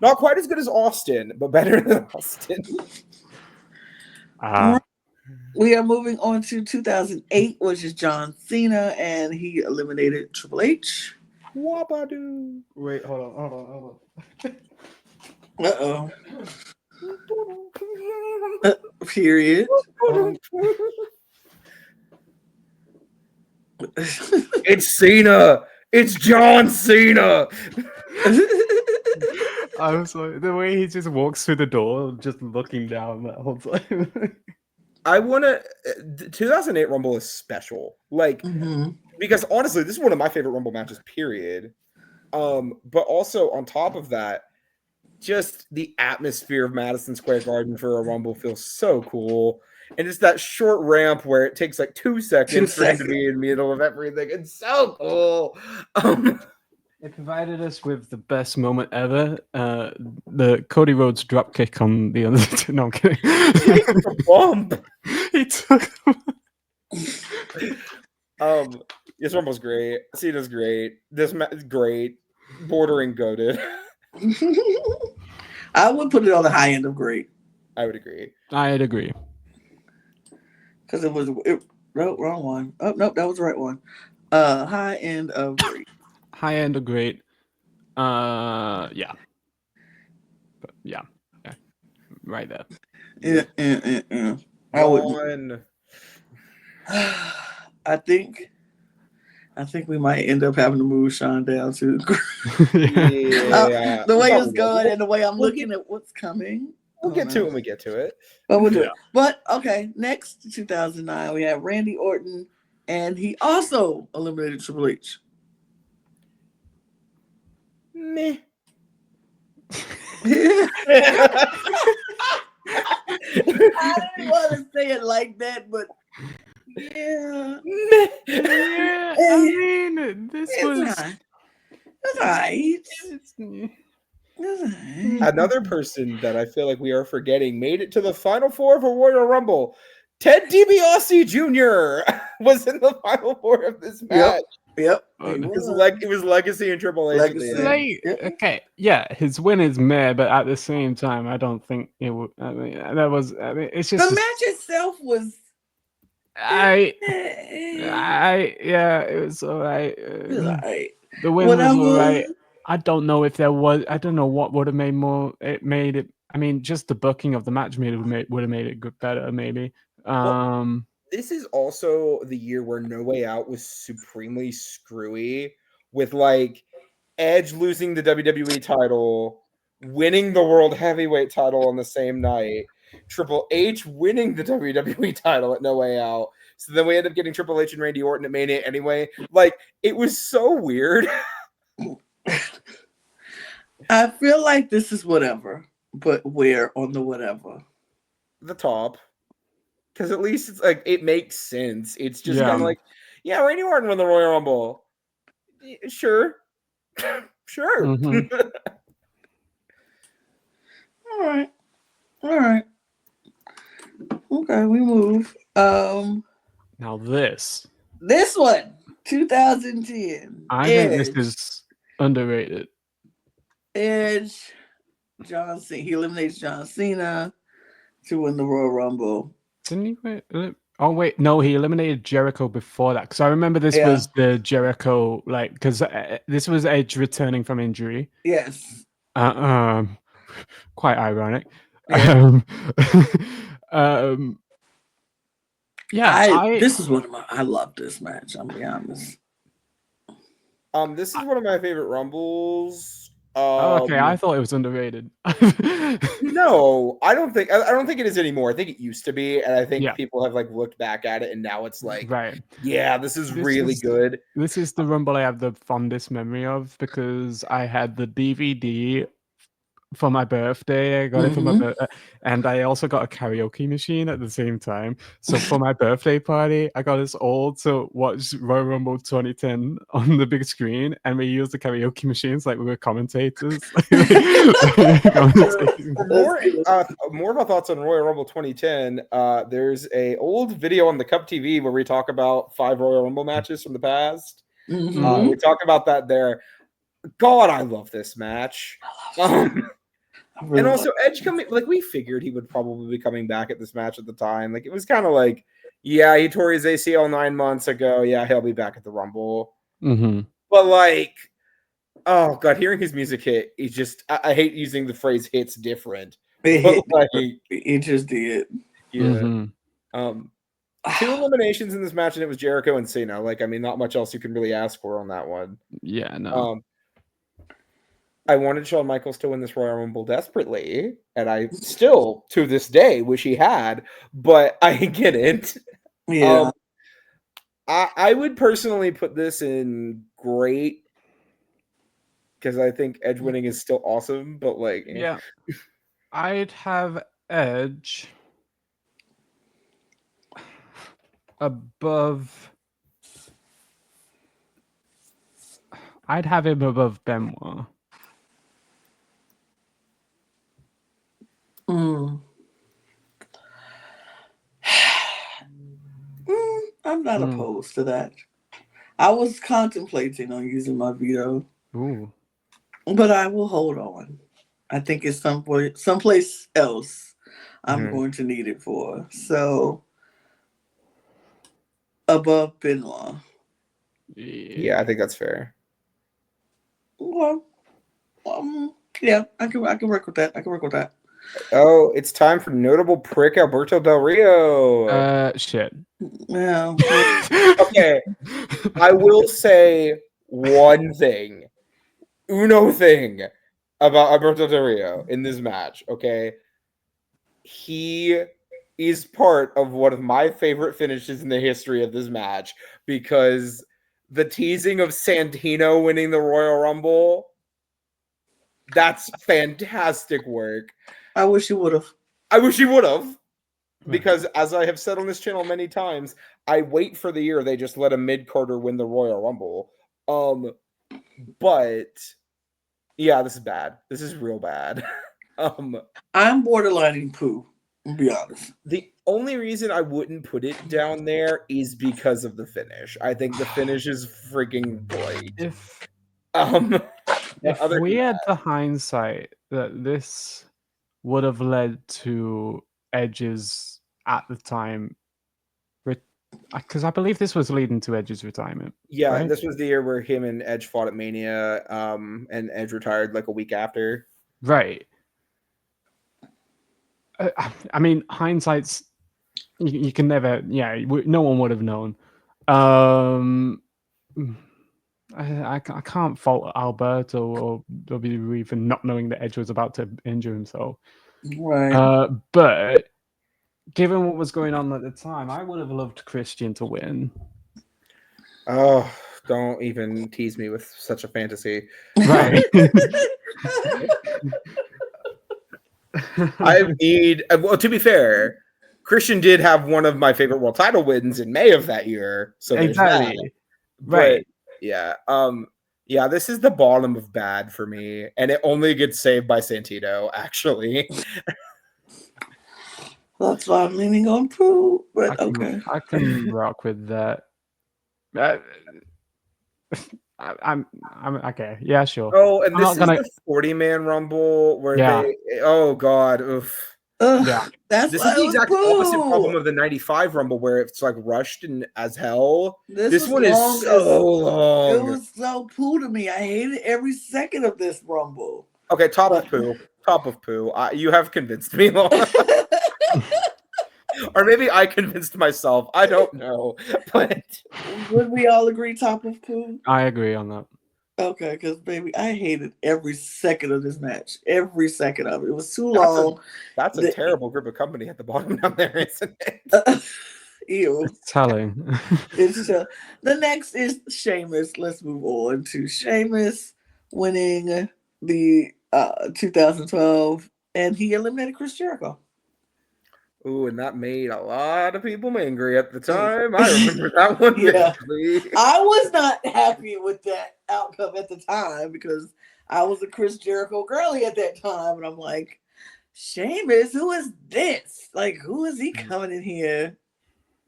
Speaker 3: Not quite as good as Austin, but better than Austin.
Speaker 1: We are moving on to 2008, which is John Cena, and he eliminated Triple H.
Speaker 3: Wabadoo.
Speaker 2: Wait, hold on.
Speaker 1: Uh-oh. Period.
Speaker 3: It's Cena. It's John Cena.
Speaker 2: I was like, the way he just walks through the door, just looking down that whole time.
Speaker 3: I want to. The 2008 Rumble is special, like because honestly, this is one of my favorite Rumble matches. Period. But also on top of that, just the atmosphere of Madison Square Garden for a Rumble feels so cool. And it's that short ramp where it takes like 2 seconds for him to be in the middle of everything. It's so cool.
Speaker 2: It provided us with the best moment ever. The Cody Rhodes dropkick on the other. No, I'm kidding.
Speaker 3: He took a bump.
Speaker 2: He took.
Speaker 3: This Rumble's great. Cena's great. This match is great. Bordering goated.
Speaker 1: I would put it on the high end of great.
Speaker 3: I would agree.
Speaker 2: I'd agree.
Speaker 1: Because wrong one. Oh nope, that was the right one. High end of great.
Speaker 2: High end of great. Yeah. But yeah. Right there.
Speaker 1: Yeah. I would. I think we might end up having to move Sean down to
Speaker 3: Yeah.
Speaker 1: the way it's going and the way I'm looking at what's coming.
Speaker 3: We'll get to it when we get to it.
Speaker 1: But we'll do it. But okay, next 2009 we have Randy Orton, and he also eliminated Triple H.
Speaker 3: Meh.
Speaker 1: I didn't want to say it like that, but yeah.
Speaker 2: Yeah, I mean, this was.
Speaker 1: That's right.
Speaker 3: Another person that I feel like we are forgetting made it to the Final Four of a Royal Rumble. Ted DiBiase Jr. was in the Final Four of this match.
Speaker 1: Yep.
Speaker 3: It was Legacy and Triple H.
Speaker 2: Okay, yeah, his win is meh, but at the same time, I don't think it would. I mean, it's just
Speaker 1: the match itself was.
Speaker 2: Yeah, it was alright.
Speaker 1: It was alright.
Speaker 2: The win was alright. I don't know if there was. I don't know what would have made more. It made it. I mean, just the booking of the match would have made it good, better, maybe.
Speaker 3: This is also the year where No Way Out was supremely screwy, with like Edge losing the WWE title, winning the World Heavyweight title on the same night, Triple H winning the WWE title at No Way Out. So then we end up getting Triple H and Randy Orton at Mania anyway. Like, it was so weird.
Speaker 1: I feel like this is whatever, but where on the whatever?
Speaker 3: The top. Because at least it's like, it makes sense. It's just kind of like, yeah, Randy Orton won the Royal Rumble. Sure. Sure.
Speaker 2: Mm-hmm.
Speaker 1: All right. Okay, we move.
Speaker 2: Now this
Speaker 1: one, 2010.
Speaker 2: I think this is underrated.
Speaker 1: Edge, John Cena. He eliminates John Cena to win the Royal Rumble.
Speaker 2: Didn't he win? Oh wait, no, he eliminated Jericho before that. Because I remember this was the Jericho, like, because this was Edge returning from injury.
Speaker 1: Yes.
Speaker 2: Quite ironic.
Speaker 1: Yeah. This is one of my. I love this match. I'm gonna be honest.
Speaker 3: This is one of my favorite Rumbles.
Speaker 2: Okay, I thought it was underrated.
Speaker 3: No, I don't think it is anymore. I think it used to be, and I think people have like looked back at it, and now it's like, yeah, this is really good.
Speaker 2: This is the Rumble I have the fondest memory of because I had the DVD for my birthday. I got it for my birthday, and I also got a karaoke machine at the same time. So for my birthday party, I got us all to watch Royal Rumble 2010 on the big screen, and we used the karaoke machines like we were commentators.
Speaker 3: More of our thoughts on Royal Rumble 2010. There's a old video on the Cup TV where we talk about 5 Royal Rumble matches from the past. We talk about that there. God, I love this match. And also Edge coming, like, we figured he would probably be coming back at this match at the time. Like, it was kind of like, yeah, he tore his ACL 9 months ago. Yeah, he'll be back at the Rumble. But like, oh god, hearing his music hit, he just, I hate using the phrase "hits different." But like,
Speaker 1: it just did.
Speaker 3: Yeah. 2 eliminations in this match, and it was Jericho and Cena. Like, I mean, not much else you can really ask for on that one.
Speaker 2: Yeah, no.
Speaker 3: I wanted Shawn Michaels to win this Royal Rumble desperately, and I still, to this day, wish he had, but I get it.
Speaker 1: Yeah.
Speaker 3: I would personally put this in great, because I think Edge winning is still awesome, but like,
Speaker 2: Yeah. I'd have Edge above. I'd have him above Benoit.
Speaker 1: I'm not opposed to that. I was contemplating on using my veto,
Speaker 2: Ooh.
Speaker 1: but I will hold on. I think it's someplace else I'm
Speaker 3: Mhm.
Speaker 1: going to need it for. So above Benoit.
Speaker 3: Yeah, I think that's fair.
Speaker 1: Well, yeah, I can work with that. I can work with that.
Speaker 3: Oh, it's time for notable prick Alberto Del Rio.
Speaker 2: Shit.
Speaker 1: Yeah.
Speaker 3: Okay, I will say one thing, uno thing about Alberto Del Rio in this match. Okay, he is part of one of my favorite finishes in the history of this match, because the teasing of Santino winning the Royal Rumble, that's fantastic work.
Speaker 1: I wish you would have.
Speaker 3: I wish he would have, because as I have said on this channel many times, I wait for the year they just let a mid-carder win the Royal Rumble. But yeah, this is bad. This is real bad.
Speaker 1: I'm borderlining poo, to be honest.
Speaker 3: The only reason I wouldn't put it down there is because of the finish. I think the finish is freaking great.
Speaker 2: If
Speaker 3: Other
Speaker 2: we
Speaker 3: than
Speaker 2: had the hindsight that this would have led to Edge's at the time, because I believe this was leading to Edge's retirement.
Speaker 3: yeah,
Speaker 2: right?
Speaker 3: this was the year where him and Edge fought at Mania, and Edge retired like a week after.
Speaker 2: Right. I mean, hindsight's you can never. Yeah, no one would have known. I can't fault Alberto or WWE for not knowing that Edge was about to injure himself.
Speaker 1: Right.
Speaker 2: But given what was going on at the time, I would have loved Christian to win.
Speaker 3: Oh, don't even tease me with such a fantasy.
Speaker 2: Right.
Speaker 3: Well, to be fair, Christian did have one of my favorite world title wins in May of that year. So there's
Speaker 2: exactly.
Speaker 3: that.
Speaker 2: Right.
Speaker 3: But yeah, this is the bottom of bad for me, and it only gets saved by Santino, actually.
Speaker 1: That's why I'm leaning on poo, but okay.
Speaker 2: I can rock with that. I'm okay. Yeah, sure.
Speaker 3: Oh, and
Speaker 2: I'm
Speaker 3: this is
Speaker 2: not gonna-
Speaker 3: the 40-man Rumble where
Speaker 2: Yeah.
Speaker 3: oh god, oof.
Speaker 2: Yeah.
Speaker 1: That's
Speaker 3: This
Speaker 1: why
Speaker 3: is the
Speaker 1: it was
Speaker 3: exact
Speaker 1: poo.
Speaker 3: opposite problem of the 95 Rumble, where it's like rushed and as hell. This
Speaker 1: was
Speaker 3: one is
Speaker 1: long
Speaker 3: so long.
Speaker 1: It was so poo to me. I hated every second of this Rumble.
Speaker 3: Okay, top of poo. You have convinced me, Lana. Or maybe I convinced myself. I don't know. But
Speaker 1: would we all agree top of poo?
Speaker 2: I agree on that.
Speaker 1: Okay, because baby, I hated every second of this match. Every second of it. It was too long.
Speaker 3: That's a terrible group of company at the bottom down there, isn't it?
Speaker 1: Ew.
Speaker 2: It's telling.
Speaker 1: The next is Sheamus. Let's move on to Sheamus winning the 2012, and he eliminated Chris Jericho.
Speaker 3: Ooh, and that made a lot of people angry at the time. I remember that one vividly.
Speaker 1: I was not happy with that outcome at the time because I was a Chris Jericho girly at that time, and I'm like, Sheamus, who is this? Like, who is he coming in here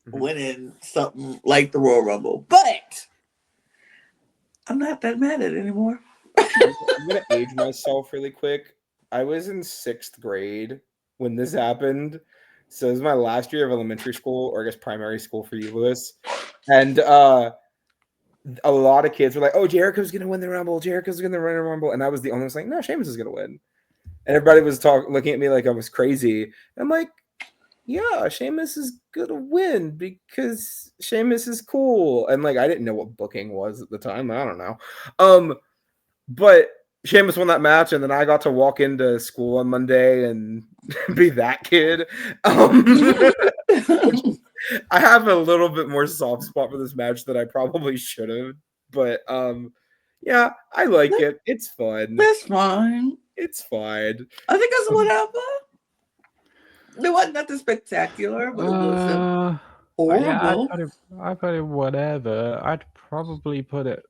Speaker 1: winning something like the Royal Rumble? But I'm not that mad at it anymore.
Speaker 3: I'm gonna age myself really quick. I was in 6th grade when this happened. So it was my last year of elementary school, or I guess primary school for you, Lewis. And a lot of kids were like, "Oh, Jericho's gonna win the Rumble. Jericho's gonna win the Rumble," and I was the only one saying, "No, Sheamus is gonna win." And everybody was looking at me like I was crazy. And I'm like, "Yeah, Sheamus is gonna win because Sheamus is cool." And like, I didn't know what booking was at the time. I don't know. But Sheamus won that match, and then I got to walk into school on Monday and be that kid. I have a little bit more soft spot for this match than I probably should have, but yeah, I like it. It's fun.
Speaker 1: That's fine.
Speaker 3: It's fine.
Speaker 1: I think it's whatever. It wasn't nothing spectacular, but it wasn't horrible.
Speaker 2: I put it whatever. I'd probably put it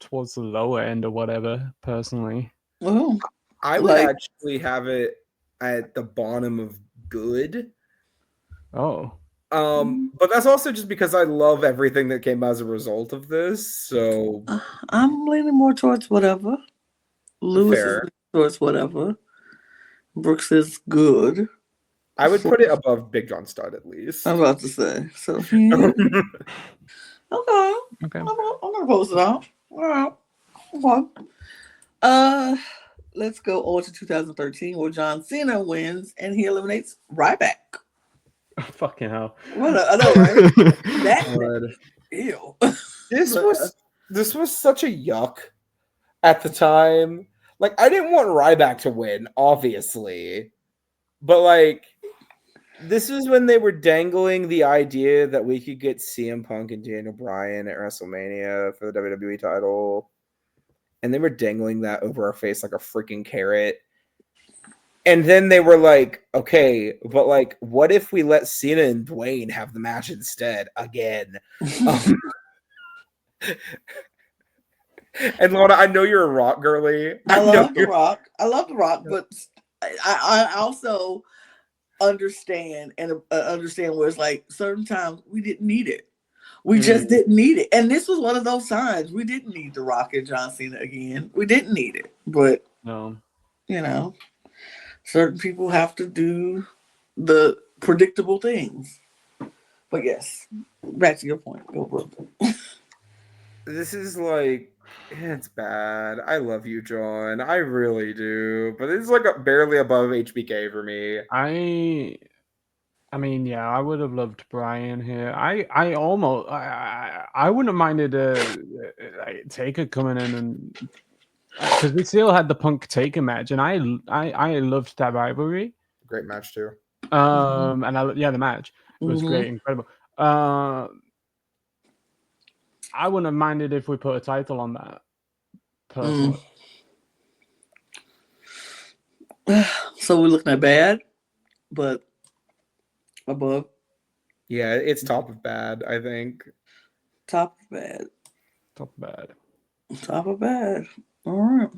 Speaker 2: towards the lower end or whatever, personally.
Speaker 1: Oh,
Speaker 3: I would actually have it at the bottom of good.
Speaker 2: Oh.
Speaker 3: But that's also just because I love everything that came as a result of this. So
Speaker 1: I'm leaning more towards whatever. Lewis is leaning towards whatever. Brooks is good.
Speaker 3: I would put it above Big John Studd at least.
Speaker 1: I'm about to say. So yeah. Okay.
Speaker 2: Okay.
Speaker 1: I'm gonna post it out. All right. Okay. Let's go on to 2013 where John Cena wins and he eliminates Ryback.
Speaker 2: Fucking hell.
Speaker 1: What I know, right? That ew.
Speaker 3: This was such a yuck at the time. Like, I didn't want Ryback to win, obviously. But like, this was when they were dangling the idea that we could get CM Punk and Daniel Bryan at WrestleMania for the WWE title. And they were dangling that over our face like a freaking carrot. And then they were like, okay, but like, what if we let Cena and Dwayne have the match instead again? And Lana, I know you're a Rock girly.
Speaker 1: I love The Rock, but I also understand where it's like certain times we didn't need it. We just didn't need it. And this was one of those times we didn't need The Rock and John Cena again. We didn't need it. But, you know, certain people have to do the predictable things. But yes, back to your point. Go, Brook.
Speaker 3: This is like, it's bad. I love you, John. I really do. But it's like barely above HBK for me.
Speaker 2: I mean, yeah, I would have loved Brian here. I almost, I wouldn't have minded Taker coming in and because we still had the Punk Taker match, and I loved that rivalry.
Speaker 3: Great match too.
Speaker 2: And the match was great, incredible. I wouldn't have minded if we put a title on that. Personally.
Speaker 1: So we're looking at bad, but above.
Speaker 3: Yeah, it's top of bad, I think.
Speaker 1: Top of bad.
Speaker 2: Top of bad.
Speaker 1: Top of bad. All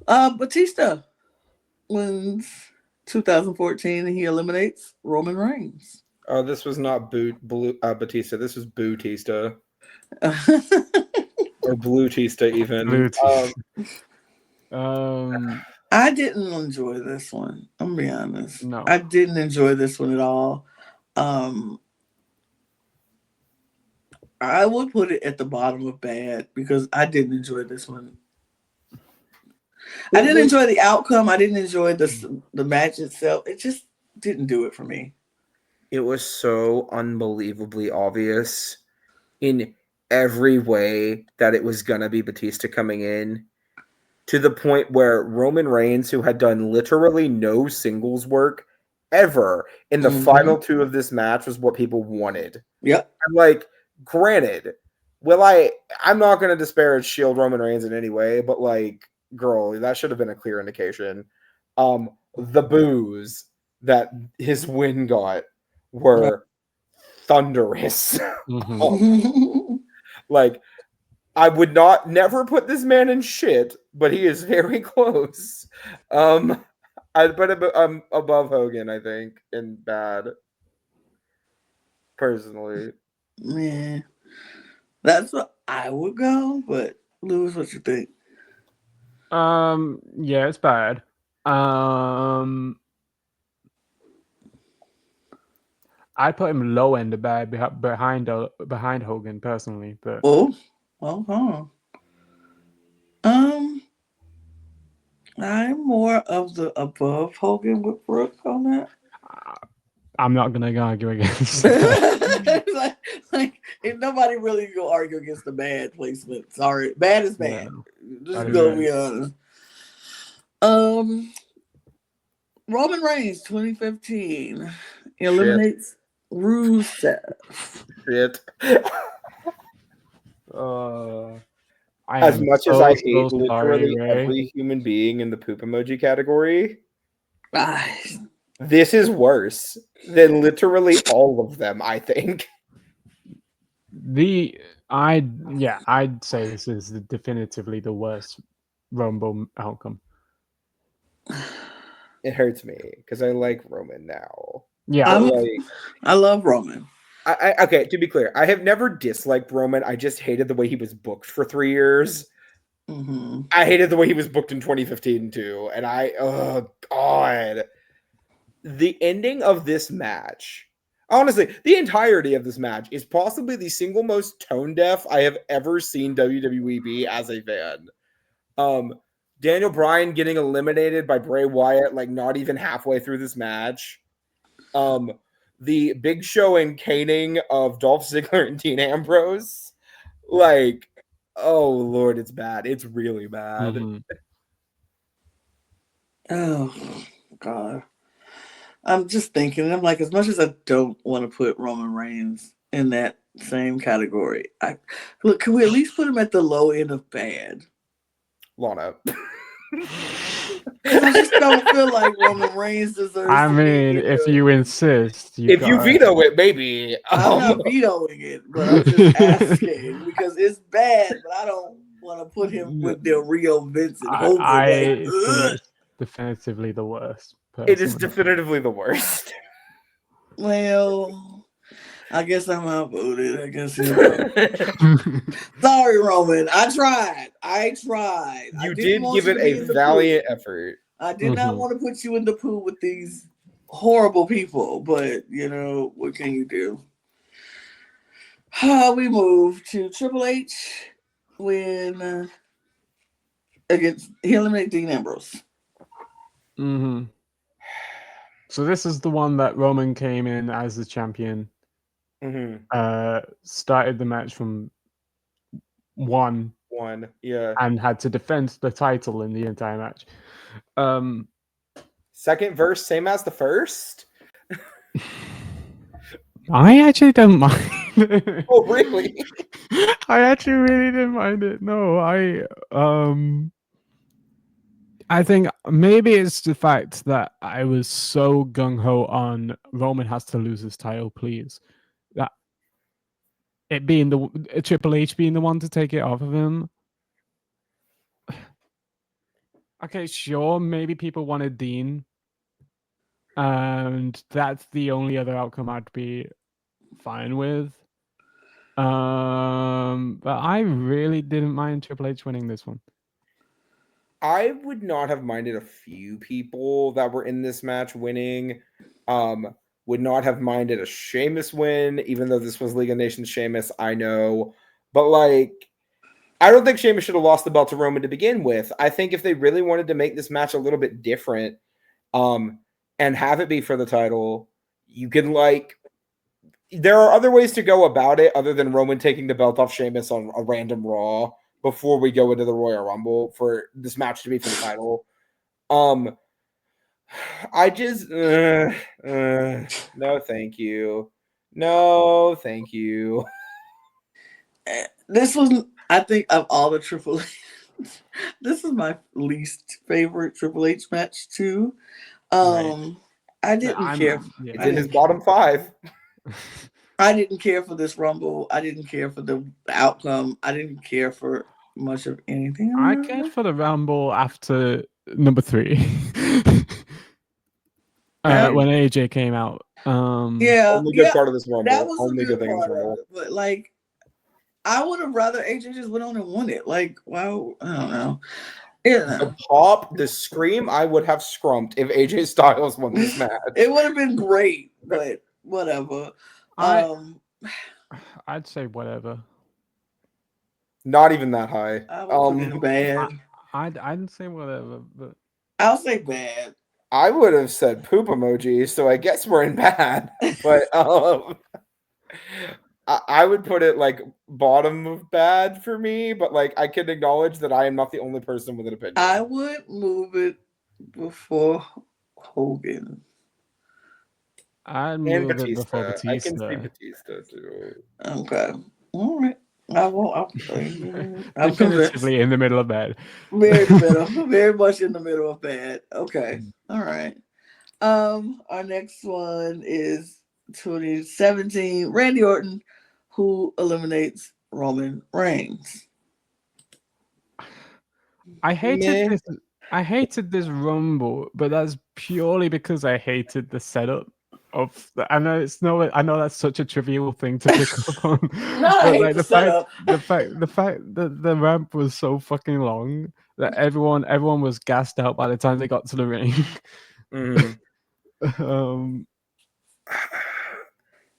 Speaker 1: right. Batista wins 2014 and he eliminates Roman Reigns.
Speaker 3: Oh, this was not Batista. This was Bootista. Or Bluetista even.
Speaker 1: I didn't enjoy this one. I'm gonna be honest.
Speaker 2: No.
Speaker 1: I didn't enjoy this one at all. I would put it at the bottom of bad because I didn't enjoy this one. I didn't enjoy the outcome. I didn't enjoy the match itself. It just didn't do it for me.
Speaker 3: It was so unbelievably obvious in every way that it was gonna be Batista coming in, to the point where Roman Reigns, who had done literally no singles work ever in the final two of this match, was what people wanted.
Speaker 1: Yep.
Speaker 3: I'm like, granted, I'm not going to disparage Shield Roman Reigns in any way, but like, girl, that should have been a clear indication. The boos that his win got were thunderous. Like, I would never put this man in shit, but he is very close. I'd put him above Hogan, I think, in bad. Personally.
Speaker 1: Yeah. That's what I would go, but Lewis, what you think?
Speaker 2: Yeah, it's bad. I'd put him low end of bad behind Hogan personally, but
Speaker 1: I'm more of the above Hogan with Brook on that.
Speaker 2: I'm not gonna argue against.
Speaker 1: like If nobody really go argue against the bad placement. Sorry, bad is bad. Just
Speaker 2: That
Speaker 1: gonna
Speaker 2: is
Speaker 1: be honest. Um, Roman Reigns 2015 eliminates Rusev.
Speaker 3: Shit.
Speaker 2: I
Speaker 3: As
Speaker 2: am
Speaker 3: much as
Speaker 2: so
Speaker 3: I
Speaker 2: so
Speaker 3: hate
Speaker 2: sorry,
Speaker 3: literally
Speaker 2: Ray.
Speaker 3: every human being in the poop emoji category,
Speaker 1: Ah,
Speaker 3: this is worse than literally all of them, I think.
Speaker 2: I'd say this is definitively the worst Rumble outcome.
Speaker 3: It hurts me because I like Roman now.
Speaker 2: Yeah,
Speaker 1: I love Roman.
Speaker 3: Okay, to be clear, I have never disliked Roman. I just hated the way he was booked for 3 years.
Speaker 1: Mm-hmm.
Speaker 3: I hated the way he was booked in 2015 too. And oh God. The ending of this match, honestly, the entirety of this match is possibly the single most tone deaf I have ever seen WWE be as a fan. Daniel Bryan getting eliminated by Bray Wyatt, like not even halfway through this match. The Big Show and caning of Dolph Ziggler and Dean Ambrose. Like, oh Lord, it's bad. It's really bad.
Speaker 2: mm-hmm.
Speaker 1: Oh God. I'm just thinking, I'm like, as much as I don't want to put Roman Reigns in that same category, can we at least put him at the low end of bad?
Speaker 3: Lana.
Speaker 1: Because I just don't feel like Roman Reigns deserves
Speaker 2: I
Speaker 1: to
Speaker 2: mean,
Speaker 1: be in
Speaker 2: if
Speaker 1: the...
Speaker 2: you insist,
Speaker 3: If you veto it, maybe.
Speaker 1: I'm not vetoing it, but I'm just asking because it's bad, but I don't want to put him with Del Rio, Vince, and Hogan.
Speaker 2: I think it's definitively the worst.
Speaker 3: It is
Speaker 2: personally.
Speaker 3: definitively the worst.
Speaker 1: Well, I guess I'm outvoted. I guess sorry, Roman. I tried.
Speaker 3: You did give it a valiant effort.
Speaker 1: I did not want to put you in the pool with these horrible people, but you know, what can you do? We move to Triple H when he eliminated Dean Ambrose.
Speaker 2: Mm-hmm. So this is the one that Roman came in as the champion.
Speaker 3: Mm-hmm.
Speaker 2: Started the match from 1,
Speaker 3: yeah,
Speaker 2: and had to defend the title in the entire match.
Speaker 3: Second verse, same as the first.
Speaker 2: I actually don't mind.
Speaker 3: Oh, really?
Speaker 2: I actually really didn't mind it. No, I think maybe it's the fact that I was so gung-ho on Roman has to lose his title, please. That it being Triple H being the one to take it off of him. Okay, sure, maybe people wanted Dean. And that's the only other outcome I'd be fine with. But I really didn't mind Triple H winning this one.
Speaker 3: I would not have minded a few people that were in this match winning. Would not have minded a Sheamus win, even though this was League of Nations Sheamus, I know. But like, I don't think Sheamus should have lost the belt to Roman to begin with. I think if they really wanted to make this match a little bit different, and have it be for the title, you can there are other ways to go about it other than Roman taking the belt off Sheamus on a random Raw before we go into the Royal Rumble for this match to be for the title. I just no thank you. No thank you.
Speaker 1: This was, I think, of all the Triple H, this is my least favorite Triple H match too.
Speaker 2: Right.
Speaker 1: I didn't care.
Speaker 3: It's in his bottom 5.
Speaker 1: I didn't care for this Rumble. I didn't care for the outcome. I didn't care for much of anything.
Speaker 2: I cared for the Rumble after number 3. When AJ came out.
Speaker 3: Only good part of this Rumble.
Speaker 1: That was
Speaker 3: only
Speaker 1: a good
Speaker 3: thing
Speaker 1: part
Speaker 3: in this Rumble.
Speaker 1: of it. But like, I would have rather AJ just went on and won it. Like, wow, I don't know. Yeah.
Speaker 3: The pop, the scream, I would have scrumped if AJ Styles won this match.
Speaker 1: It would have been great, but whatever.
Speaker 2: I'd say whatever.
Speaker 3: Not even that high.
Speaker 1: I would have been bad.
Speaker 2: I'd say whatever, but
Speaker 1: I'll say bad.
Speaker 3: I would have said poop emoji, so I guess we're in bad. But I would put it like bottom of bad for me, but like I can acknowledge that I am not the only person with an opinion.
Speaker 1: I would move it before Hogan.
Speaker 2: I'd
Speaker 3: And
Speaker 2: move it before
Speaker 3: Batista. I can see
Speaker 2: Batista.
Speaker 3: Batista too.
Speaker 1: Okay. All right. I won't. I'm convinced.
Speaker 2: Definitively in the middle of bed.
Speaker 1: Very in the middle. Very much in the middle of bad. Okay. All right. Our next one is 2017 Randy Orton, who eliminates Roman Reigns.
Speaker 2: I hated this Rumble, but that's purely because I hated the setup of I know that's such a trivial thing to pick up on.
Speaker 1: I hate
Speaker 2: like
Speaker 1: the setup.
Speaker 2: the fact that the ramp was so fucking long that everyone was gassed out by the time they got to the ring.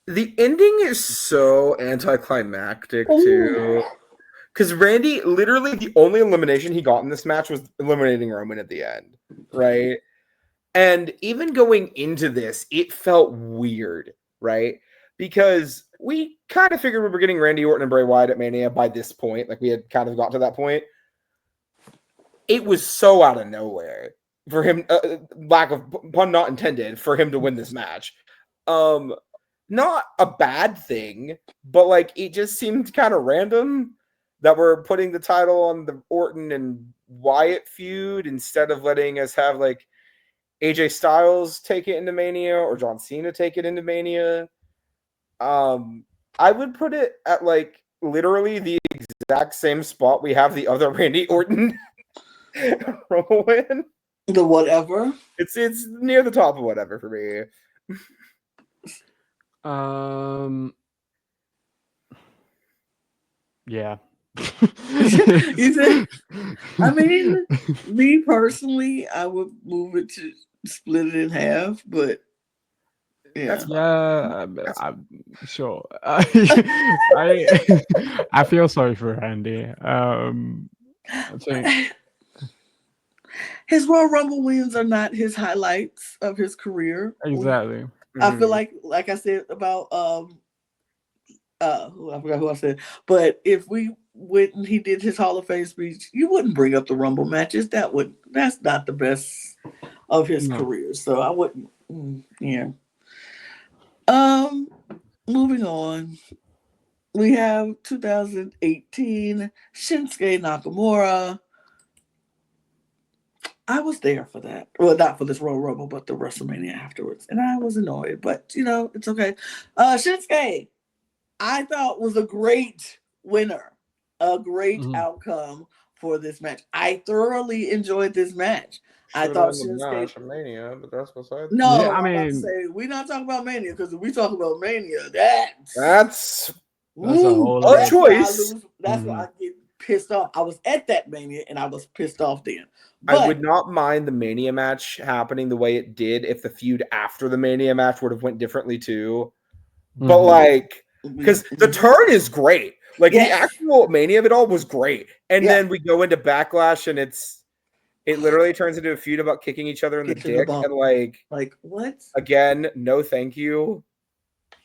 Speaker 3: The ending is so anticlimactic too. Because Randy, literally the only elimination he got in this match was eliminating Roman at the end, right? And even going into this, it felt weird, right? Because we kind of figured we were getting Randy Orton and Bray Wyatt at Mania by this point. Like we had kind of got to that point. It was so out of nowhere for him, lack of pun not intended, for him to win this match. Not a bad thing, but like it just seemed kind of random that we're putting the title on the Orton and Wyatt feud instead of letting us have like AJ Styles take it into Mania or John Cena take it into Mania. I would put it at like literally the exact same spot we have the other Randy Orton Rumble win.
Speaker 1: The whatever.
Speaker 3: It's near the top of whatever for me.
Speaker 2: Yeah.
Speaker 1: You said, I mean, me personally, I would move it to split it in half, but yeah.
Speaker 2: I'm sure. I feel sorry for Randy. I think
Speaker 1: his Royal Rumble wins are not his highlights of his career.
Speaker 2: exactly.
Speaker 1: I feel like I said about I forgot who I said, but if we went and he did his Hall of Fame speech, you wouldn't bring up the Rumble matches. That's not the best of his career. So I wouldn't. Yeah. Moving on, we have 2018 Shinsuke Nakamura. I was there for that. Well, not for this Royal Rumble, but the WrestleMania afterwards. And I was annoyed, but it's okay. Shinsuke, I thought was a great winner, a great outcome for this match. I thoroughly enjoyed this match. I thought Shinsuke
Speaker 3: Mania, but that's beside.
Speaker 1: No,
Speaker 2: yeah,
Speaker 1: I'm about to say we're not talking about Mania because if we talk about Mania, that's
Speaker 2: a whole
Speaker 3: other choice.
Speaker 1: That's why I get pissed off. I was at that Mania and I was pissed off then. But
Speaker 3: I would not mind the Mania match happening the way it did if the feud after the Mania match would have went differently too. But like, because the turn is great. Like the actual Mania of it all was great. And then we go into Backlash and it literally turns into a feud about kicking each other in the dick. And
Speaker 1: like what?
Speaker 3: Again, no thank you.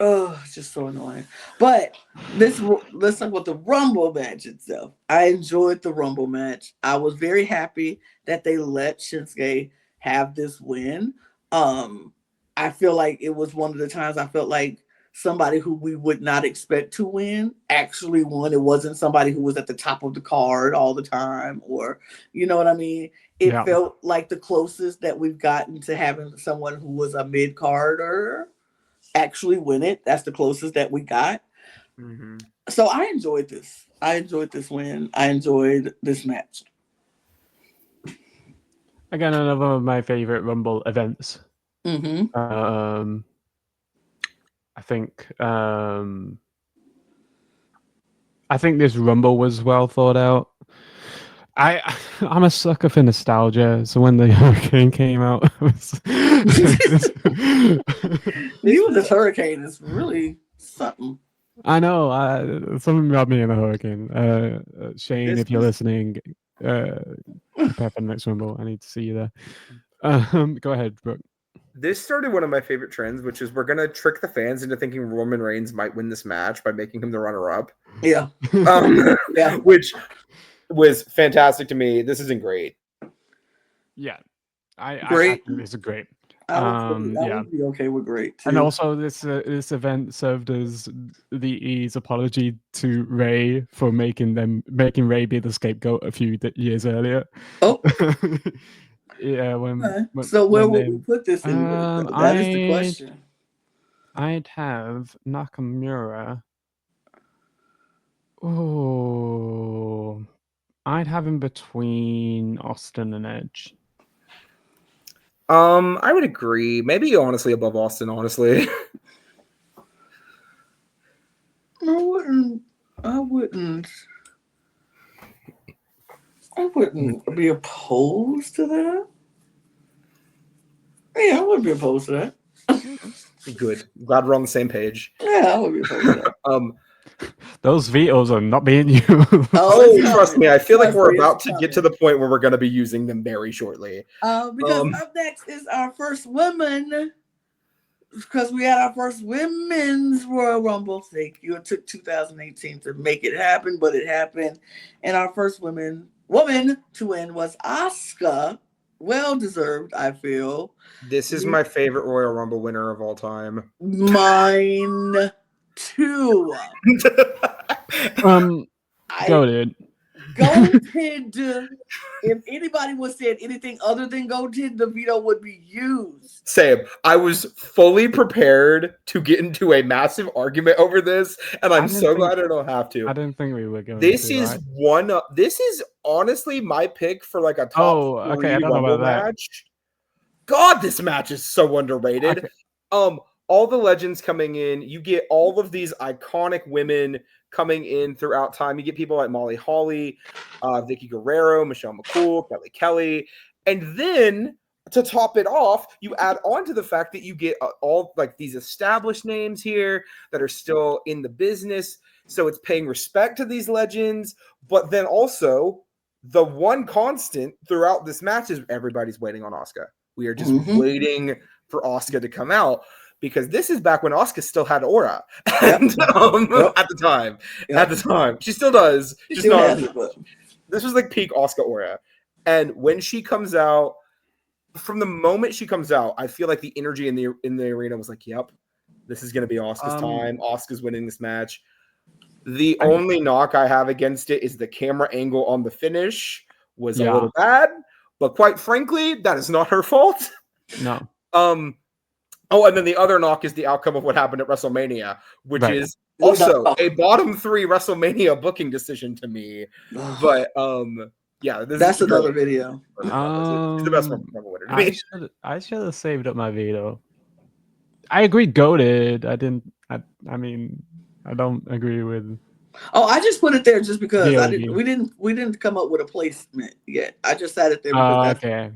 Speaker 1: Oh, it's just so annoying. But let's talk about the Rumble match itself. I enjoyed the Rumble match. I was very happy that they let Shinsuke have this win. I feel like it was one of the times I felt like somebody who we would not expect to win actually won. It wasn't somebody who was at the top of the card all the time, or you know what I mean? It felt like the closest that we've gotten to having someone who was a mid-carder actually win it. That's the closest that we got. So I enjoyed this. I enjoyed this win. I enjoyed this match.
Speaker 2: Again, another of my favorite Rumble events. I think this Rumble was well thought out. I'm a sucker for nostalgia, so when the Hurricane came out,
Speaker 1: even this Hurricane is really something.
Speaker 2: I know. Something about me in a Hurricane. Shane, if you're listening, prepare for the next Rumble. I need to see you there. Go ahead, Brook.
Speaker 3: This started one of my favorite trends, which is we're going to trick the fans into thinking Roman Reigns might win this match by making him the runner-up.
Speaker 1: Yeah.
Speaker 3: Yeah. Which was fantastic to me. This isn't great.
Speaker 2: Yeah. I
Speaker 1: Great.
Speaker 2: think this is great.
Speaker 1: I would be okay with great too.
Speaker 2: And also, this event served as the E's apology to Ray for making Ray be the scapegoat a few years earlier.
Speaker 1: Oh,
Speaker 2: yeah.
Speaker 1: So where would we put this in? That is the question.
Speaker 2: I'd have Nakamura. Oh, I'd have him between Austin and Edge.
Speaker 3: I would agree. Maybe honestly above Austin, honestly.
Speaker 1: I wouldn't be opposed to that. Yeah, I wouldn't be opposed to that.
Speaker 3: Good. Glad we're on the same page.
Speaker 1: Yeah, I would be opposed to that.
Speaker 2: Those vetoes are not being used.
Speaker 3: Oh, trust me. I feel like we're about to get to the point where we're going to be using them very shortly.
Speaker 1: Because up next is our first women. Because we had our first women's Royal Rumble. Thank you. It took 2018 to make it happen, but it happened. And our first woman to win was Asuka. Well deserved, I feel.
Speaker 3: This is my favorite Royal Rumble winner of all time.
Speaker 1: Mine too.
Speaker 2: Goated.
Speaker 1: Goated. If anybody would said anything other than goated, the veto would be used.
Speaker 3: Same. I was fully prepared to get into a massive argument over this, and I'm so glad I don't have to.
Speaker 2: I didn't think we were going.
Speaker 3: This is honestly my pick for like a top three Rumble match. God, this match is so underrated. Okay. All the legends coming in, you get all of these iconic women coming in throughout time. You get people like Molly Holly, Vicky Guerrero, Michelle McCool, Kelly. And then to top it off, you add on to the fact that you get all like these established names here that are still in the business. So it's paying respect to these legends. But then also the one constant throughout this match is everybody's waiting on Asuka. We are just waiting for Asuka to come out. Because this is back when Asuka still had aura, and, at the time. At the time, she still does. This was like peak Asuka aura, and when she comes out, from the moment she comes out, I feel like the energy in the arena was like, "Yep, this is going to be Asuka's time. Asuka's winning this match." The only knock I have against it is the camera angle on the finish was a little bad, but quite frankly, that is not her fault.
Speaker 2: No.
Speaker 3: Oh, and then the other knock is the outcome of what happened at WrestleMania, which is also a bottom 3 WrestleMania booking decision to me. But that's
Speaker 1: another video.
Speaker 3: It's the best Rumble winner to me.
Speaker 2: I should have saved up my veto. I agree, goated. I mean, I don't agree with.
Speaker 1: Oh, I just put it there just because we didn't come up with a placement yet. I just had it there because
Speaker 2: okay.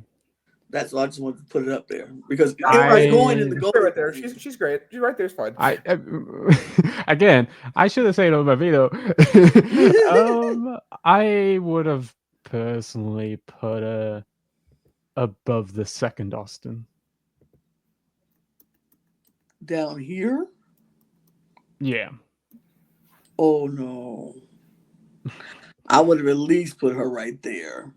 Speaker 1: That's why I just wanted to put it up there because everybody's going in the goal
Speaker 3: right there. She's great. She's right there. It's fine.
Speaker 2: Again, I should have said on my veto. I would have personally put her above the second Austin.
Speaker 1: Down here?
Speaker 2: Yeah.
Speaker 1: Oh no. I would have at least put her right there.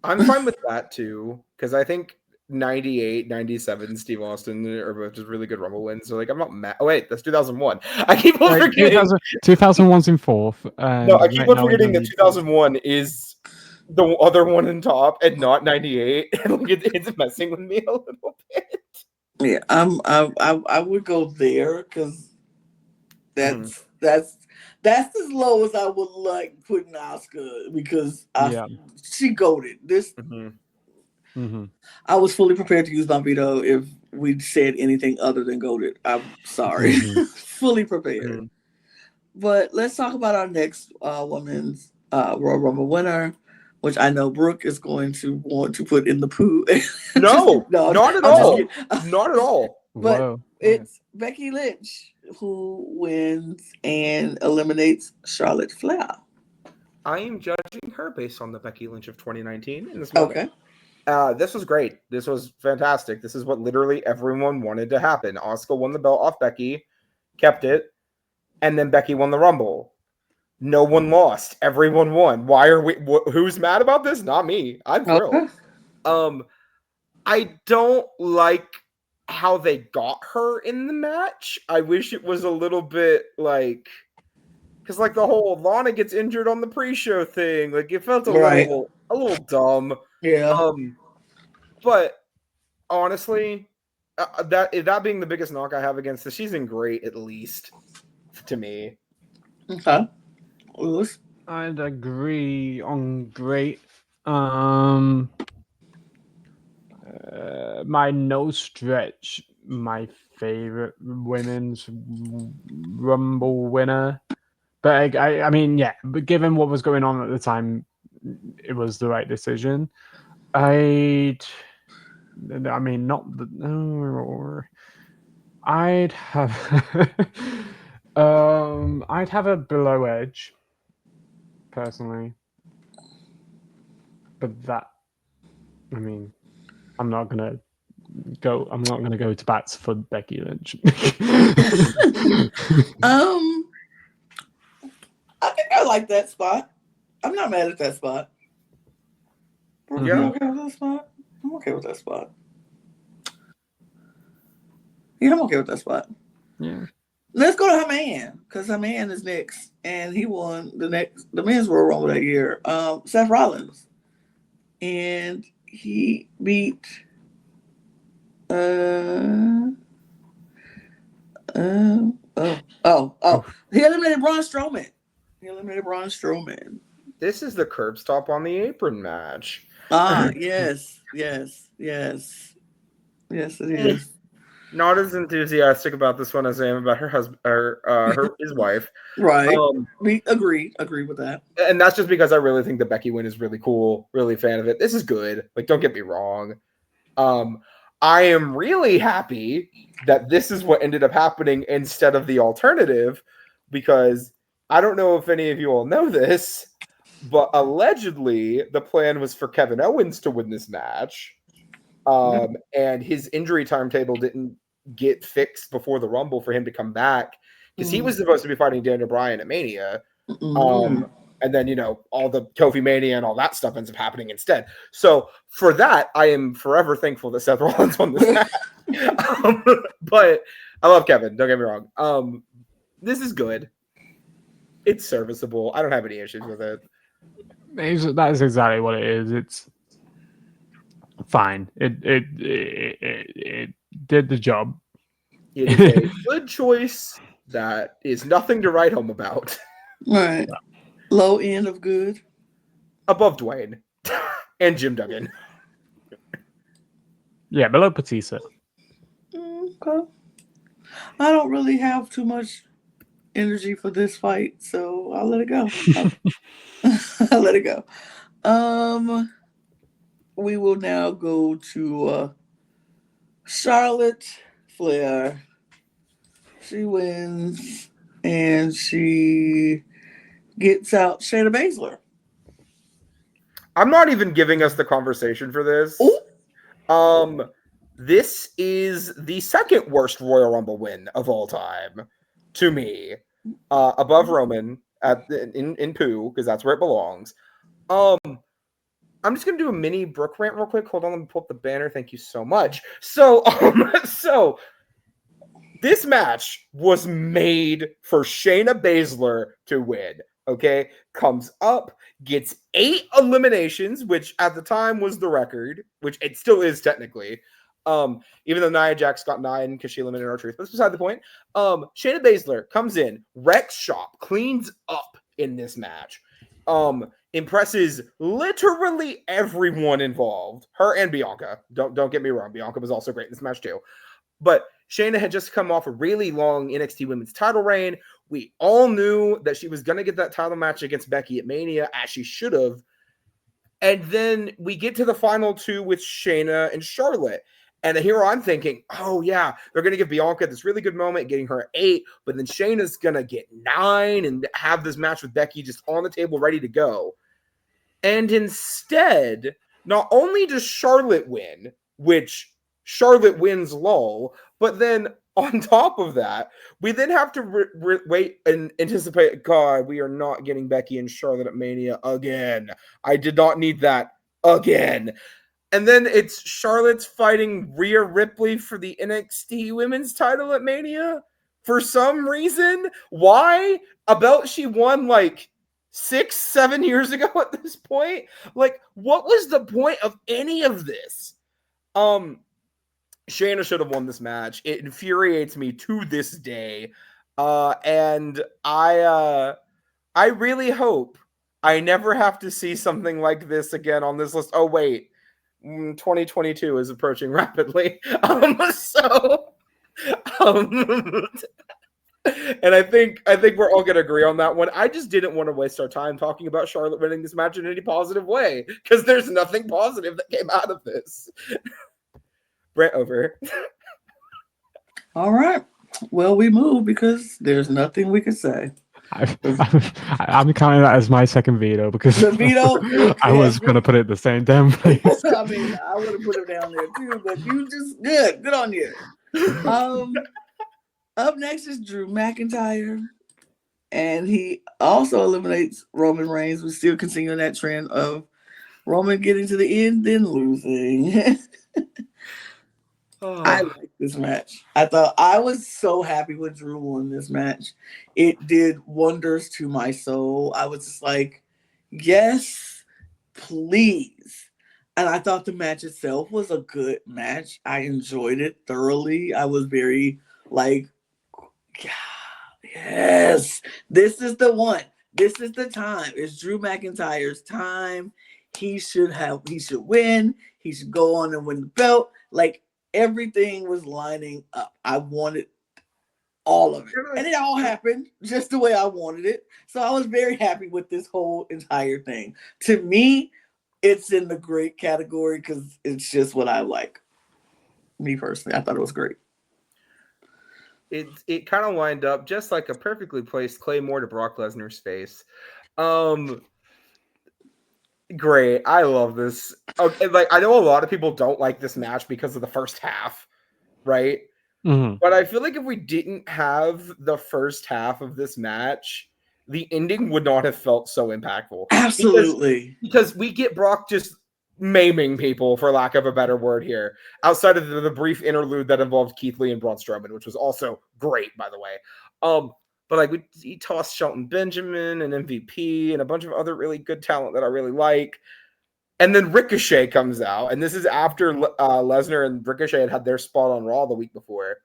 Speaker 3: I'm fine with that too, because I think 98, 97, Steve Austin are both just really good Rumble wins. So like, I'm not mad. Oh wait, that's 2001. I keep on forgetting.
Speaker 2: 2001's in fourth.
Speaker 3: No, I keep on forgetting that 2001 is the other one in top and not 98. And like it's messing with me a little bit.
Speaker 1: Yeah, I would go there because that's as low as I would like putting Asuka because she goated this. I was fully prepared to use my veto if we said anything other than goated. I'm sorry, fully prepared. But let's talk about our next women's Royal Rumble winner, which I know Brook is going to want to put in the poo.
Speaker 3: No, not at all. Not at all.
Speaker 1: But it's Becky Lynch who wins and eliminates Charlotte Flair.
Speaker 3: I am judging her based on the Becky Lynch of 2019 in this moment.
Speaker 1: Okay.
Speaker 3: This was great. This was fantastic. This is what literally everyone wanted to happen. Asuka won the belt off Becky, kept it, and then Becky won the Rumble. No one lost. Everyone won. Why are we? Who's mad about this? Not me. I'm thrilled.
Speaker 1: Okay.
Speaker 3: I don't like how they got her in the match. I wish it was a little bit like, because like the whole Lana gets injured on the pre-show thing, like it felt a little dumb.
Speaker 1: Yeah.
Speaker 3: But honestly, that being the biggest knock I have against this, she's in great, at least to me.
Speaker 1: Okay. Lewis?
Speaker 2: I'd agree on great. My no stretch, my favorite women's Rumble winner. But I mean, yeah. But given what was going on at the time, it was the right decision. I'd have I'd have a below Edge personally, but that, I mean, I'm not gonna go to bats for Becky Lynch.
Speaker 1: I think I like that spot. I'm not mad at that spot.
Speaker 3: Yeah.
Speaker 1: You okay with that spot? I'm okay with that spot. Yeah, I'm okay with that spot.
Speaker 2: Yeah.
Speaker 1: Let's go to her man, because her man is next, and he won the men's Royal Rumble that year. Seth Rollins, and he beat he eliminated Braun Strowman.
Speaker 3: This is the curb stop on the apron match.
Speaker 1: Yes, it is.
Speaker 3: Not as enthusiastic about this one as I am about her husband or his wife.
Speaker 1: Right. We agree with that.
Speaker 3: And that's just because I really think the Becky win is really cool. Really a fan of it. This is good. Like, don't get me wrong. I am really happy that this is what ended up happening instead of the alternative, because I don't know if any of you all know this, but allegedly the plan was for Kevin Owens to win this match. And his injury timetable didn't get fixed before the Rumble for him to come back, because he was supposed to be fighting Daniel Bryan at Mania. And then, all the Kofi Mania and all that stuff ends up happening instead. So for that, I am forever thankful that Seth Rollins won this match. But I love Kevin. Don't get me wrong. This is good. It's serviceable. I don't have any issues with it.
Speaker 2: That is exactly what it is. It's fine. It did the job.
Speaker 3: It is a good choice that is nothing to write home about.
Speaker 1: Right. Low end of good.
Speaker 3: Above Dwayne and Jim Duggan.
Speaker 2: Yeah, below Batista.
Speaker 1: Okay. I don't really have too much energy for this fight, so I'll let it go. I'll let it go. We will now go to Charlotte Flair. She wins, and she gets out Shayna Baszler.
Speaker 3: I'm not even giving us the conversation for this.
Speaker 1: Ooh.
Speaker 3: This is the second worst Royal Rumble win of all time to me, above Roman in Pooh, because that's where it belongs. I'm just gonna do a mini Brook rant real quick. Hold on, let me pull up the banner. Thank you so much. So this match was made for Shayna Baszler to win. Okay, comes up, gets 8 eliminations, which at the time was the record, which it still is technically. Even though Nia Jax got 9 because she eliminated R-Truth, but that's beside the point. Shayna Baszler comes in, wrecks shop, cleans up in this match. Impresses literally everyone involved, her and Bianca. Don't get me wrong, Bianca was also great in this match too. But Shayna had just come off a really long NXT Women's title reign. We all knew that she was going to get that title match against Becky at Mania, as she should have. And then we get to the final 2 with Shayna and Charlotte. And here I'm thinking, oh, yeah, they're going to give Bianca this really good moment, getting her at 8. But then Shayna's going to get 9 and have this match with Becky just on the table, ready to go. And instead, not only does Charlotte win, which Charlotte wins lol, but then on top of that, we then have to wait and anticipate, God, we are not getting Becky and Charlotte at Mania again. I did not need that again. And then it's Charlotte's fighting Rhea Ripley for the NXT Women's title at Mania for some reason. Why? A belt she won like 6-7 years ago at this point. Like, what was the point of any of this? Shayna should have won this match. It infuriates me to this day. And I really hope I never have to see something like this again on this list. Oh, wait. 2022 is approaching rapidly. And I think we're all gonna agree on that one. I just didn't want to waste our time talking about Charlotte winning this match in any positive way, because there's nothing positive that came out of this. Brent, over.
Speaker 1: All right. Well, we move because there's nothing we can say.
Speaker 2: I'm counting that as my second veto because
Speaker 1: The veto?
Speaker 2: I was going to put it in the same damn place.
Speaker 1: I mean, I would have put him down there too, but you just good on you. Up next is Drew McIntyre, and he also eliminates Roman Reigns. We're still continuing that trend of Roman getting to the end, then losing. I like this match. I was so happy when Drew won this match. It did wonders to my soul. I was just like, yes, please. And I thought the match itself was a good match. I enjoyed it thoroughly. I was very like, yes, this is the one. This is the time. It's Drew McIntyre's time. He should win. He should go on and win the belt. Like, everything was lining up. I wanted all of it. And it all happened just the way I wanted it. So I was very happy with this whole entire thing. To me, it's in the great category because it's just what I like. Me personally, I thought it was great.
Speaker 3: It kind of lined up just like a perfectly placed Claymore to Brock Lesnar's face. Great. I love this. Okay, like, I know a lot of people don't like this match because of the first half, right?
Speaker 2: Mm-hmm.
Speaker 3: But I feel like if we didn't have the first half of this match, the ending would not have felt so impactful.
Speaker 1: Absolutely.
Speaker 3: Because we get Brock just maiming people, for lack of a better word here, outside of the brief interlude that involved Keith Lee and Braun Strowman, which was also great, by the way. But like, he tossed Shelton Benjamin and MVP and a bunch of other really good talent that I really like. And then Ricochet comes out, and this is after Lesnar and Ricochet had their spot on Raw the week before.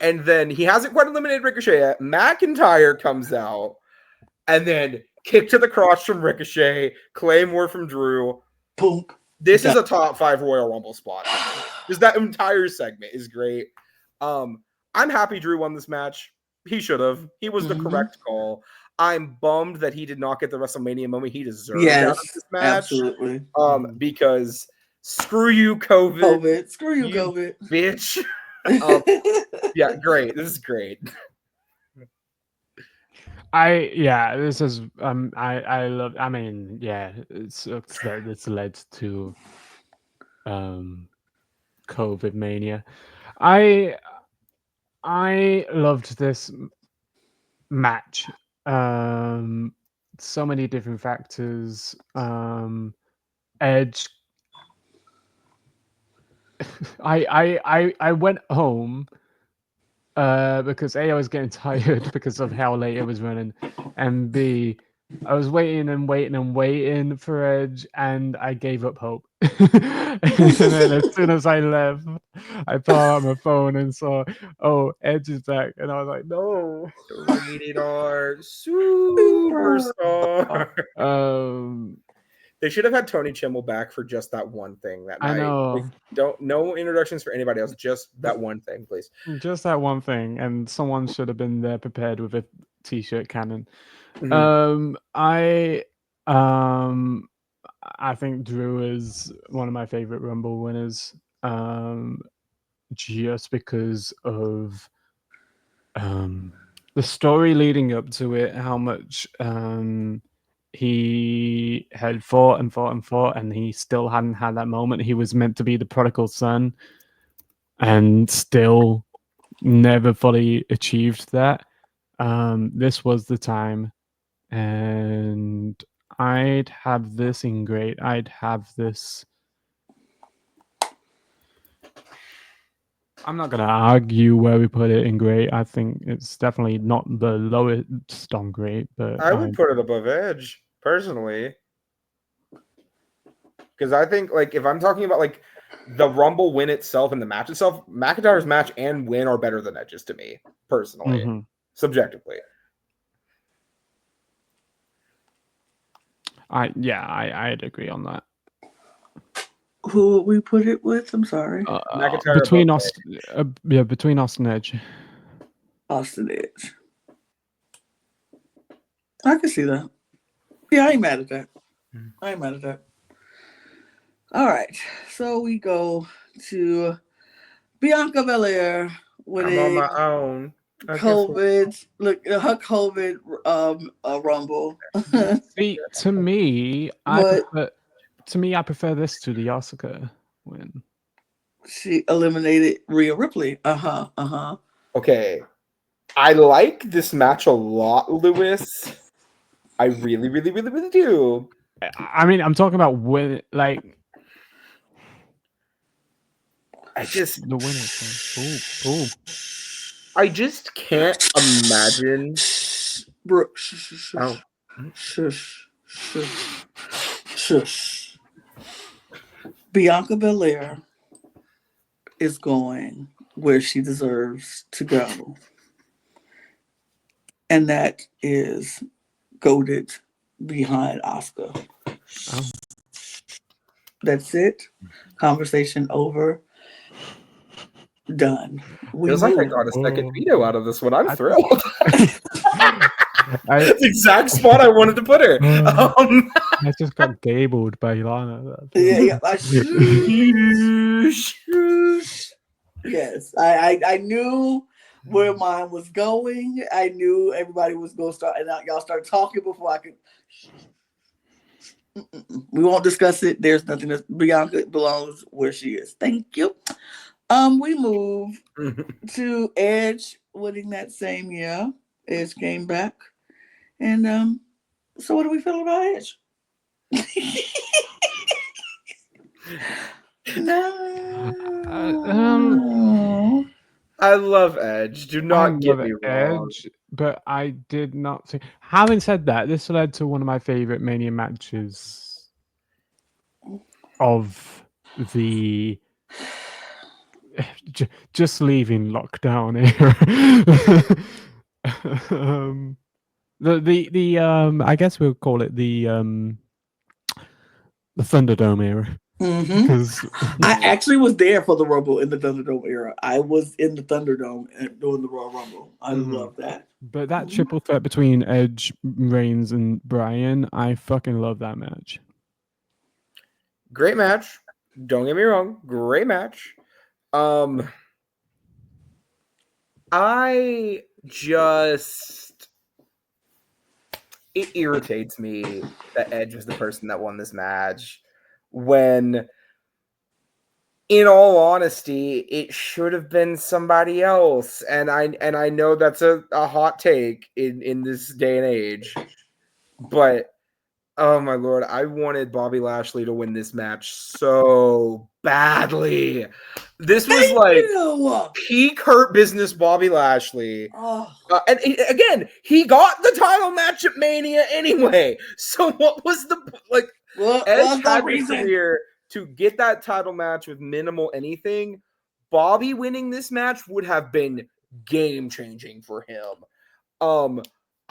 Speaker 3: And then he hasn't quite eliminated Ricochet yet. McIntyre comes out, and then kick to the crotch from Ricochet, Claymore from Drew.
Speaker 1: Boom.
Speaker 3: This is a top 5 Royal Rumble spot. Just that entire segment is great. I'm happy Drew won this match. He should have. He was the correct call. I'm bummed that he did not get the WrestleMania moment he deserved out of this match.
Speaker 1: Absolutely.
Speaker 3: Because screw you, COVID.
Speaker 1: Screw you, COVID.
Speaker 3: Bitch. Yeah, great. This is great.
Speaker 2: This is I love. I mean, yeah, it's led to COVID mania. I loved this match. So many different factors. Edge. I went home because A, I was getting tired because of how late it was running, and B, I was waiting for Edge, and I gave up hope. And then as soon as I left, I pulled out my phone and saw, oh, Edge is back, and I was like, no.
Speaker 3: Rated R superstar. They should have had Tony Chimmel back for just that one thing that night.
Speaker 2: I know.
Speaker 3: No introductions for anybody else. Just that one thing, please.
Speaker 2: Just that one thing, and someone should have been there prepared with a t-shirt cannon.
Speaker 3: Mm-hmm.
Speaker 2: I think Drew is one of my favorite Rumble winners, just because of the story leading up to it, how much he had fought and fought and fought, and he still hadn't had that moment. He was meant to be the prodigal son, and still never fully achieved that. This was the time, and I'd have this in great. I'd have this. I'm not going to argue where we put it in great. I think it's definitely not the lowest on great, but
Speaker 3: I would put it above Edge personally, because I think like if I'm talking about like the Rumble win itself and the match itself, McIntyre's match and win are better than Edge's to me personally, subjectively.
Speaker 2: I'd agree on that.
Speaker 1: Who would we put it with? I'm sorry.
Speaker 2: Between Austin Edge.
Speaker 1: Austin Edge. I can see that. Yeah, I ain't mad at that. All right. So we go to Bianca Belair winning
Speaker 3: I'm on my own.
Speaker 1: COVID. Look, her COVID Rumble.
Speaker 2: See, to me, I prefer this to the Asuka win.
Speaker 1: She eliminated Rhea Ripley.
Speaker 3: Okay. I like this match a lot, Lewis. I really, really, really, really do.
Speaker 2: I mean, I'm talking about when, like, the winner.
Speaker 3: I just can't imagine.
Speaker 1: Brook. Shush. Bianca Belair is going where she deserves to go. And that is goaded behind Asuka.
Speaker 2: Oh.
Speaker 1: That's it. Conversation over. Done.
Speaker 3: Feels like I got a second veto out of this one. I'm thrilled. That's the exact spot I wanted to put her.
Speaker 2: I just got gabled by Lana.
Speaker 1: Yeah. Yes, I knew where mine was going. I knew everybody was going to start, and y'all start talking before I could. We won't discuss it. There's nothing that Bianca belongs where she is. Thank you. We move to Edge winning that same year. Edge came back. And so what do we feel about Edge? No.
Speaker 3: I love Edge. Do not get me wrong.
Speaker 2: Edge, but I did not see. Having said that, this led to one of my favorite Mania matches of the just leaving lockdown era. The I guess we'll call it the Thunderdome era. Because
Speaker 1: I actually was there for the Rumble in the Thunderdome era. I was in the Thunderdome during the Royal Rumble. I love that.
Speaker 2: But that triple threat between Edge, Reigns, and Bryan, I fucking love that match.
Speaker 3: Great match. Don't get me wrong. Great match. I just... It irritates me that Edge was the person that won this match when, in all honesty, it should have been somebody else. And I know that's a hot take in this day and age, but oh my Lord, I wanted Bobby Lashley to win this match so badly. This was peak Hurt Business Bobby Lashley. And again, he got the title match at Mania anyway. So what was the Edge had his career to get that title match with minimal anything. Bobby winning this match would have been game changing for him.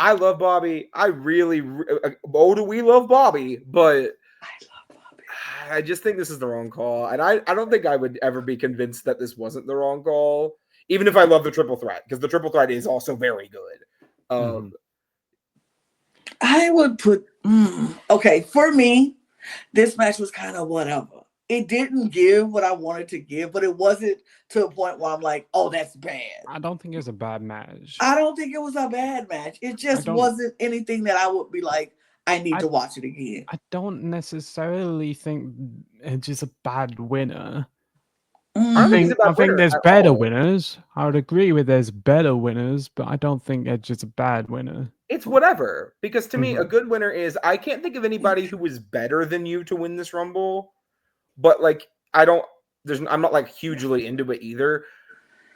Speaker 3: I love Bobby. I really, do we love Bobby? But I just think this is the wrong call. And I don't think I would ever be convinced that this wasn't the wrong call, even if I love the triple threat, because the triple threat is also very good.
Speaker 1: I would put, okay, for me, this match was kind of whatever. It didn't give what I wanted to give, but it wasn't to a point where I'm like, oh, that's bad.
Speaker 2: I don't think it was a bad match.
Speaker 1: I don't think it was a bad match. It just wasn't anything that I would be like, I need to watch it again.
Speaker 2: I don't necessarily think Edge is a bad winner.
Speaker 3: I don't think he's a bad
Speaker 2: I think
Speaker 3: winner
Speaker 2: there's
Speaker 3: at
Speaker 2: better
Speaker 3: all.
Speaker 2: winners. I would agree with there's better winners, but I don't think Edge is a bad winner.
Speaker 3: It's whatever. Because to me, a
Speaker 2: Mhm.
Speaker 3: good winner is I can't think of anybody who was better than you to win this Rumble. But like I'm not like hugely into it either.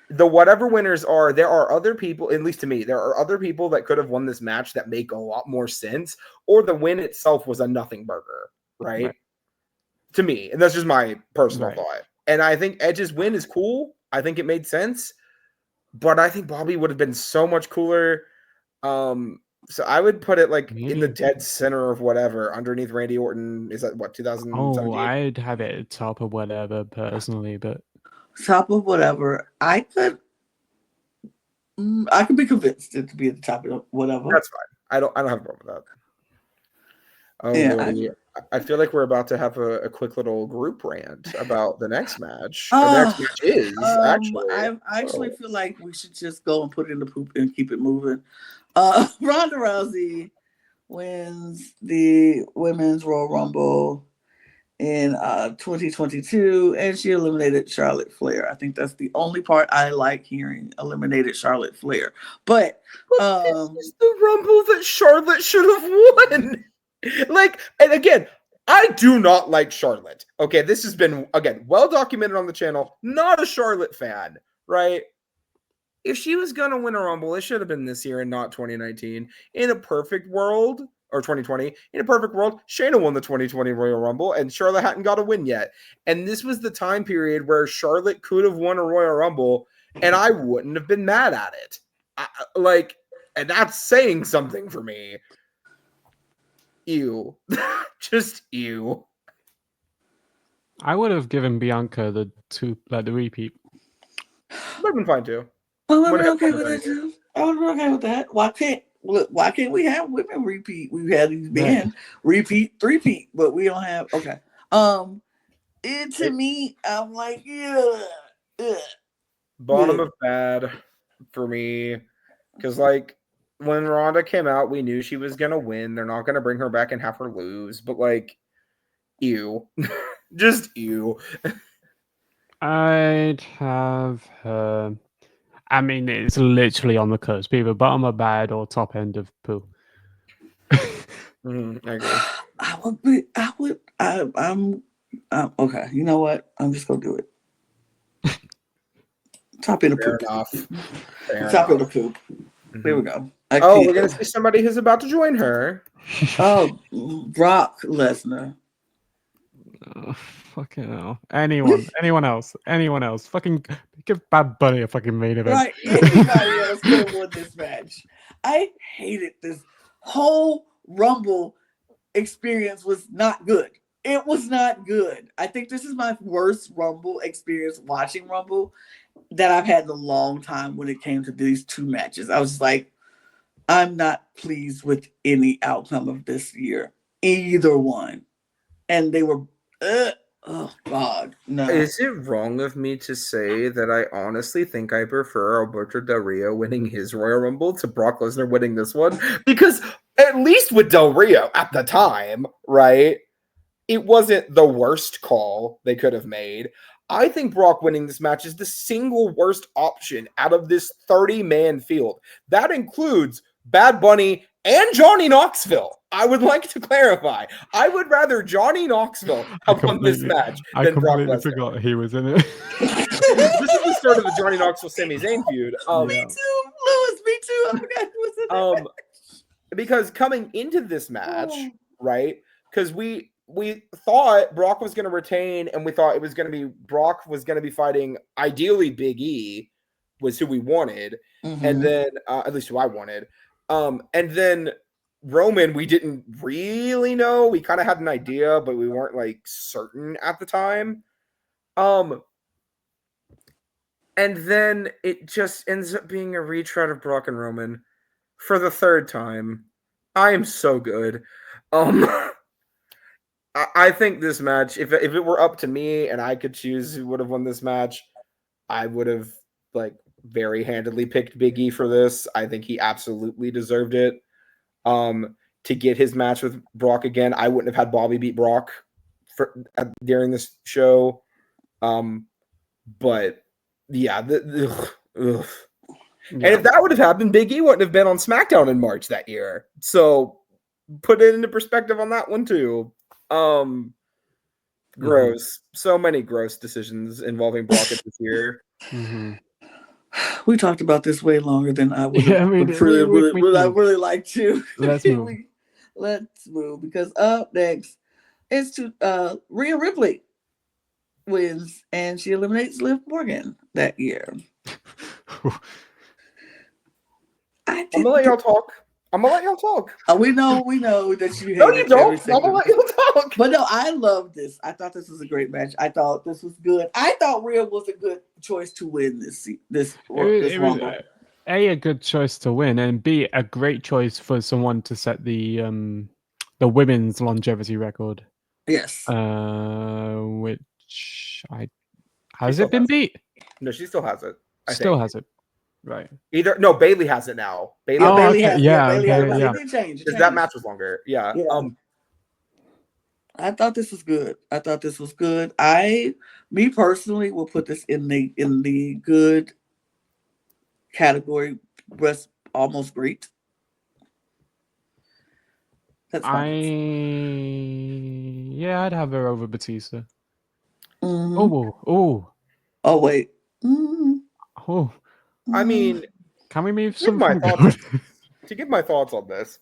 Speaker 3: The whatever winners are, there are other people, at least to me, there are other people that could have won this match that make a lot more sense, or the win itself was a nothing burger, right? To me. And that's just my personal thought. And I think Edge's win is cool. I think it made sense. But I think Bobby would have been so much cooler. So I would put it like in the dead center of whatever, underneath Randy Orton. Is that what, 2017?
Speaker 2: Oh, I'd have it at top of whatever personally, but
Speaker 1: top of whatever. I could be convinced it to be at the top of whatever.
Speaker 3: That's fine. I don't have a problem with that. Oh,
Speaker 1: Yeah,
Speaker 3: Lordy. I feel like we're about to have a quick little group rant about the next match. The next match is actually.
Speaker 1: I actually feel like we should just go and put it in the poop and keep it moving. Ronda Rousey wins the Women's Royal Rumble in 2022, and she eliminated Charlotte Flair. I think that's the only part I like hearing, eliminated Charlotte Flair. But
Speaker 3: this is the Rumble that Charlotte should have won. Like, and again, I do not like Charlotte. Okay, this has been, again, well documented on the channel. Not a Charlotte fan, right? If she was going to win a Rumble, it should have been this year and not 2019. In a perfect world, or 2020, in a perfect world, Shayna won the 2020 Royal Rumble, and Charlotte hadn't got a win yet. And this was the time period where Charlotte could have won a Royal Rumble, and I wouldn't have been mad at it. And that's saying something for me. Ew. Just ew.
Speaker 2: I would have given Bianca the repeat.
Speaker 3: Would have been fine too.
Speaker 1: I would be okay with that too. I would be okay with that. Why can't we have women repeat? We've had these men repeat, three-peat, but we don't have. Okay. To me, I'm like, yeah.
Speaker 3: Bottom of bad for me, because like when Ronda came out, we knew she was gonna win. They're not gonna bring her back and have her lose, but like, ew, just ew.
Speaker 2: I'd have her. I mean, it's literally on the cusp, either bottom of bad or top end of poo.
Speaker 3: I agree.
Speaker 1: I'm okay. You know what? I'm just gonna do it. Top end of
Speaker 3: Fair
Speaker 1: poop.
Speaker 3: enough.
Speaker 1: Top end of poop. There we go.
Speaker 3: We're gonna see somebody who's about to join her.
Speaker 1: Oh, Brock Lesnar.
Speaker 2: Oh, fucking hell. Anyone else? Fucking give Bad Bunny a fucking main event.
Speaker 1: Right. Anybody else could have won this match. I hated this whole Rumble experience. Was not good. It was not good. I think this is my worst Rumble experience watching Rumble that I've had in a long time when it came to these two matches. I was like, I'm not pleased with any outcome of this year. Either one. And they were oh God, no.
Speaker 3: Is it wrong of me to say that I honestly think I prefer Alberto Del Rio winning his Royal Rumble to Brock Lesnar winning this one? Because at least with Del Rio at the time, right, it wasn't the worst call they could have made. I think Brock winning this match is the single worst option out of this 30-man field. That includes Bad Bunny and Johnny Knoxville. I would like to clarify. I would rather Johnny Knoxville have won this match than Brock Lesnar.
Speaker 2: I forgot he was in it.
Speaker 3: This is the start of the Johnny Knoxville Sami Zayn feud.
Speaker 1: Me too, Lewis. Me too. I forgot he was in that match.
Speaker 3: Because coming into this match, right? Because we thought Brock was going to retain, and we thought it was going to be Brock was going to be fighting ideally Big E, was who we wanted, and then at least who I wanted. And then Roman, we didn't really know. We kind of had an idea, but we weren't like certain at the time. And then it just ends up being a retread of Brock and Roman for the third time. I am so good. I think this match, if it were up to me and I could choose who would have won this match, I would have like very handedly picked Big E for this. I think he absolutely deserved it. to get his match with Brock again. I wouldn't have had Bobby beat Brock during this show. But yeah, ugh. And if that would have happened, Big E wouldn't have been on SmackDown in March that year. So put it into perspective on that one too. Gross. So many gross decisions involving Brock this year.
Speaker 1: We talked about this way longer than I would.
Speaker 2: Yeah, I mean,
Speaker 1: I really like to.
Speaker 2: Let's move.
Speaker 1: Let's move, because up next is to Rhea Ripley wins, and she eliminates Liv Morgan that year.
Speaker 3: I'm gonna let y'all talk.
Speaker 1: We know that you.
Speaker 3: No, you don't. I'm gonna let you talk.
Speaker 1: But no, I love this. I thought this was a great match. I thought this was good. I thought Rhea was a good choice to win this Rumble.
Speaker 2: A good choice to win, and B, a great choice for someone to set the women's longevity record.
Speaker 1: Yes.
Speaker 2: Which has it been beat?
Speaker 3: No, she still has it.
Speaker 2: Still has it. Right.
Speaker 3: Bailey has it now. Bailey
Speaker 1: has it. It did change.
Speaker 3: Because that match was longer. Yeah.
Speaker 1: I thought this was good. Me personally, will put this in the good category. Was almost great. That's fine.
Speaker 2: I'd have her over Batista.
Speaker 1: Oh wait.
Speaker 2: Oh.
Speaker 3: I mean,
Speaker 2: can we move
Speaker 3: to give my thoughts on this?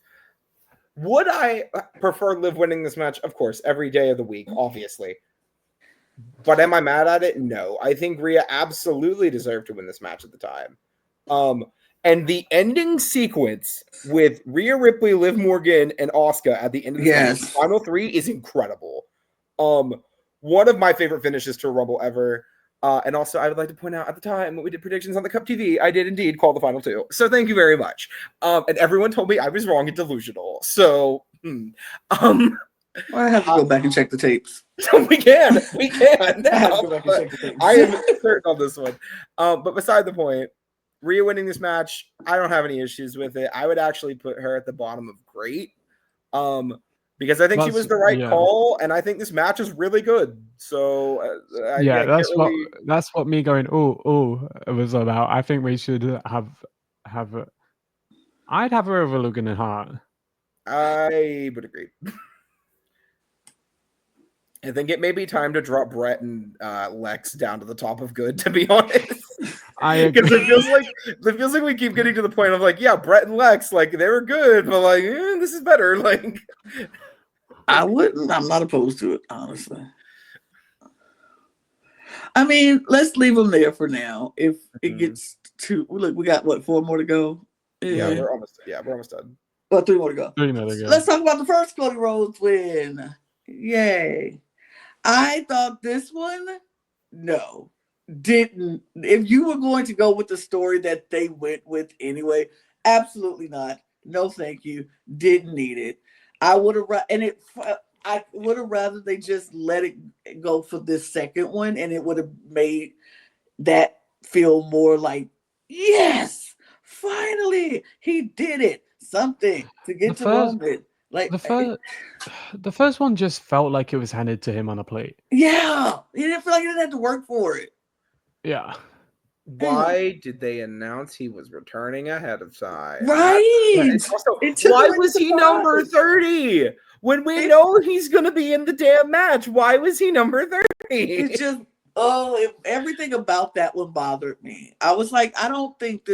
Speaker 3: Would I prefer Liv winning this match? Of course, every day of the week, obviously. But am I mad at it? No. I think Rhea absolutely deserved to win this match at the time. And the ending sequence with Rhea Ripley, Liv Morgan, and Asuka at the end of the final three is incredible. One of my favorite finishes to a Rumble ever. And also, I would like to point out, at the time when we did predictions on the Cup TV, I did indeed call the final two. So thank you very much. And everyone told me I was wrong and delusional. So,
Speaker 1: I have to go back and check the tapes.
Speaker 3: we can.
Speaker 1: I have to go back and check the tapes.
Speaker 3: I am certain on this one. But beside the point, Rhea winning this match, I don't have any issues with it. I would actually put her at the bottom of great. Because I think she was the right call, and I think this match is really good. So
Speaker 2: that's what me going it was about. I think we should have I'd have her over Logan and Hart.
Speaker 3: I would agree. I think it may be time to drop Brett and Lex down to the top of good, to be honest. Because it feels like we keep getting to the point of Brett and Lex, they were good, but this is better.
Speaker 1: I'm not opposed to it, honestly. I mean, let's leave them there for now. If it gets to we got 4 more to go.
Speaker 3: Yeah, we're almost done.
Speaker 1: Well, 3 more to go.
Speaker 2: 3 more to go.
Speaker 1: Let's talk about the first Cody Rhodes win. Yay. I thought this one, didn't. If you were going to go with the story that they went with anyway, absolutely not. No, thank you. Didn't need it. I would have rather they just let it go for this second one, and it would have made that feel more like, yes, finally he did it. Something to get to moment.
Speaker 2: The first one just felt like it was handed to him on a plate.
Speaker 1: Yeah, he didn't feel like he didn't have to work for it.
Speaker 2: Yeah.
Speaker 3: Why did they announce he was returning ahead of time?
Speaker 1: Right.
Speaker 3: Also, why was he number 30? When we know he's going to be in the damn match, why was he number 30?
Speaker 1: It's just, everything about that one bothered me. I was like, I don't think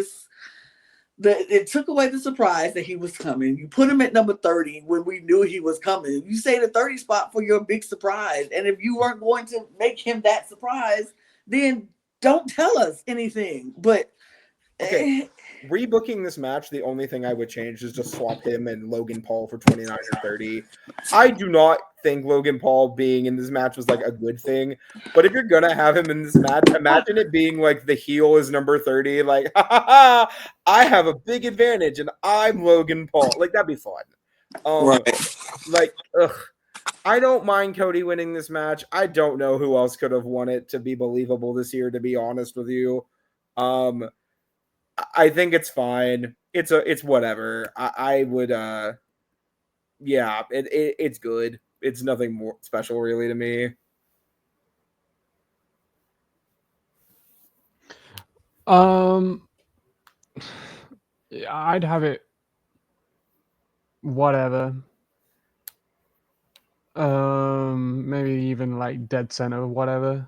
Speaker 1: it took away the surprise that he was coming. You put him at number 30 when we knew he was coming. You say the 30 spot for your big surprise. And if you weren't going to make him that surprise, then don't tell us anything. But
Speaker 3: okay, rebooking this match, the only thing I would change is just swap him and Logan Paul for 29 or 30. I do not think Logan Paul being in this match was a good thing. But if you're gonna have him in this match, imagine it being the heel is number 30. I have a big advantage and I'm Logan Paul. That'd be fun.
Speaker 1: Right.
Speaker 3: I don't mind Cody winning this match. I don't know who else could have won it to be believable this year, to be honest with you. I think it's fine. It's whatever. I would yeah, it's good. It's nothing more special really to me.
Speaker 2: I'd have it whatever. Maybe even like dead center or whatever.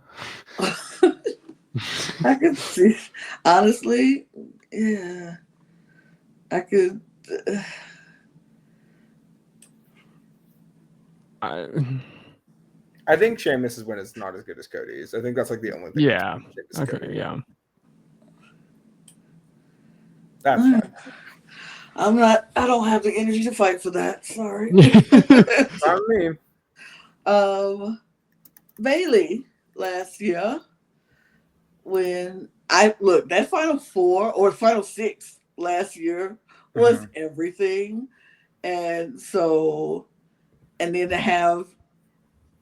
Speaker 1: I could see, honestly, yeah, I could.
Speaker 3: I think Sheamus' win is not as good as Cody's. I think that's like the only thing.
Speaker 2: Yeah.
Speaker 3: Sheamus
Speaker 2: Okay.
Speaker 3: Cody.
Speaker 2: Yeah.
Speaker 3: That's fine.
Speaker 1: I'm not. I don't have the energy to fight for that. Sorry.
Speaker 3: I mean,
Speaker 1: Bailey last year, when I look, that final four or final six last year was everything, and so, and then to have,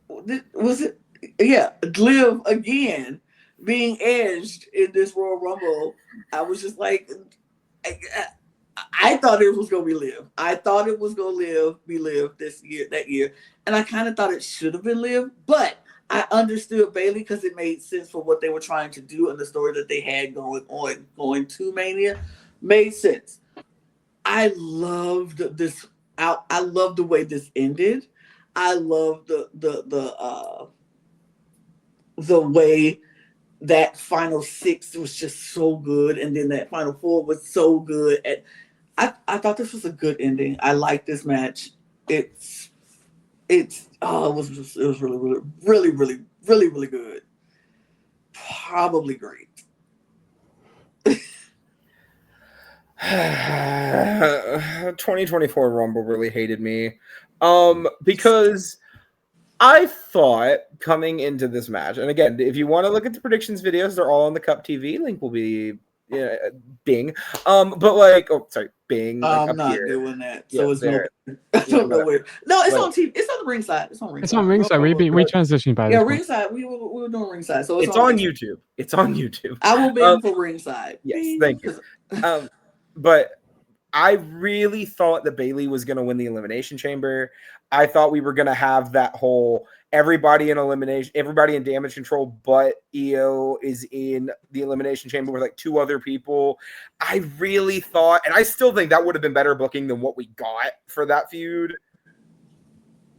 Speaker 1: was it, yeah, Liv again being edged in this Royal Rumble. I was just like, I thought it was gonna be Liv. I thought it was gonna be Liv this year, that year, and I kind of thought it should have been Liv, but I understood Bailey because it made sense for what they were trying to do and the story that they had going to Mania. Made sense. I loved this. I loved the way this ended. I loved the way that final six was just so good, and then that final four was so good. And I thought this was a good ending. I like this match. It was really good. Probably great.
Speaker 3: 2024 Rumble really hated me. Because I thought coming into this match, and again, if you want to look at the predictions videos, they're all on the Cup TV. Link will be Bing. But like, oh, sorry, Bing. Like
Speaker 1: I'm
Speaker 3: up
Speaker 1: not
Speaker 3: here.
Speaker 1: doing that.
Speaker 3: Yeah,
Speaker 1: So it's
Speaker 3: there.
Speaker 1: I don't know where. No, it's
Speaker 3: Like,
Speaker 1: on TV. It's on the ringside. It's on ringside.
Speaker 2: It's on ringside. We transitioned by
Speaker 1: yeah,
Speaker 2: this point.
Speaker 1: ringside. We were doing ringside. So
Speaker 3: it's on YouTube. It's on YouTube.
Speaker 1: I will bid for ringside.
Speaker 3: Yes, thank you. But I really thought that Bailey was going to win the Elimination Chamber. I thought we were going to have that whole everybody in Damage Control, but EO is in the Elimination Chamber with like two other people. I really thought, and I still think that would have been better booking than what we got for that feud.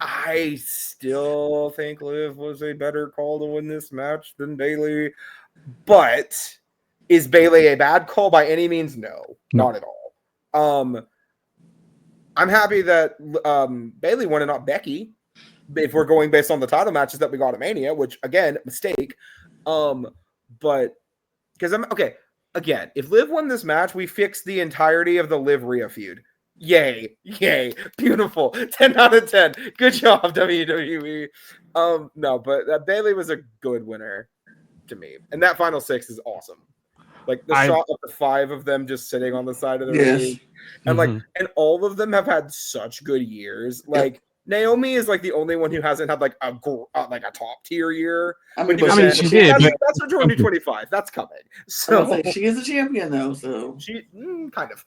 Speaker 3: I still think Liv was a better call to win this match than Bailey. But is Bailey a bad call by any means? No, not at all. I'm happy that Bailey won and not Becky. If we're going based on the title matches that we got at Mania, which again, mistake. But because I'm okay. Again, if Liv won this match, we fixed the entirety of the Liv Rhea feud. Yay, beautiful. 10 out of 10. Good job, WWE. No, but Bailey was a good winner to me. And that final six is awesome. Like the shot of the five of them just sitting on the side of the ring. And and all of them have had such good years. Like Naomi is like the only one who hasn't had like a top tier year.
Speaker 1: I mean,
Speaker 2: she did.
Speaker 3: That's for 2025. That's coming. So
Speaker 1: she is a champion though. So
Speaker 3: she kind of.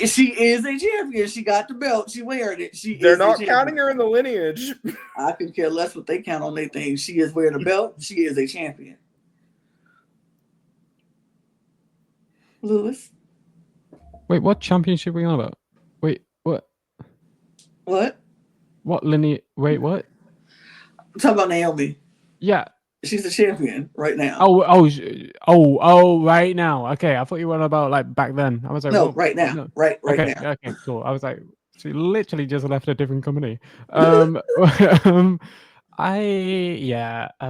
Speaker 1: She is a champion. She got the belt. She wearing it.
Speaker 3: They're not counting her in the lineage.
Speaker 1: I could care less what they count on their thing. She is wearing a belt. She is a champion. Lewis.
Speaker 2: Wait, what championship are we on about? Wait, what?
Speaker 1: What?
Speaker 2: What lineage? Wait, what?
Speaker 1: I'm talking about Naomi.
Speaker 2: Yeah.
Speaker 1: She's a champion right now.
Speaker 2: Oh, right now. Okay, I thought you were about like back then. I was like,
Speaker 1: no, right now.
Speaker 2: No.
Speaker 1: Right
Speaker 2: okay,
Speaker 1: now.
Speaker 2: Okay, cool. I was like, she literally just left a different company. I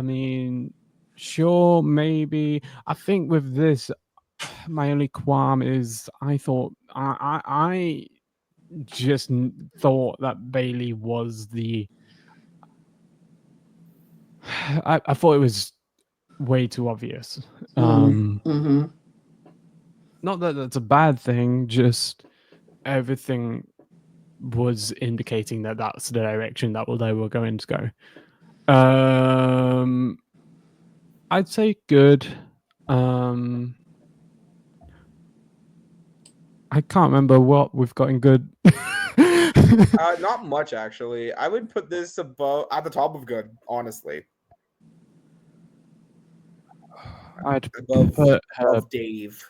Speaker 2: mean, sure, maybe. I think with this, my only qualm is I thought I just thought that Bailey was the. I thought it was way too obvious. Not that that's a bad thing, just everything was indicating that that's the direction that they were going to go. I'd say good. I can't remember what we've got in good.
Speaker 3: Not much actually. I would put this at the top of good, honestly.
Speaker 2: I'd
Speaker 3: Above
Speaker 2: put her.
Speaker 3: above Dave.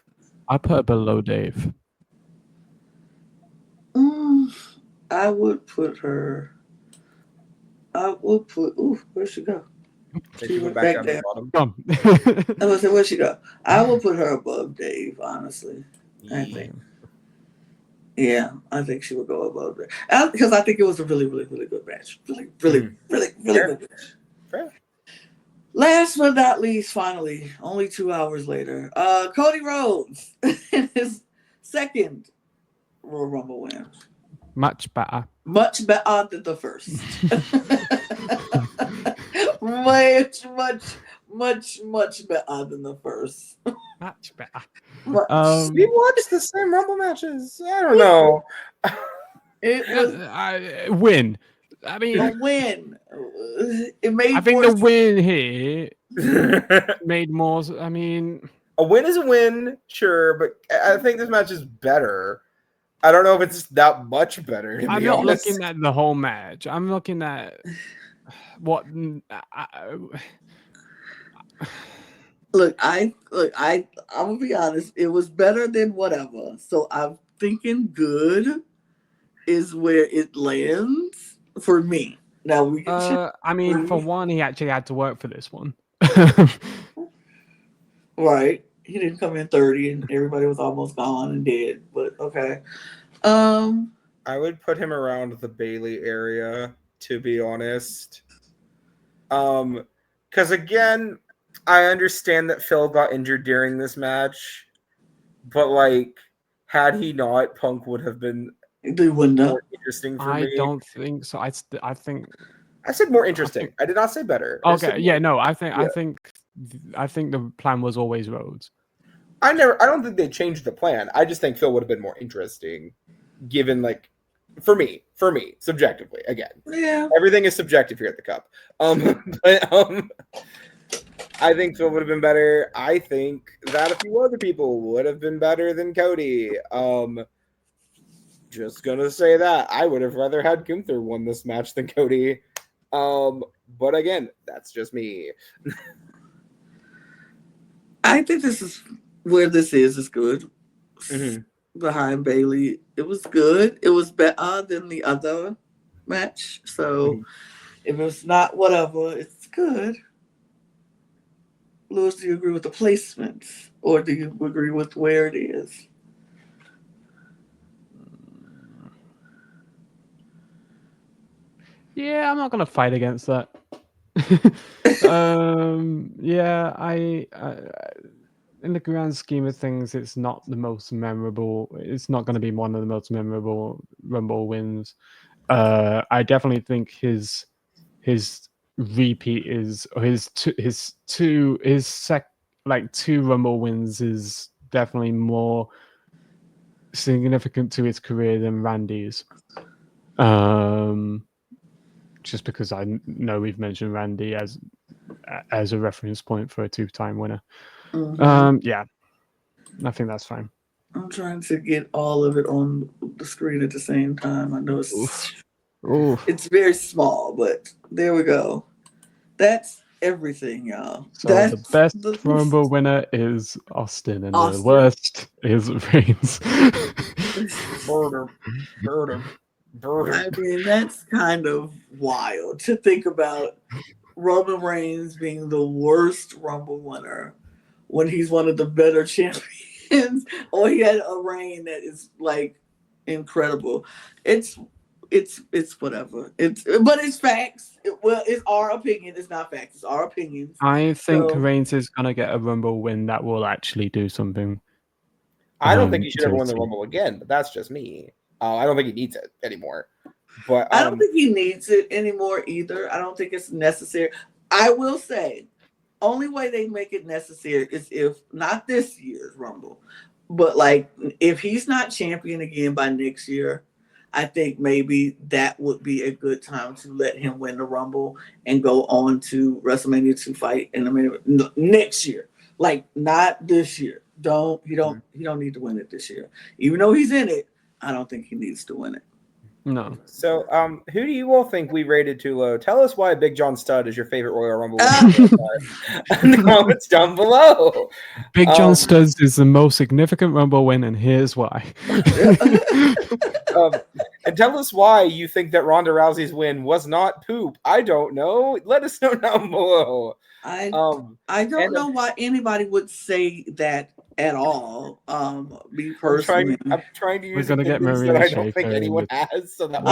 Speaker 2: I put her below Dave.
Speaker 1: I would put her. I would put. Ooh, where'd she go?
Speaker 3: She went back down to the bottom.
Speaker 2: Come.
Speaker 1: I was say, where'd she go? I will put her above Dave, honestly. I think. Yeah, I think she would go above that because I think it was a really, really, really good match. Really, really, really, really
Speaker 3: Fair.
Speaker 1: good match.
Speaker 3: Fair.
Speaker 1: Last but not least, finally, only 2 hours later, Cody Rhodes in his second Royal Rumble win.
Speaker 2: Much better.
Speaker 1: Much better than the first. much better than the first.
Speaker 2: Much better.
Speaker 3: We watched the same Rumble matches. I don't know.
Speaker 1: It was
Speaker 2: win. I mean,
Speaker 1: a win. It made.
Speaker 2: I think the win here made more. I mean,
Speaker 3: a win is a win, sure, but I think this match is better. I don't know if it's that much better.
Speaker 2: I'm not looking at the whole match. I'm looking at what.
Speaker 1: Look, I'm gonna be honest. It was better than whatever. So I'm thinking good is where it lands for me. Now we can.
Speaker 2: I mean, for one, he actually had to work for this one.
Speaker 1: Right. He didn't come in 30 and everybody was almost gone and dead. But okay.
Speaker 3: I would put him around the Bailey area, to be honest. Because again, I understand that Phil got injured during this match, but like, had he not, Punk would have been more interesting for me.
Speaker 2: I don't think so. I think
Speaker 3: I said more interesting. I did not say better.
Speaker 2: Okay, yeah, no, I think the plan was always Rhodes.
Speaker 3: I don't think they changed the plan. I just think Phil would have been more interesting, given like, for me, subjectively. Again,
Speaker 1: yeah,
Speaker 3: everything is subjective here at the Cup. But I think Phil would have been better. I think that a few other people would have been better than Cody. Just gonna say that I would have rather had Gunther won this match than Cody. But again, that's just me.
Speaker 1: I think this is where this is good.
Speaker 3: Mm-hmm.
Speaker 1: Behind Bailey, it was good. It was better than the other match. So if it's not whatever, it's good. Lewis, do you agree with the placements, or do you agree with where it is?
Speaker 2: Yeah, I'm not gonna fight against that. Yeah, I in the grand scheme of things, it's not the most memorable. It's not going to be one of the most memorable Rumble wins. I definitely think his repeat is, or his two Rumble wins is definitely more significant to his career than Randy's. Just because I know we've mentioned Randy as a reference point for a 2-time winner.
Speaker 1: Mm-hmm.
Speaker 2: Yeah, I think that's fine.
Speaker 1: I'm trying to get all of it on the screen at the same time. I know it's very small, but there we go. That's everything, y'all.
Speaker 2: So the best Rumble winner is Austin, and the worst is Reigns.
Speaker 1: I mean, that's kind of wild to think about Roman Reigns being the worst Rumble winner when he's one of the better champions. Or he had a reign that is like incredible. It's whatever. But it's facts. It's our opinion. It's not facts. It's our opinions.
Speaker 2: I think Reigns is gonna get a Rumble win that will actually do something.
Speaker 3: I don't think he should ever win the Rumble again, but that's just me. I don't think he needs it anymore. But
Speaker 1: I don't think he needs it anymore either. I don't think it's necessary. I will say, only way they make it necessary is if not this year's Rumble, but like if he's not champion again by next year, I think maybe that would be a good time to let him win the Rumble and go on to WrestleMania to fight in the next year. Like not this year. He don't need to win it this year. Even though he's in it, I don't think he needs to win it.
Speaker 2: No.
Speaker 3: So, who do you all think we rated too low? Tell us why Big John Stud is your favorite Royal Rumble winner in the comments down below.
Speaker 2: Big John Studs is the most significant Rumble win, and here's why.
Speaker 3: And tell us why you think that Ronda Rousey's win was not poop. I don't know. Let us know down below.
Speaker 1: I don't know why anybody would say that at all. Me personally,
Speaker 3: I'm trying to use
Speaker 2: We're gonna get
Speaker 3: opinions
Speaker 2: Maria
Speaker 3: that I don't think
Speaker 2: Schaefer
Speaker 3: anyone has. So that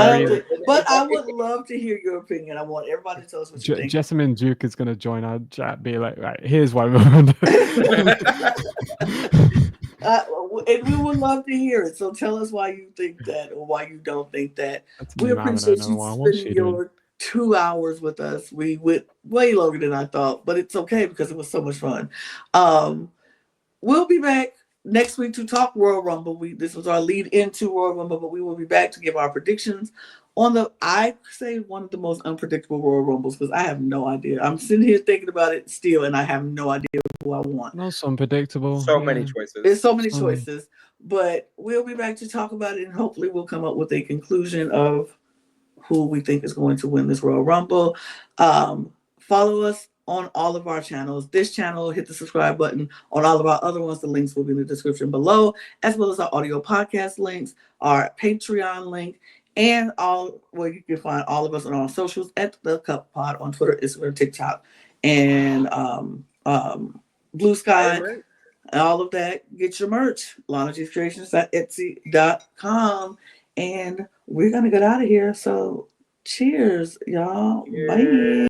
Speaker 1: but I would love to hear your opinion. I want everybody to tell us what you think.
Speaker 2: Jessamine Duke is gonna join our chat, be like, right, here's why we're
Speaker 1: And we would love to hear it. So tell us why you think that or why you don't think that. We appreciate you spending your 2 hours with us. We went way longer than I thought, but it's okay because it was so much fun. We'll be back next week to talk Royal Rumble. This was our lead into Royal Rumble, but we will be back to give our predictions on I say one of the most unpredictable Royal Rumbles because I have no idea. I'm sitting here thinking about it still, and I have no idea who I want.
Speaker 2: No, so unpredictable.
Speaker 3: So many choices.
Speaker 1: There's so many choices, but we'll be back to talk about it, and hopefully we'll come up with a conclusion of who we think is going to win this Royal Rumble. Follow us on all of our channels. This channel, hit the subscribe button. On all of our other ones, the links will be in the description below, as well as our audio podcast links, our Patreon link, and where you can find all of us on our socials at the Cup Pod on Twitter, Instagram, TikTok, and Blue Sky, and all of that. Get your merch, Lana G's Creations at Etsy.com, and we're gonna get out of here. So, cheers, y'all. Bye.